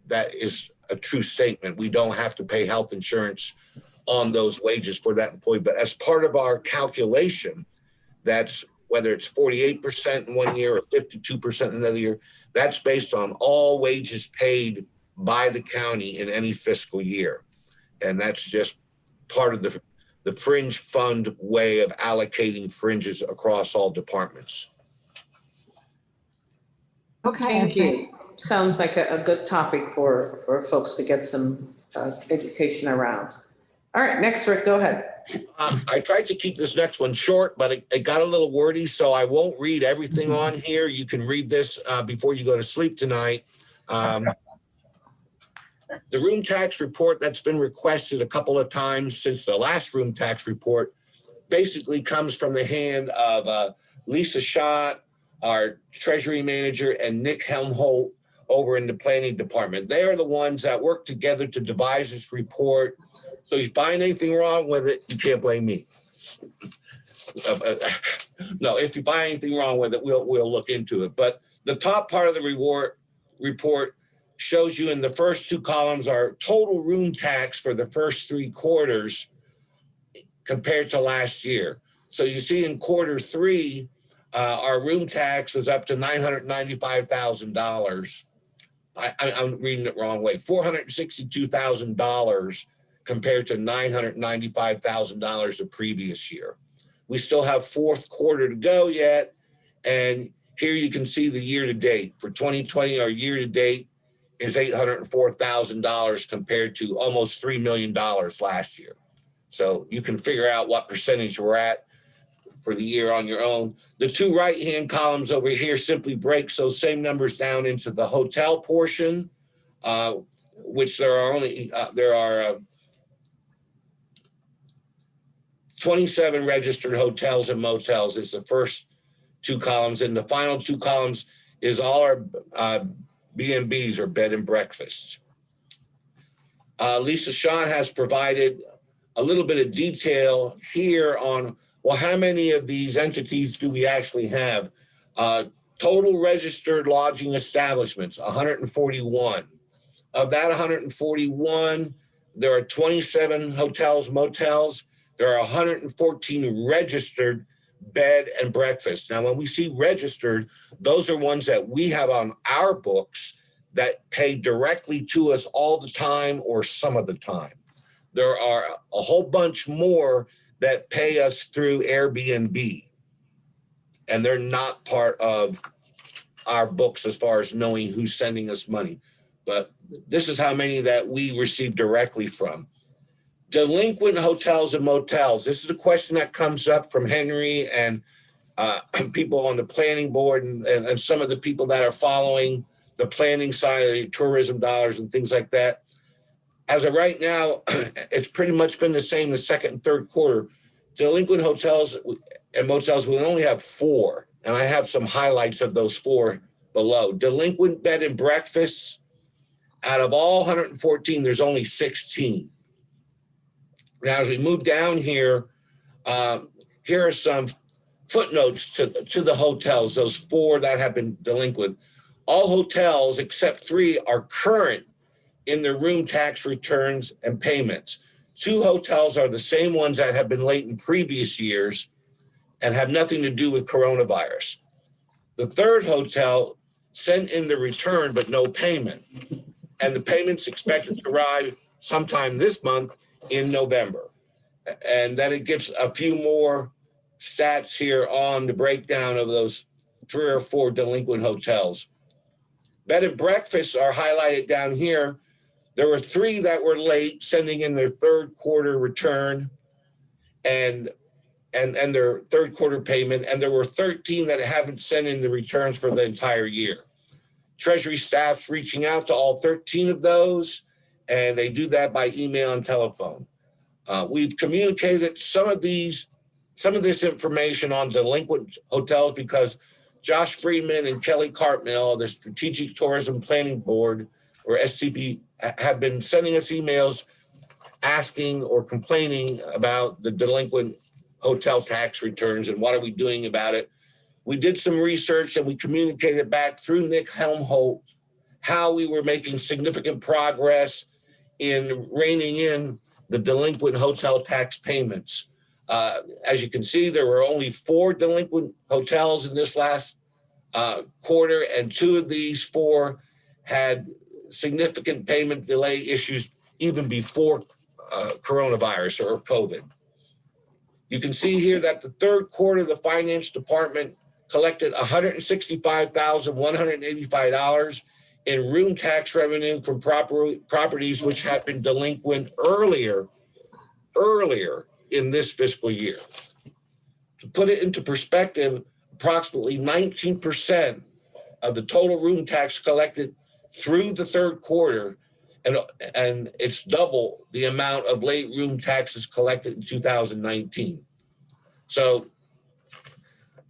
that is a true statement. We don't have to pay health insurance on those wages for that employee. But as part of our calculation, that's whether it's 48% in one year or 52% in another year, that's based on all wages paid by the county in any fiscal year. And that's just part of the fringe fund way of allocating fringes across all departments. Okay. Thank you. Sounds like a good topic for folks to get some education around. All right, next, Rick, go ahead. I tried to keep this next one short, but it got a little wordy, so I won't read everything on here. You can read this before you go to sleep tonight. The room tax report that's been requested a couple of times since the last room tax report basically comes from the hand of Lisa Schott, our treasury manager, and Nick Helmholt over in the planning department. They are the ones that work together to devise this report. So you find anything wrong with it, you can't blame me. No, if you find anything wrong with it, we'll look into it. But the top part of the report shows you in the first two columns our total room tax for the first 3 quarters compared to last year. So you see in quarter 3, our room tax was up to $995,000. I'm reading it wrong way. $462,000 compared to $995,000 the previous year. We still have 4th quarter to go yet. And here you can see the year to date. For 2020, our year to date is $804,000 compared to almost $3 million last year. So you can figure out what percentage we're at for the year on your own. The 2 right-hand columns over here simply breaks those same numbers down into the hotel portion, which there are 27 registered hotels and motels is the first 2 columns. And the final 2 columns is all our B&Bs or bed and breakfasts. Lisa Schott has provided a little bit of detail here on, well, how many of these entities do we actually have? Total registered lodging establishments, 141. Of that 141, there are 27 hotels, motels. There are 114 registered bed and breakfast. Now, when we see registered, those are ones that we have on our books that pay directly to us all the time or some of the time. There are a whole bunch more that pay us through Airbnb, and they're not part of our books as far as knowing who's sending us money. But this is how many that we receive directly from. Delinquent hotels and motels. This is a question that comes up from Henry and people on the planning board and some of the people that are following the planning side of the tourism dollars and things like that. As of right now, it's pretty much been the same the 2nd and 3rd quarter. Delinquent hotels and motels, we only have 4. And I have some highlights of those 4 below. Delinquent bed and breakfasts, out of all 114, there's only 16. Now, as we move down here, here are some footnotes to the hotels, those 4 that have been delinquent. All hotels except 3 are current in their room tax returns and payments. 2 hotels are the same ones that have been late in previous years and have nothing to do with coronavirus. The 3rd hotel sent in the return but no payment, and the payment's expected to arrive sometime this month in November. And then it gives a few more stats here on the breakdown of those 3 or 4 delinquent hotels. Bed and breakfasts are highlighted down here. There were 3 that were late sending in their third quarter return and their third quarter payment, and there were 13 that haven't sent in the returns for the entire year. Treasury staff's reaching out to all 13 of those, and they do that by email and telephone. We've communicated some of this information on delinquent hotels because Josh Friedman and Kelly Cartmill, the Strategic Tourism Planning Board, or STP, have been sending us emails asking or complaining about the delinquent hotel tax returns and what are we doing about it. We did some research and we communicated back through Nick Helmholt how we were making significant progress in reining in the delinquent hotel tax payments. As you can see, there were only 4 delinquent hotels in this last quarter, and 2 of these 4 had significant payment delay issues even before coronavirus or COVID. You can see here that the third quarter, the finance department collected $165,185 in room tax revenue from properties which had been delinquent earlier in this fiscal year. To put it into perspective, approximately 19% of the total room tax collected through the third quarter, and it's double the amount of late room taxes collected in 2019. So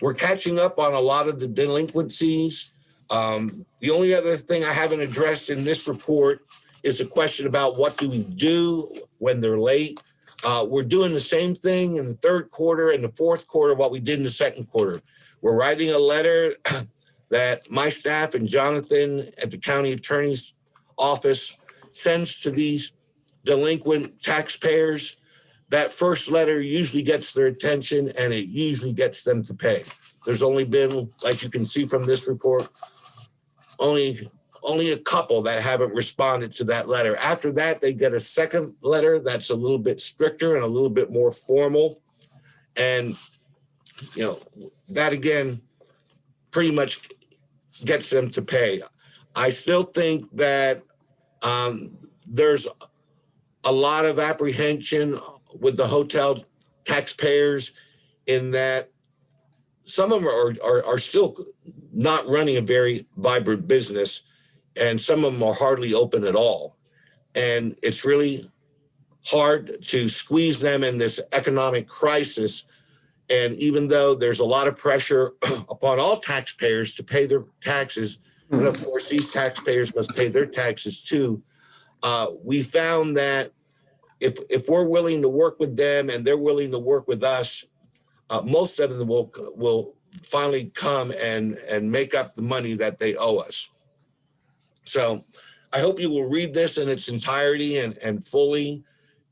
we're catching up on a lot of the delinquencies. The only other thing I haven't addressed in this report is a question about what do we do when they're late. We're doing the same thing in the third quarter and the fourth quarter, what we did in the second quarter. We're writing a letter that my staff and Jonathan at the county attorney's office sends to these delinquent taxpayers. That first letter usually gets their attention and it usually gets them to pay. There's only been, like you can see from this report, only a couple that haven't responded to that letter. After that, they get a second letter that's a little bit stricter and a little bit more formal. And, you know, that again, pretty much gets them to pay. I still think that there's a lot of apprehension with the hotel taxpayers in that some of them are still not running a very vibrant business, and some of them are hardly open at all. And it's really hard to squeeze them in this economic crisis. And even though there's a lot of pressure upon all taxpayers to pay their taxes, and of course these taxpayers must pay their taxes too, we found that if we're willing to work with them and they're willing to work with us, most of them will finally come and make up the money that they owe us. So I hope you will read this in its entirety and fully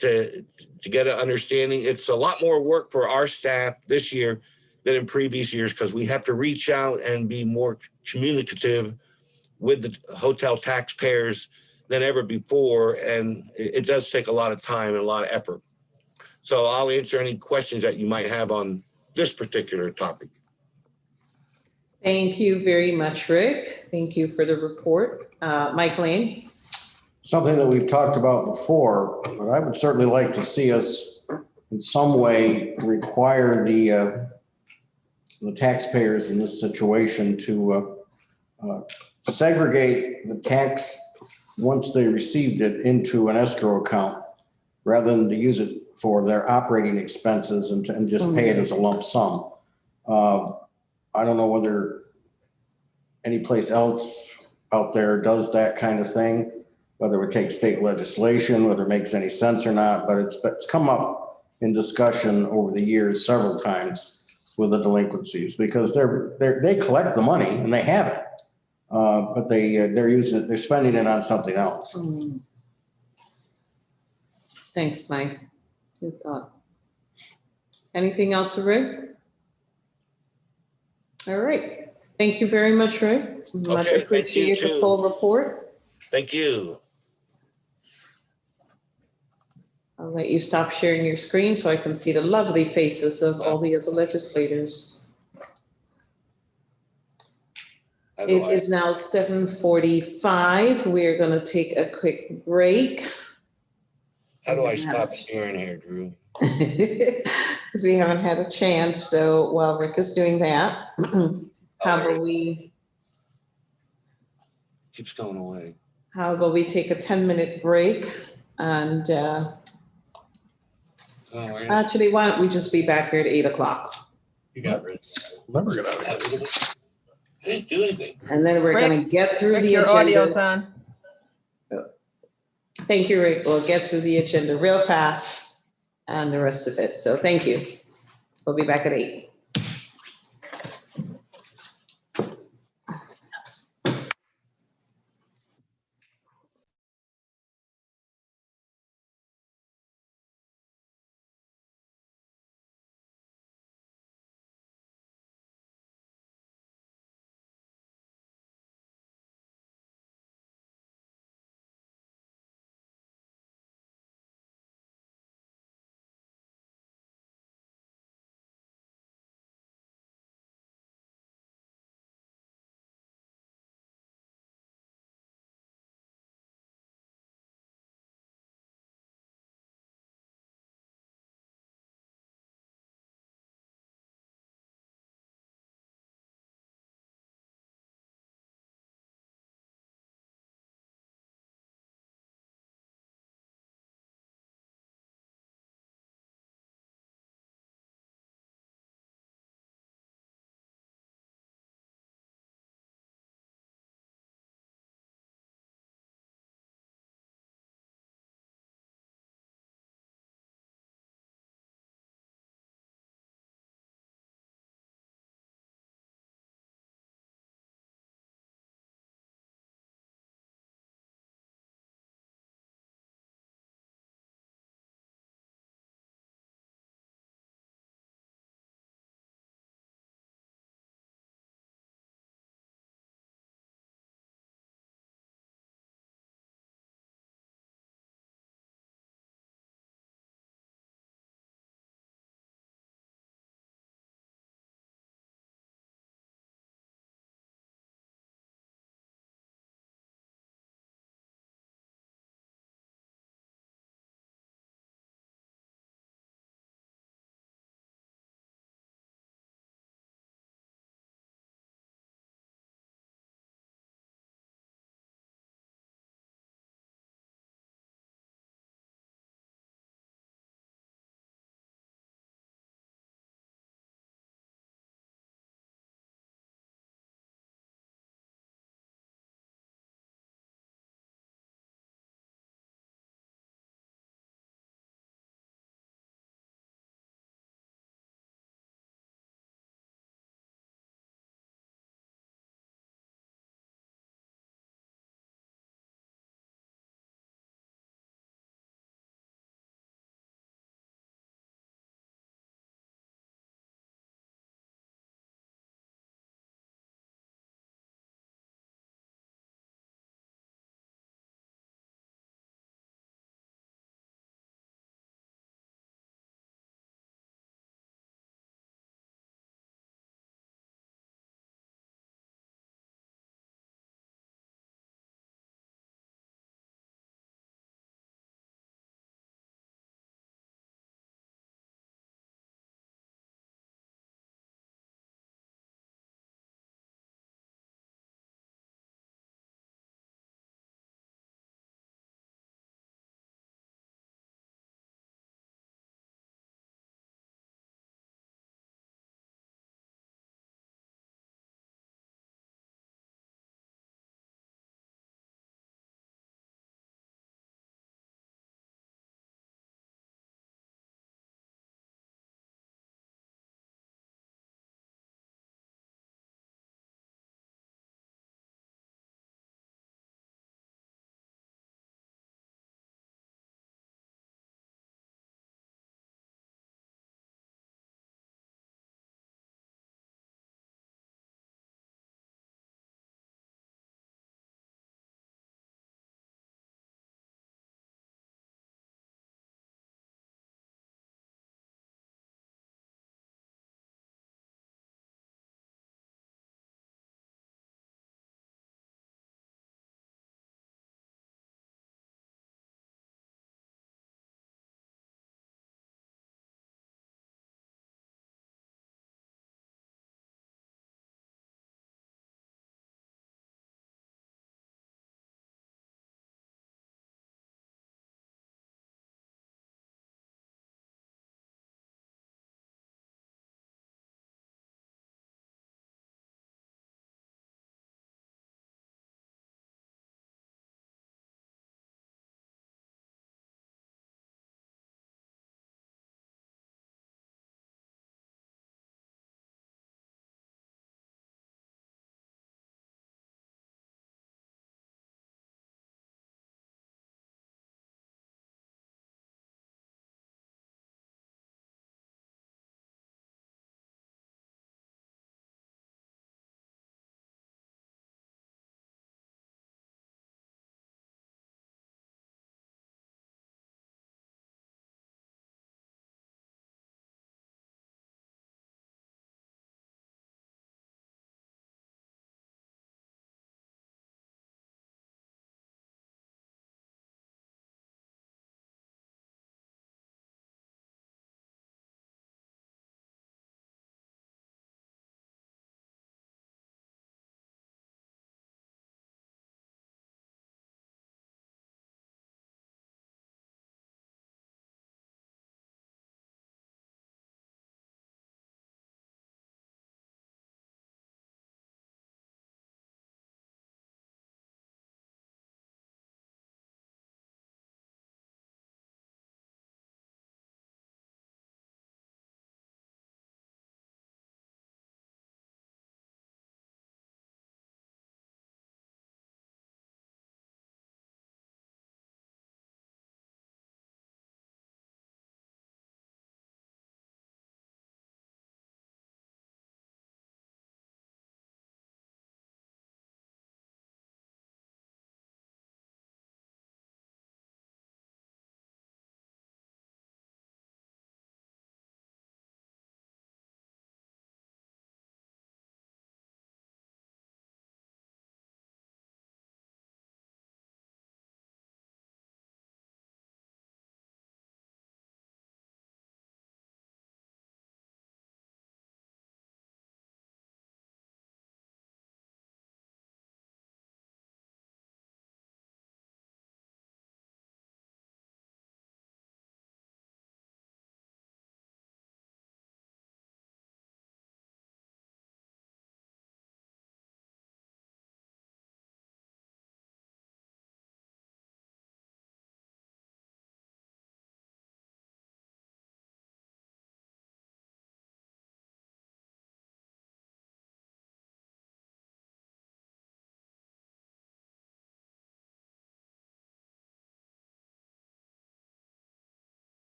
to get an understanding. It's a lot more work for our staff this year than in previous years because we have to reach out and be more communicative with the hotel taxpayers than ever before. And it does take a lot of time and a lot of effort. So I'll answer any questions that you might have on this particular topic. Thank you very much, Rick. Thank you for the report. Mike Lane. Something that we've talked about before, but I would certainly like to see us in some way require the taxpayers in this situation to segregate the tax once they received it into an escrow account rather than to use it for their operating expenses and just pay it as a lump sum. I don't know whether any place else out there does that kind of thing, whether it would take state legislation, whether it makes any sense or not, but it's come up in discussion over the years several times with the delinquencies because they collect the money and they have it, but they're spending it on something else. Thanks, Mike. Good thought. Anything else, Rick? All right. Thank you very much, Rick. Much appreciate the full report. Thank you. I'll let you stop sharing your screen so I can see the lovely faces of all the other legislators. It is now 7:45. We're going to take a quick break. How do I stop sharing here, Drew? Because we haven't had a chance. So while Rick is doing that, how about we Keeps going away. How about we take a 10-minute break and actually, why don't we just be back here at 8 o'clock? You got rid. Never get out of I didn't do anything. And then we're going to get through the Your agenda. audio's on. Thank you, Rick. We'll get through the agenda real fast and the rest of it. So thank you. We'll be back at 8.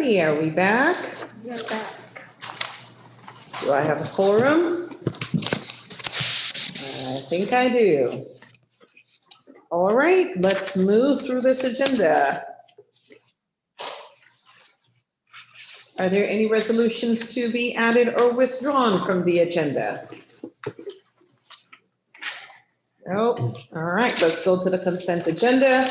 righty, are we back? We're back. Do I have a quorum? I think I do. All right, let's move through this agenda. Are there any resolutions to be added or withdrawn from the agenda? No. All right, let's go to the consent agenda.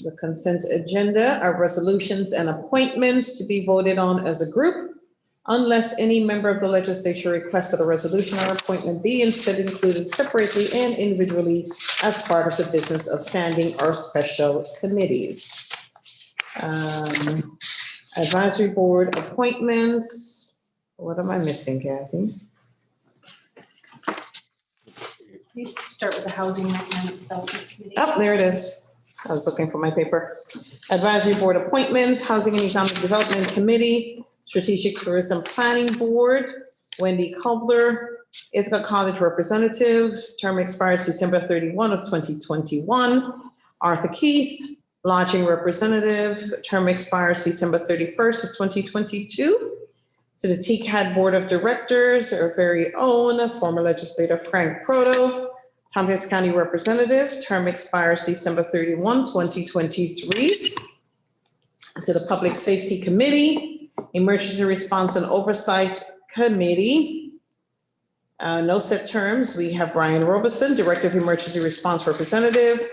The consent agenda are resolutions and appointments to be voted on as a group, unless any member of the legislature requests that a resolution or appointment be instead included separately and individually as part of the business of standing or special committees. Advisory board appointments. What am I missing, Kathy? You start with the Housing and Economic Development Committee. Oh, there it is. I was looking for my paper. Advisory board appointments, Housing and Economic Development Committee, Strategic Tourism Planning Board, Wendy Cobbler, Ithaca College Representative, term expires December 31 of 2021. Arthur Keith, Lodging Representative, term expires December 31st of 2022. To the TCAD Board of Directors, our very own former legislator Frank Proto, Tompkins County Representative, term expires December 31, 2023. To the Public Safety Committee, Emergency Response and Oversight Committee. No set terms. We have Brian Robeson, Director of Emergency Response Representative.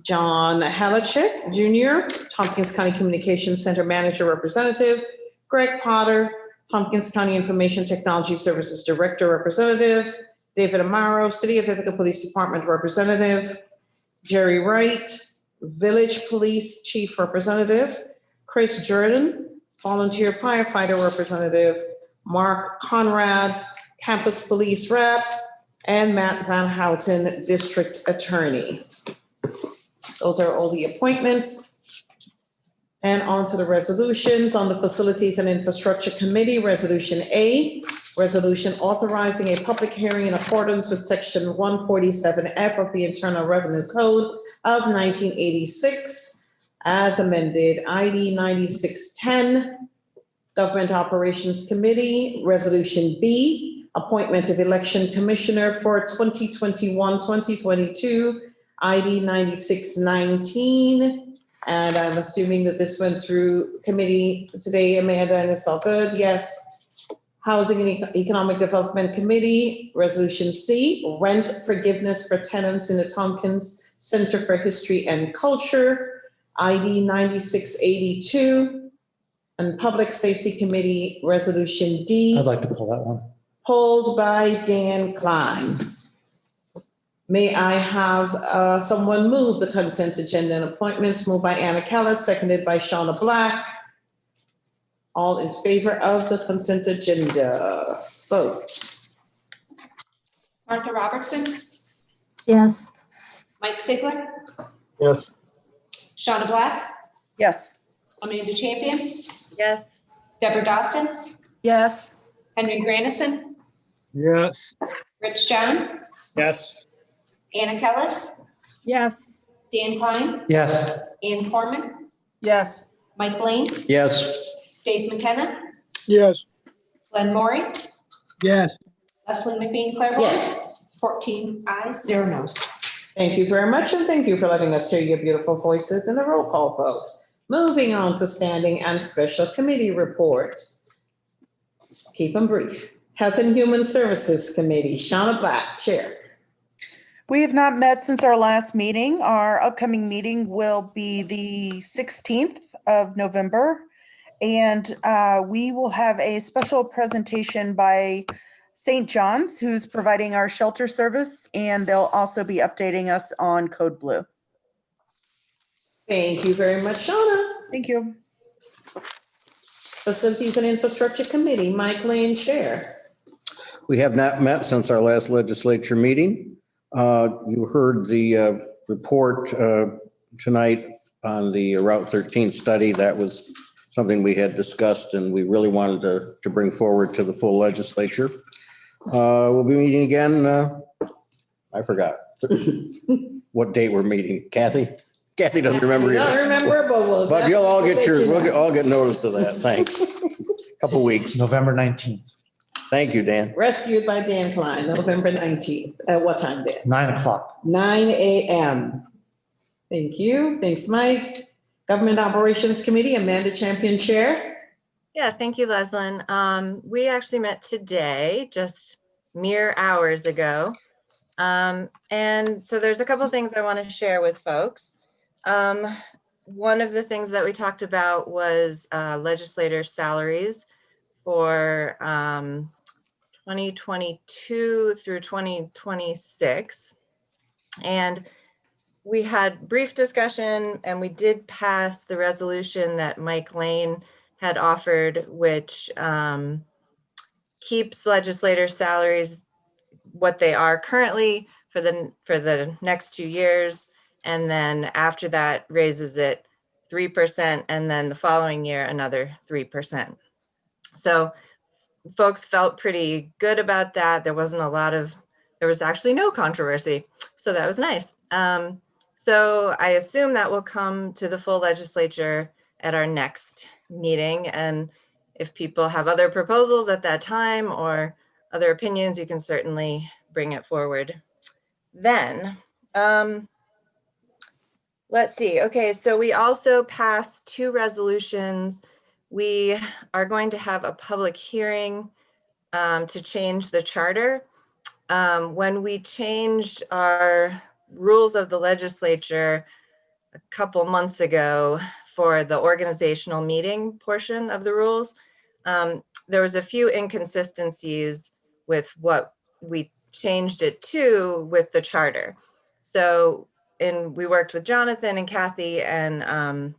John Halachek Jr., Tompkins County Communications Center Manager Representative. Greg Potter, Tompkins County Information Technology Services Director Representative. David Amaro, City of Ithaca Police Department Representative. Jerry Wright, Village Police Chief Representative. Chris Jordan, Volunteer Firefighter Representative. Mark Conrad, Campus Police Rep. And Matt Van Houten, District Attorney. Those are all the appointments. And on to the resolutions. On the Facilities and Infrastructure Committee, Resolution A, resolution authorizing a public hearing in accordance with Section 147F of the Internal Revenue Code of 1986, as amended, ID 9610. Government Operations Committee, Resolution B, appointment of election commissioner for 2021-2022, ID 9619. And I'm assuming that this went through committee today, Amanda, and it's all good. Yes. Housing and Economic Development Committee, Resolution C, rent forgiveness for tenants in the Tompkins Center for History and Culture, ID 9682. And Public Safety Committee, Resolution D. I'd like to pull that one. Pulled by Dan Klein. May I have someone move the consent agenda and appointments? Moved by Anna Callis, seconded by Shauna Black. All in favor of the consent agenda. Vote. Martha Robertson, Yes. Mike Sigler, Yes. Shauna Black, Yes. Amanda Champion, Yes. Deborah Dawson, Yes. Henry Grandison, Yes. Rich John, Yes. Anna Kellis, Yes. Dan Klein, Yes. Ann Corman, Yes. Mike Lane, Yes. Dave McKenna, Yes. Glenn Maury, Yes. Leslie McBean Claiborne. Yes. 14 ayes, 0 noes. Thank you very much, and thank you for letting us hear your beautiful voices in the roll call vote. Moving on to standing and special committee reports. Keep them brief. Health and Human Services Committee, Shauna Black, Chair. We have not met since our last meeting. Our upcoming meeting will be the 16th of November. And we will have a special presentation by St. John's, who's providing our shelter service, and they'll also be updating us on Code Blue. Thank you very much, Shauna. Thank you. Facilities and Infrastructure Committee, Mike Lane, Chair. We have not met since our last legislature meeting. You heard the report tonight on the Route 13 study. That was something we had discussed and we really wanted to bring forward to the full legislature. We'll be meeting again. I forgot what date we're meeting. Kathy? Kathy doesn't remember I don't either. remember, But you'll all get we'll let you we'll know. all get notice of that. Thanks. Couple weeks. November 19th, Thank you, Dan. Rescued by Dan Klein, November 19th. At what time, Dan? 9 o'clock. 9 a.m. Thank you. Thanks, Mike. Government Operations Committee, Amanda Champion Chair. Yeah, thank you, Leslyn. We actually met today, just mere hours ago. And so there's a couple things I want to share with folks. One of the things that we talked about was legislator salaries for 2022 through 2026. And we had brief discussion and we did pass the resolution that Mike Lane had offered, which keeps legislator salaries what they are currently for the next 2 years. And then after that raises it 3%. And then the following year, another 3%. So folks felt pretty good about that. There was actually no controversy. So that was nice. So I assume that will come to the full legislature at our next meeting. And if people have other proposals at that time or other opinions, you can certainly bring it forward then. Let's see. Okay, so we also passed 2 resolutions. We are going to have a public hearing to change the charter. When we changed our rules of the legislature a couple months ago for the organizational meeting portion of the rules, there was a few inconsistencies with what we changed it to with the charter. So, we worked with Jonathan and Kathy, and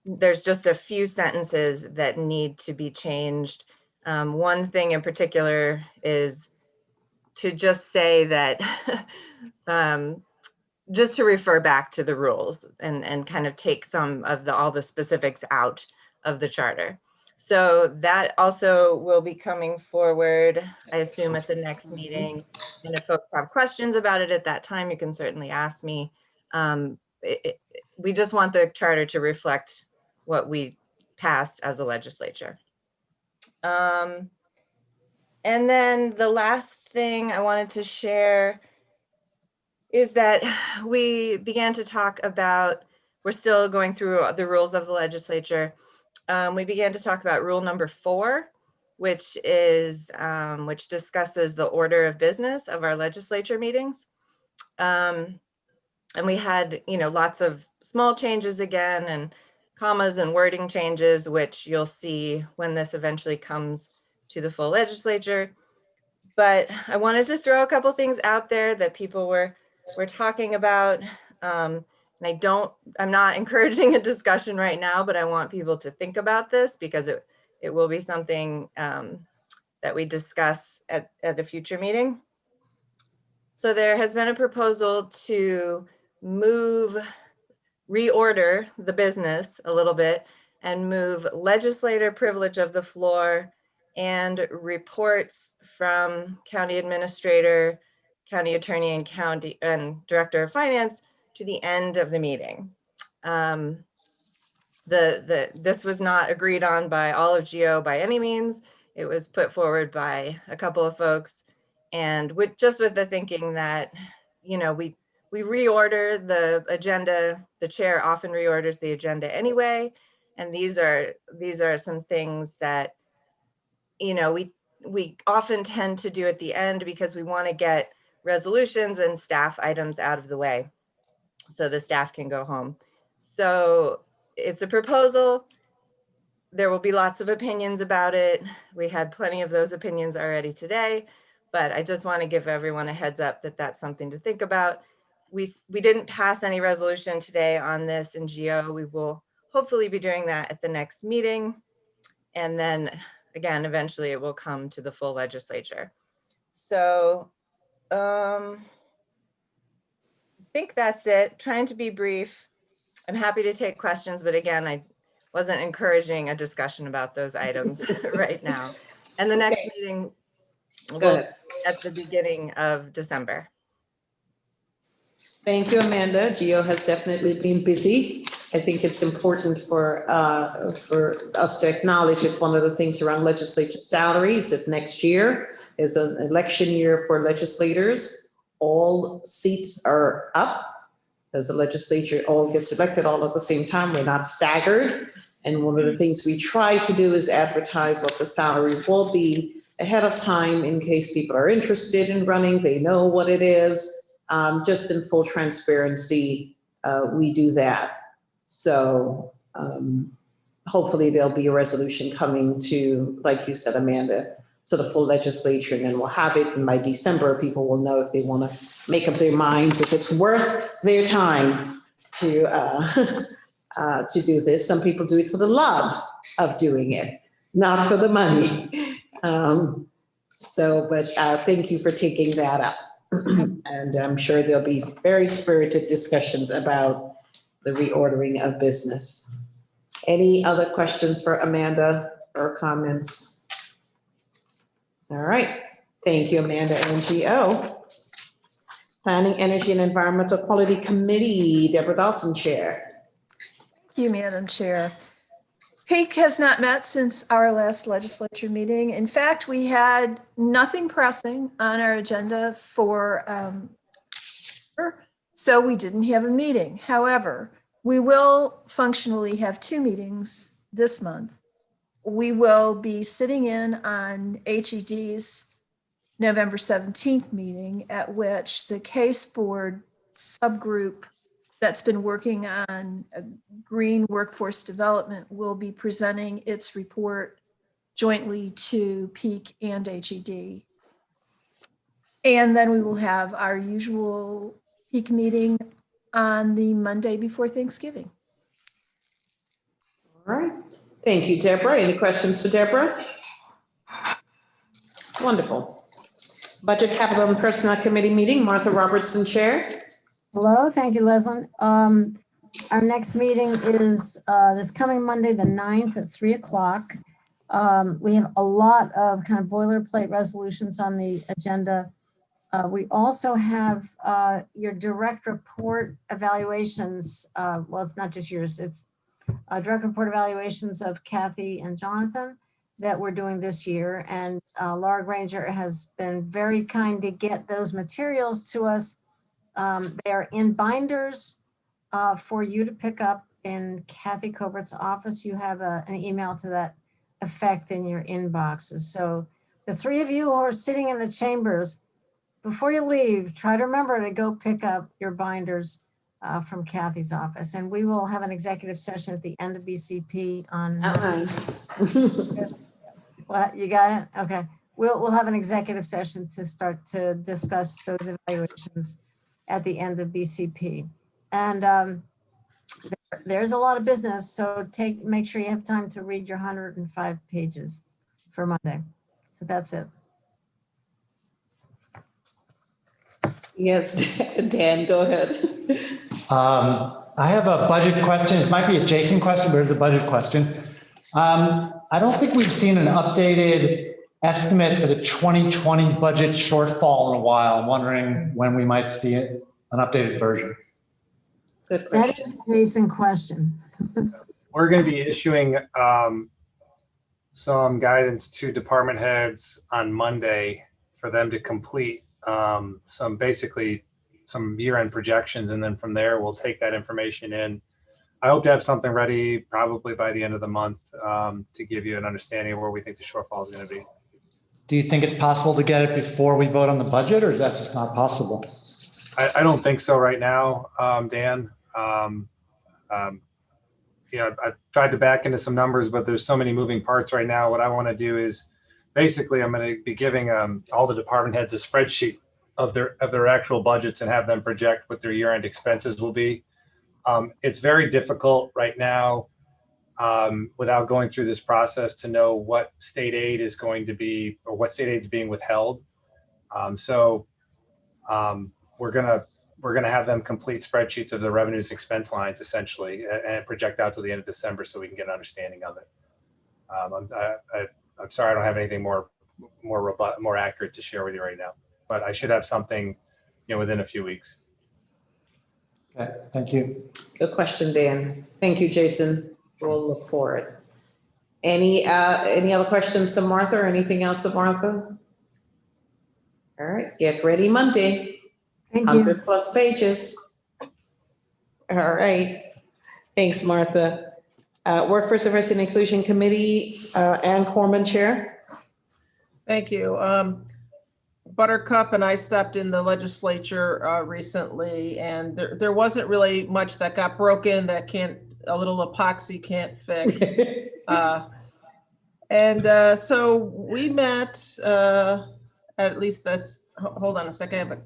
there's just a few sentences that need to be changed. One thing in particular is to just say that, just to refer back to the rules and kind of take some of all the specifics out of the charter. So that also will be coming forward, I assume, at the next meeting. And if folks have questions about it at that time, you can certainly ask me. We just want the charter to reflect what we passed as a legislature. And then the last thing I wanted to share is that we began to talk about, we're still going through the rules of the legislature. We began to talk about rule number 4, which discusses the order of business of our legislature meetings. And we had, lots of small changes again, and commas and wording changes, which you'll see when this eventually comes to the full legislature. But I wanted to throw a couple things out there that people were talking about. And I'm not encouraging a discussion right now, but I want people to think about this because it will be something that we discuss at a future meeting. So there has been a proposal to reorder the business a little bit and move legislator privilege of the floor and reports from county administrator, county attorney, and director of finance to the end of the meeting. This was not agreed on by all of GO by any means. It was put forward by a couple of folks, and with the thinking that, we reorder the agenda. The chair often reorders the agenda anyway, and these are some things that, we often tend to do at the end because we want to get resolutions and staff items out of the way so the staff can go home. So it's a proposal. There will be lots of opinions about it. We had plenty of those opinions already today, but I just want to give everyone a heads up that that's something to think about. We didn't pass any resolution today on this in GO. We will hopefully be doing that at the next meeting. And then again, eventually it will come to the full legislature. So I think that's it. Trying to be brief. I'm happy to take questions, but again, I wasn't encouraging a discussion about those items right now. And the next meeting will be at the beginning of December. Thank you, Amanda. Geo has definitely been busy. I think it's important for us to acknowledge that one of the things around legislature salaries, that next year is an election year for legislators. All seats are up as the legislature all gets elected all at the same time. We're not staggered. And one of the things we try to do is advertise what the salary will be ahead of time in case people are interested in running, they know what it is. Just in full transparency, we do that. So hopefully there'll be a resolution coming to, like you said, Amanda, to the full legislature, and then we'll have it. And by December, people will know if they want to make up their minds, if it's worth their time to do this. Some people do it for the love of doing it, not for the money. But thank you for taking that up. And I'm sure there'll be very spirited discussions about the reordering of business. Any other questions for Amanda or comments? All right. Thank you, Amanda and Geo. Planning, Energy, and Environmental Quality Committee, Deborah Dawson, Chair. Thank you, Madam Chair. PEAK has not met since our last legislature meeting. In fact, we had nothing pressing on our agenda so we didn't have a meeting. However, we will functionally have 2 meetings this month. We will be sitting in on HED's November 17th meeting, at which the case board subgroup that's been working on green workforce development will be presenting its report jointly to PEAK and HED. And then we will have our usual PEAK meeting on the Monday before Thanksgiving. All right. Thank you, Deborah. Any questions for Deborah? Wonderful. Budget, Capital, and Personnel Committee meeting, Martha Robertson, Chair. Hello, thank you, Leslie. Our next meeting is this coming Monday, the 9th at 3 o'clock. We have a lot of kind of boilerplate resolutions on the agenda. We also have your direct report evaluations. Well, it's not just yours, it's direct report evaluations of Kathy and Jonathan that we're doing this year. And Laura Granger has been very kind to get those materials to us. They are in binders for you to pick up in Kathy Cobert's office. You have an email to that effect in your inboxes. So the 3 of you who are sitting in the chambers, before you leave, try to remember to go pick up your binders from Kathy's office. And we will have an executive session at the end of BCP on. What, you got it? Okay. We'll have an executive session to start to discuss those evaluations at the end of BCP. And there's a lot of business, so make sure you have time to read your 105 pages for Monday. So that's it. Yes, Dan, go ahead. I have a budget question. It might be a Jason question, but it's a budget question. I don't think we've seen an updated estimate for the 2020 budget shortfall in a while. I'm wondering when we might see it, an updated version. Good question. That is a Jason question. We're going to be issuing some guidance to department heads on Monday for them to complete some year-end projections, and then from there we'll take that information in. I hope to have something ready probably by the end of the month to give you an understanding of where we think the shortfall is going to be. Do you think it's possible to get it before we vote on the budget, or is that just not possible? I don't think so right now, Dan. I've tried to back into some numbers, but there's so many moving parts right now. What I want to do is basically I'm going to be giving all the department heads a spreadsheet of their actual budgets and have them project what their year-end expenses will be. It's very difficult right now without going through this process to know what state aid is going to be or what state aid is being withheld. We're gonna have them complete spreadsheets of the revenues expense lines essentially and project out to the end of December so we can get an understanding of it. I'm sorry I don't have anything more accurate to share with you right now, but I should have something within a few weeks. Okay, thank you. Good question, Dan. Thank you, Jason. We'll look for it. Any other questions of Martha or anything else of Martha? All right, get ready Monday. Thank you. 100+ pages. All right. Thanks, Martha. Workforce Diversity and Inclusion Committee, Ann Corman, Chair. Thank you. Buttercup and I stepped in the legislature recently, and there wasn't really much that got broken that a little epoxy can't fix. So we met, at least hold on a second.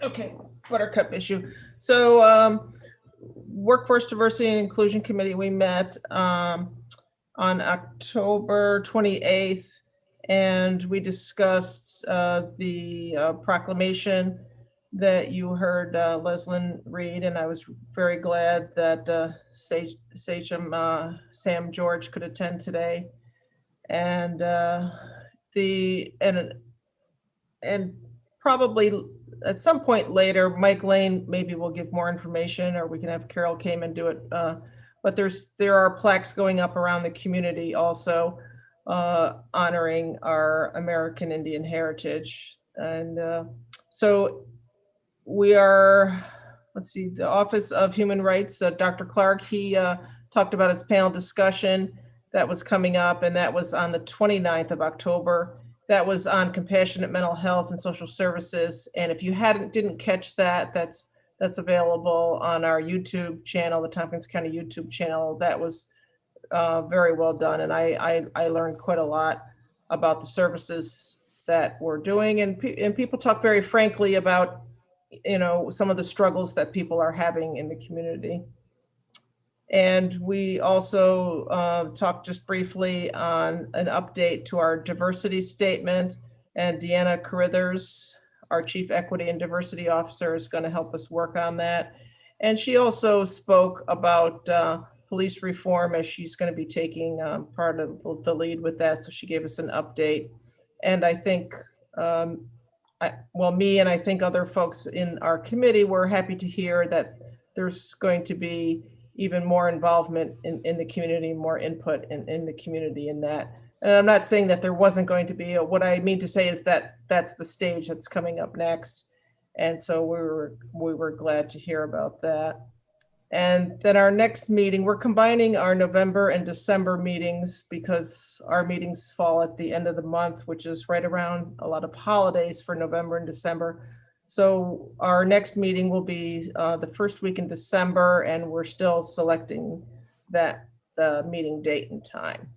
Okay, Buttercup issue. So Workforce Diversity and Inclusion Committee, we met on October 28th, and we discussed the proclamation that you heard Leslyn read, and I was very glad that Sachem Sam George could attend today. And probably at some point later, Mike Lane maybe will give more information, or we can have Carol Kamen do it. But there are plaques going up around the community also honoring our American Indian heritage. And so we are, let's see, the Office of Human Rights, Dr. Clark, he talked about his panel discussion that was coming up, and that was on the 29th of October. That was on compassionate mental health and social services. And if you didn't catch that, that's available on our YouTube channel, the Tompkins County YouTube channel. That was very well done. And I learned quite a lot about the services that we're doing. And people talk very frankly about, some of the struggles that people are having in the community. And we also talked just briefly on an update to our diversity statement, and Deanna Carithers, our Chief Equity and Diversity Officer, is going to help us work on that. And she also spoke about police reform, as she's going to be taking part of the lead with that. So she gave us an update. And I think, me and I think other folks in our committee were happy to hear that there's going to be even more involvement in the community, more input in the community in that. And I'm not saying that there wasn't going to be. What I mean to say is that that's the stage that's coming up next. And so we were glad to hear about that. And then our next meeting, we're combining our November and December meetings because our meetings fall at the end of the month, which is right around a lot of holidays for November and December. So our next meeting will be the first week in December, and we're still selecting the meeting date and time.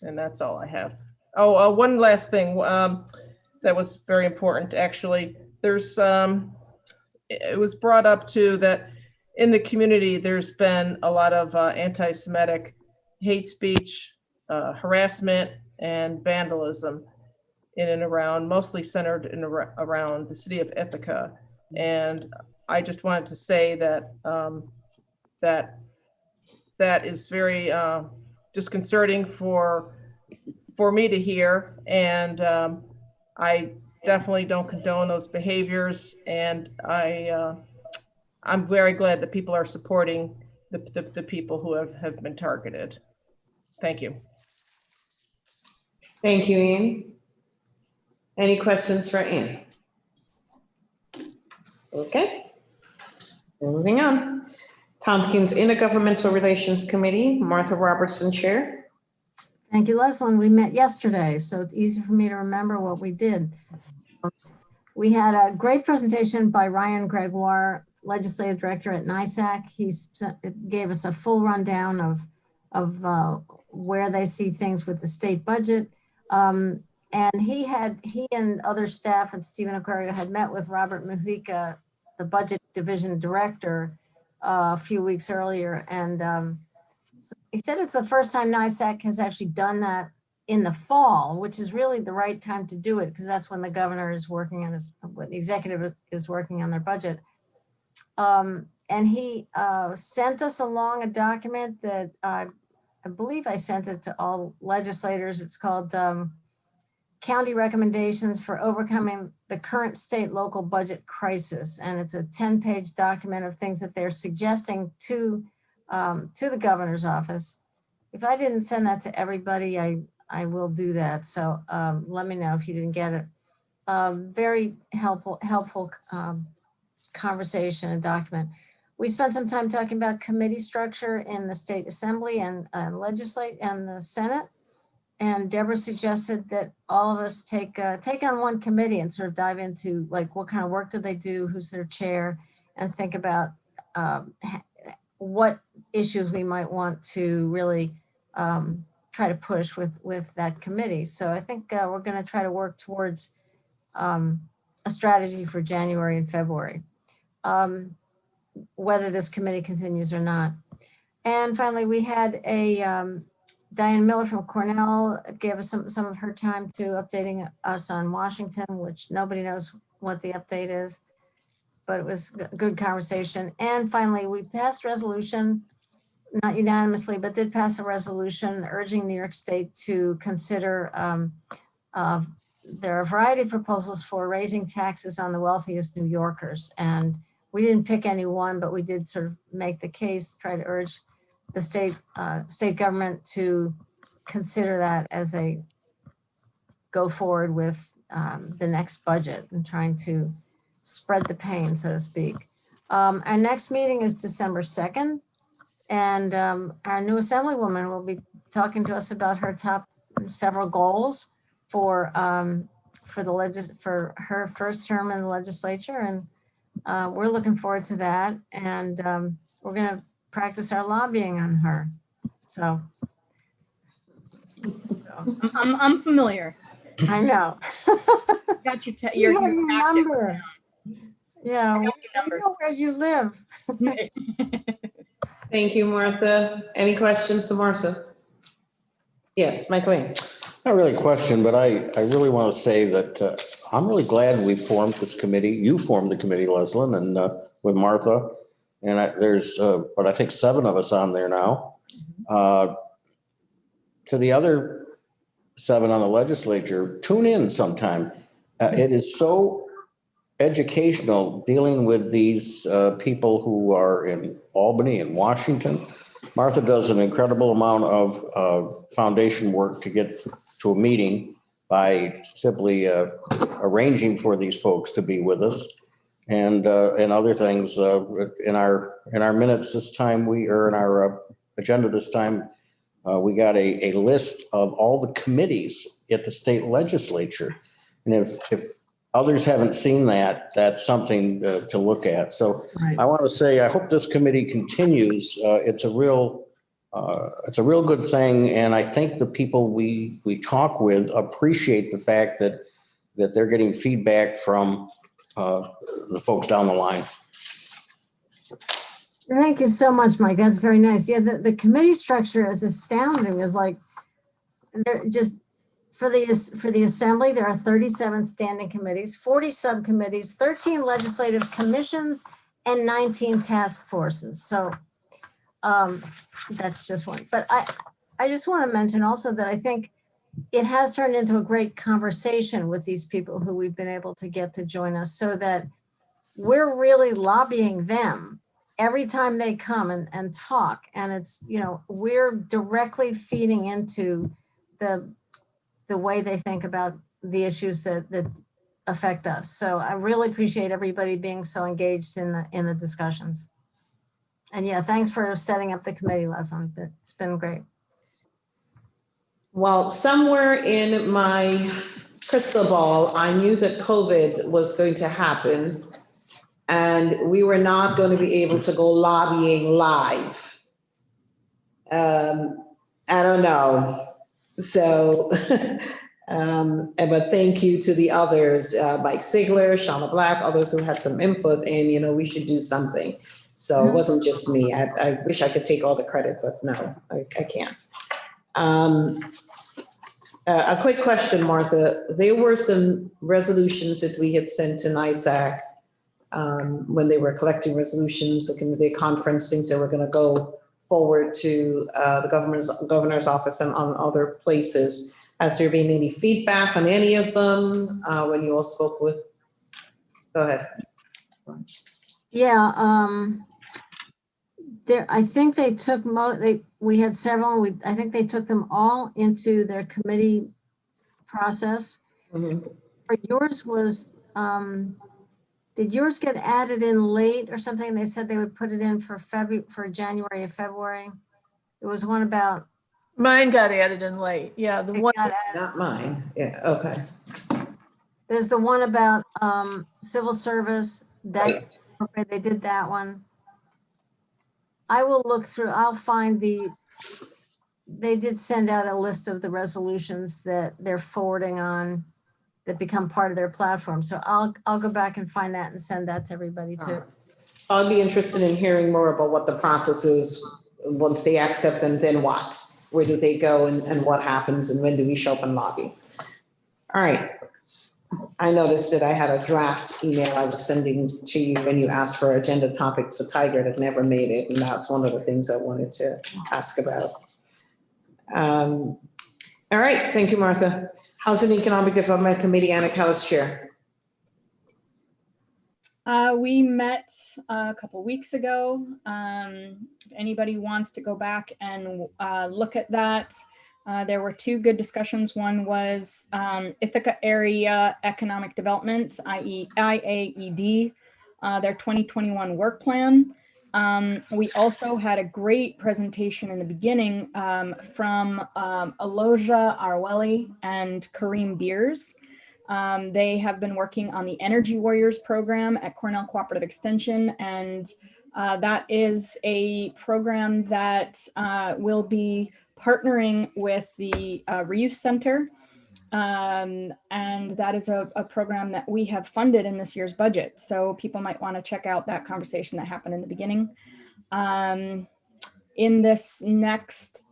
And that's all I have. Oh, one last thing that was very important, actually. It was brought up too that in the community, there's been a lot of anti-Semitic hate speech, harassment, and vandalism in and around, mostly centered around the city of Ithaca. And I just wanted to say that that is very disconcerting for me to hear. And I definitely don't condone those behaviors. And I'm very glad that people are supporting the people who have been targeted. Thank you. Thank you, Ian. Any questions for Ann? Okay, moving on. Tompkins Intergovernmental Relations Committee, Martha Robertson, Chair. Thank you, Leslyn. We met yesterday, so it's easy for me to remember what we did. We had a great presentation by Ryan Gregoire, Legislative Director at NISAC. He gave us a full rundown of where they see things with the state budget. And he and other staff and Stephen Aquario had met with Robert Mujica, the Budget Division Director, a few weeks earlier. And so he said it's the first time NISAC has actually done that in the fall, which is really the right time to do it, because that's when the governor is working on when the executive is working on their budget. And he sent us along a document that I believe I sent it to all legislators. It's called county recommendations for overcoming the current state local budget crisis. And it's a 10-page document of things that they're suggesting to the governor's office. If I didn't send that to everybody, I will do that. So let me know if you didn't get it. Very helpful conversation and document. We spent some time talking about committee structure in the state assembly and legislate and the Senate. And Deborah suggested that all of us take on one committee and sort of dive into like what kind of work do they do, who's their chair, and think about what issues we might want to really try to push with that committee. So I think we're going to try to work towards a strategy for January and February, whether this committee continues or not. And finally, we had a Diane Miller from Cornell gave us some of her time to updating us on Washington, which nobody knows what the update is, but it was a good conversation. And finally, we passed resolution, not unanimously, but did pass a resolution urging New York State to consider, there are a variety of proposals for raising taxes on the wealthiest New Yorkers. And we didn't pick any one, but we did sort of make the case, try to urge the state government to consider that as they go forward with the next budget and trying to spread the pain, so to speak. Our next meeting is December 2nd, and our new Assemblywoman will be talking to us about her top several goals for her first term in the legislature, and we're looking forward to that. And we're going to practice our lobbying on her. So I'm familiar. I know. Got your your number. Yeah, we know where you live. Thank you, Martha. Any questions to Martha? Yes, Mike Lane. Not really a question, but I really want to say that I'm really glad we formed this committee. You formed the committee, Leslyn, and with Martha. And there's, what I think 7 of us on there now. To the other 7 on the legislature, tune in sometime. It is so educational dealing with these people who are in Albany and Washington. Martha does an incredible amount of foundation work to get to a meeting by simply arranging for these folks to be with us. And other things in our minutes this time, in our agenda this time, we got a list of all the committees at the state legislature. And if others haven't seen that, that's something to look at. So right. I want to say, I hope this committee continues. It's a real good thing. And I think the people we talk with appreciate the fact that they're getting feedback from the folks down the line. Thank you so much, Mike. That's very nice. Yeah, the committee structure is astounding. It's like, they're just, for the assembly, there are 37 standing committees, 40 subcommittees, 13 legislative commissions, and 19 task forces. So that's just one. But I just want to mention also that I think it has turned into a great conversation with these people who we've been able to get to join us, so that we're really lobbying them every time they come and talk. And it's, we're directly feeding into the way they think about the issues that affect us. So I really appreciate everybody being so engaged in the discussions. And yeah, thanks for setting up the committee, Leslie. It's been great. Well, somewhere in my crystal ball, I knew that COVID was going to happen and we were not going to be able to go lobbying live. I don't know. So, but thank you to the others, Mike Sigler, Shauna Black, others who had some input, and we should do something. So it wasn't just me. I wish I could take all the credit, but no, I can't. A quick question, Martha. There were some resolutions that we had sent to NISAC when they were collecting resolutions, the conference, things that were going to go forward to the governor's office and on other places. Has there been any feedback on any of them when you all spoke with? Go ahead. Yeah, I think they took we had several, I think they took them all into their committee process. Or yours was, did yours get added in late or something? They said they would put it in for January or February. There was one about. Mine got added in late. Yeah, the one. Not mine. Yeah, okay. There's the one about civil service. That okay, they did that one. I will look through, I'll find they did send out a list of the resolutions that they're forwarding on that become part of their platform. So I'll go back and find that and send that to everybody too. I'll be interested in hearing more about what the process is once they accept them, then what? Where do they go and what happens and when do we show up and lobby? All right. I noticed that I had a draft email I was sending to you when you asked for agenda topics for Tiger that never made it. And that's one of the things I wanted to ask about. All right, thank you, Martha. Housing and Economic Development Committee, Anna Callis, Chair. We met a couple weeks ago. If anybody wants to go back and look at that, there were two good discussions. One was Ithaca Area Economic Development, i.e. IAED, their 2021 work plan. We also had a great presentation in the beginning from Aloja Arweli and Kareem Beers. They have been working on the Energy Warriors program at Cornell Cooperative Extension, and that is a program that will be partnering with the Reuse Center, and that is a program that we have funded in this year's budget. So people might want to check out that conversation that happened in the beginning. In this next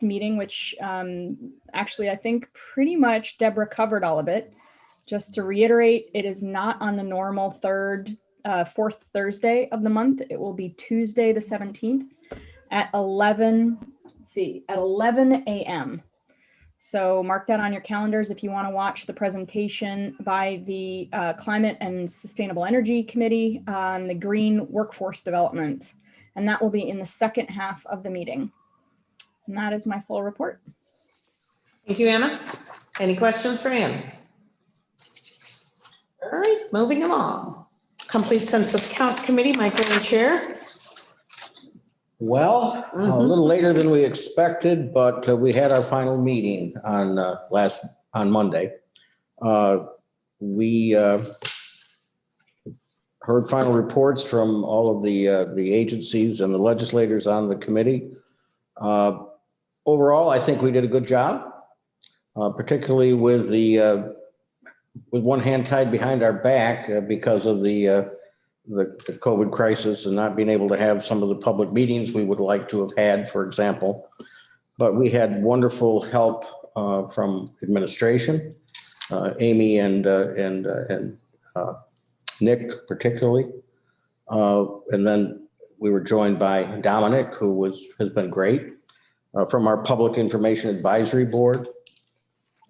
meeting, which actually I think pretty much Deborah covered all of it. Just to reiterate, it is not on the normal fourth Thursday of the month. It will be Tuesday the 17th at 11 a.m. So mark that on your calendars if you want to watch the presentation by the Climate and Sustainable Energy Committee on the Green Workforce Development. And that will be in the second half of the meeting. And that is my full report. Thank you, Anna. Any questions for Anna? All right, moving along. Complete Census Count Committee, Michael, Chair. Well, a little later than we expected, but we had our final meeting on Monday. We heard final reports from all of the agencies and the legislators on the committee. Overall, I think we did a good job, particularly with one hand tied behind our back because of the COVID crisis and not being able to have some of the public meetings we would like to have had, for example. But we had wonderful help from administration, Amy and Nick particularly. And then we were joined by Dominic, who has been great, from our Public Information Advisory Board,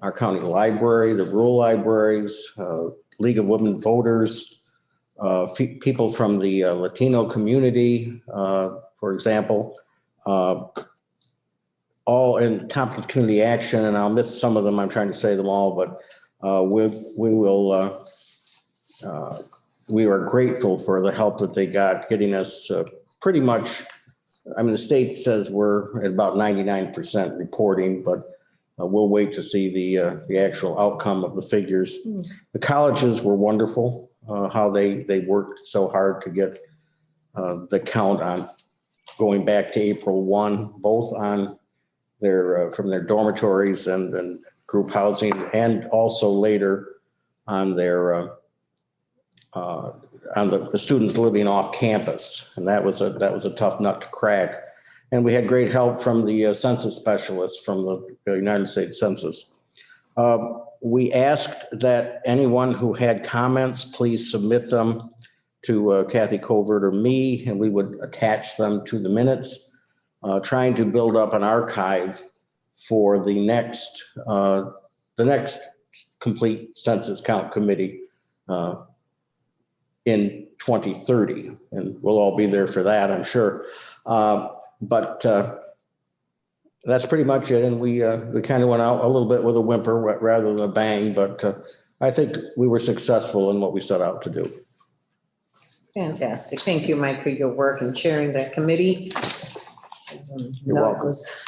our county library, the rural libraries, League of Women Voters, people from the Latino community, for example, all in Tompkins Community Action, and I'll miss some of them. I'm trying to say them all, but we are grateful for the help that they got getting us pretty much. I mean, the state says we're at about 99% reporting, but we'll wait to see the actual outcome of the figures. The colleges were wonderful. How they worked so hard to get the count on going back to April 1, both on from their dormitories and group housing, and also later on their on the students living off campus, and that was a tough nut to crack. And we had great help from the census specialists from the United States Census. We asked that anyone who had comments, please submit them to Kathy Covert or me, and we would attach them to the minutes, trying to build up an archive for the next complete census count committee in 2030. And we'll all be there for that, I'm sure. But that's pretty much it. And we kind of went out a little bit with a whimper rather than a bang, but I think we were successful in what we set out to do. Fantastic. Thank you, Mike, for your work in chairing that committee. You're welcome. It was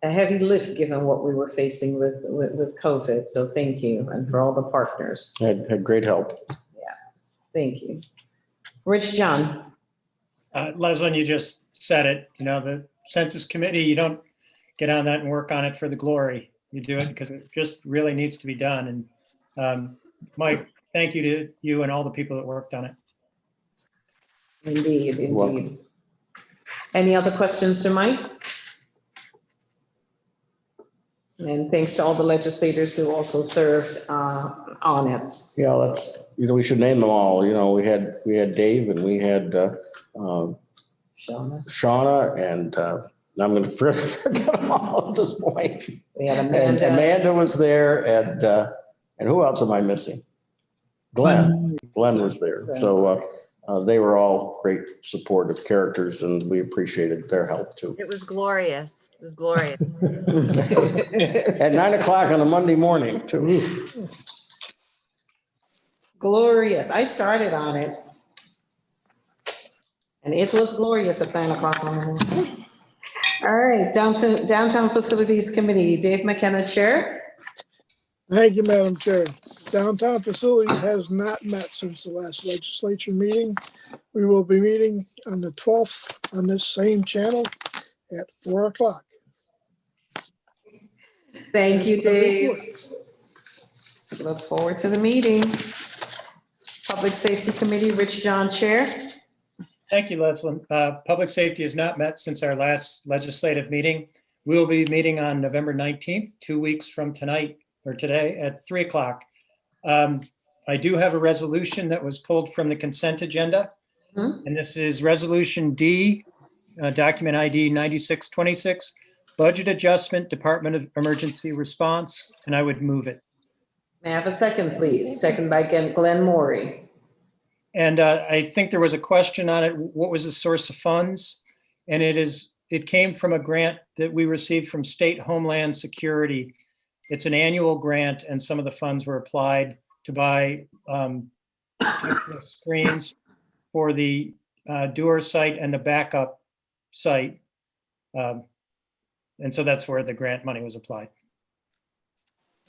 a heavy lift given what we were facing with COVID. So thank you, and for all the partners. Had great help. Yeah, thank you. Rich John. Leslie, you just said it, the Census Committee, you don't get on that and work on it for the glory. You do it because it just really needs to be done. And Mike, thank you to you and all the people that worked on it. Indeed, indeed. Any other questions to Mike? And thanks to all the legislators who also served on it. Yeah, we should name them all. We had Dave, and we had Shauna, and I'm going to forget them all at this point. We had And Amanda was there, and who else am I missing? Glenn was there. So they were all great supportive characters, and we appreciated their help too. It was glorious. It was glorious. At 9 o'clock on a Monday morning too. Glorious. I started on it. And it was glorious at 9 o'clock in the morning. All right, Downtown Facilities Committee, Dave McKenna, Chair. Thank you, Madam Chair. Downtown Facilities has not met since the last legislature meeting. We will be meeting on the 12th on this same channel at 4 o'clock. Thank you, Dave. Look forward to the meeting. Public Safety Committee, Rich John, Chair. Thank you, Leslie. Public Safety has not met since our last legislative meeting. We will be meeting on November 19th, 2 weeks from tonight or today at 3 o'clock. I do have a resolution that was pulled from the consent agenda. And this is Resolution D, document ID 9626, Budget Adjustment, Department of Emergency Response, and I would move it. May I have a second, please? Second by Glenn Morey. And I think there was a question on it. What was the source of funds? And it came from a grant that we received from State Homeland Security. It's an annual grant, and some of the funds were applied to buy screens for the Dewar site and the backup site. And so that's where the grant money was applied.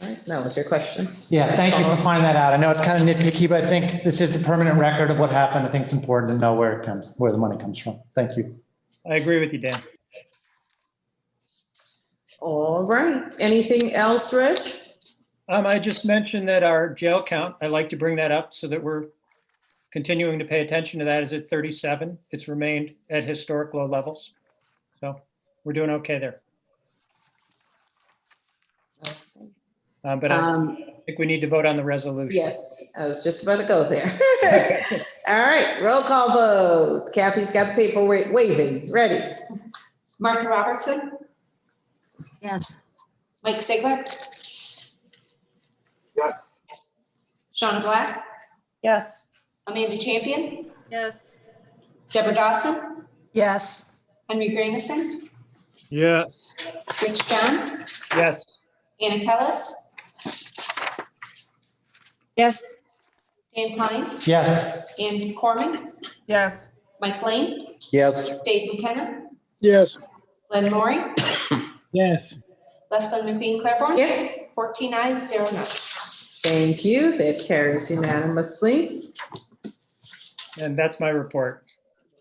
All right, that was your question. Yeah, thank you for finding that out. I know it's kind of nitpicky, but I think this is the permanent record of what happened. I think it's important to know where the money comes from. Thank you. I agree with you, Dan. All right. Anything else, Rich? I just mentioned that our jail count, I'd like to bring that up so that we're continuing to pay attention to that, is at 37. It's remained at historic low levels. So we're doing okay there. But I think we need to vote on the resolution. Yes, I was just about to go there. All right, roll call vote. Kathy's got the paper waving, ready. Martha Robertson, Yes. Mike Sigler, Yes. Shauna Black, Yes. Amanda Champion, Yes. Deborah Dawson, Yes. Henry Granison, Yes. Rich John, Yes. Anna Kellis, Yes. Dan Klein, Yes. Ann Corman, Yes. Mike Lane, Yes. Dave McKenna, Yes. Glenn Morey, Yes. Leslie McQueen Claiborne. Yes. 14 ayes, 0 no. Thank you. That carries unanimously. And that's my report.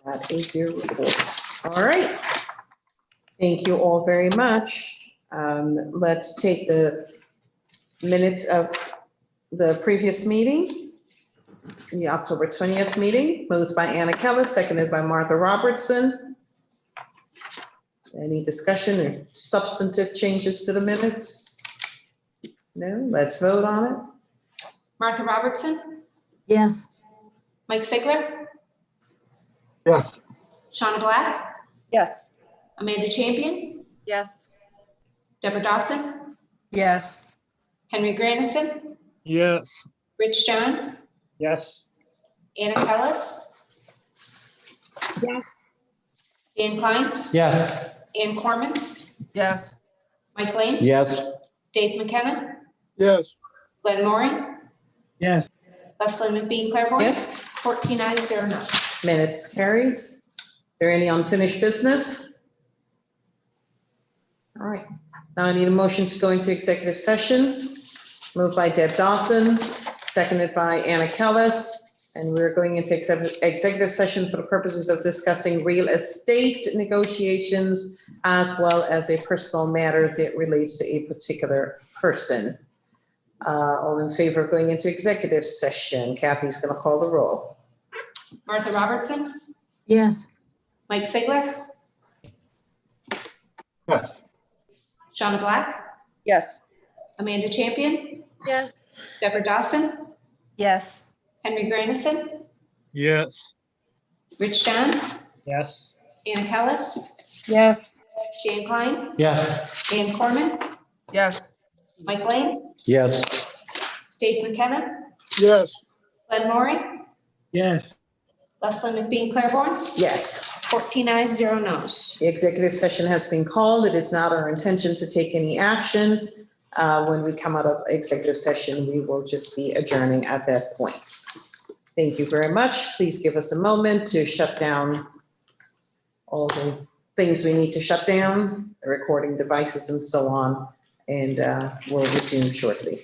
That is your report. All right. Thank you all very much. Let's take the minutes of the previous meeting, the October 20th meeting, moved by Anna Kellis, seconded by Martha Robertson. Any discussion or substantive changes to the minutes? No, let's vote on it. Martha Robertson, Yes. Mike Sigler, Yes. Shauna Black, Yes. Amanda Champion, Yes. Deborah Dawson, Yes. Henry Grandison, Yes. Rich John, Yes. Anna Kellis, Yes. Dan Klein, Yes. Ann Corman, Yes. Mike Lane, Yes. Dave McKenna, Yes. Glenn Maury, Yes. Leslie McBean Claiborne. Yes. 14 ayes, 0 noes. Minutes carries. Is there any unfinished business? All right, now I need a motion to go into executive session. Moved by Deb Dawson, seconded by Anna Kellis. And we're going into executive session for the purposes of discussing real estate negotiations as well as a personal matter that relates to a particular person. All in favor of going into executive session? Kathy's going to call the roll. Martha Robertson, Yes. Mike Sigler, Yes. Shauna Black, Yes. Amanda Champion, Yes. Deborah Dawson, Yes. Henry Grandison, Yes. Rich John, Yes. Anna Kellis, Yes. Dan Klein, Yes. Ann Corman, Yes. Mike Lane, Yes. Dave McKenna, Yes. Glenn Maury, Yes. Leslie McBean Claiborne. Yes. 14 ayes, 0 noes. The executive session has been called. It is not our intention to take any action. When we come out of executive session, we will just be adjourning at that point. Thank you very much. Please give us a moment to shut down all the things we need to shut down, the recording devices and so on, and we'll resume shortly.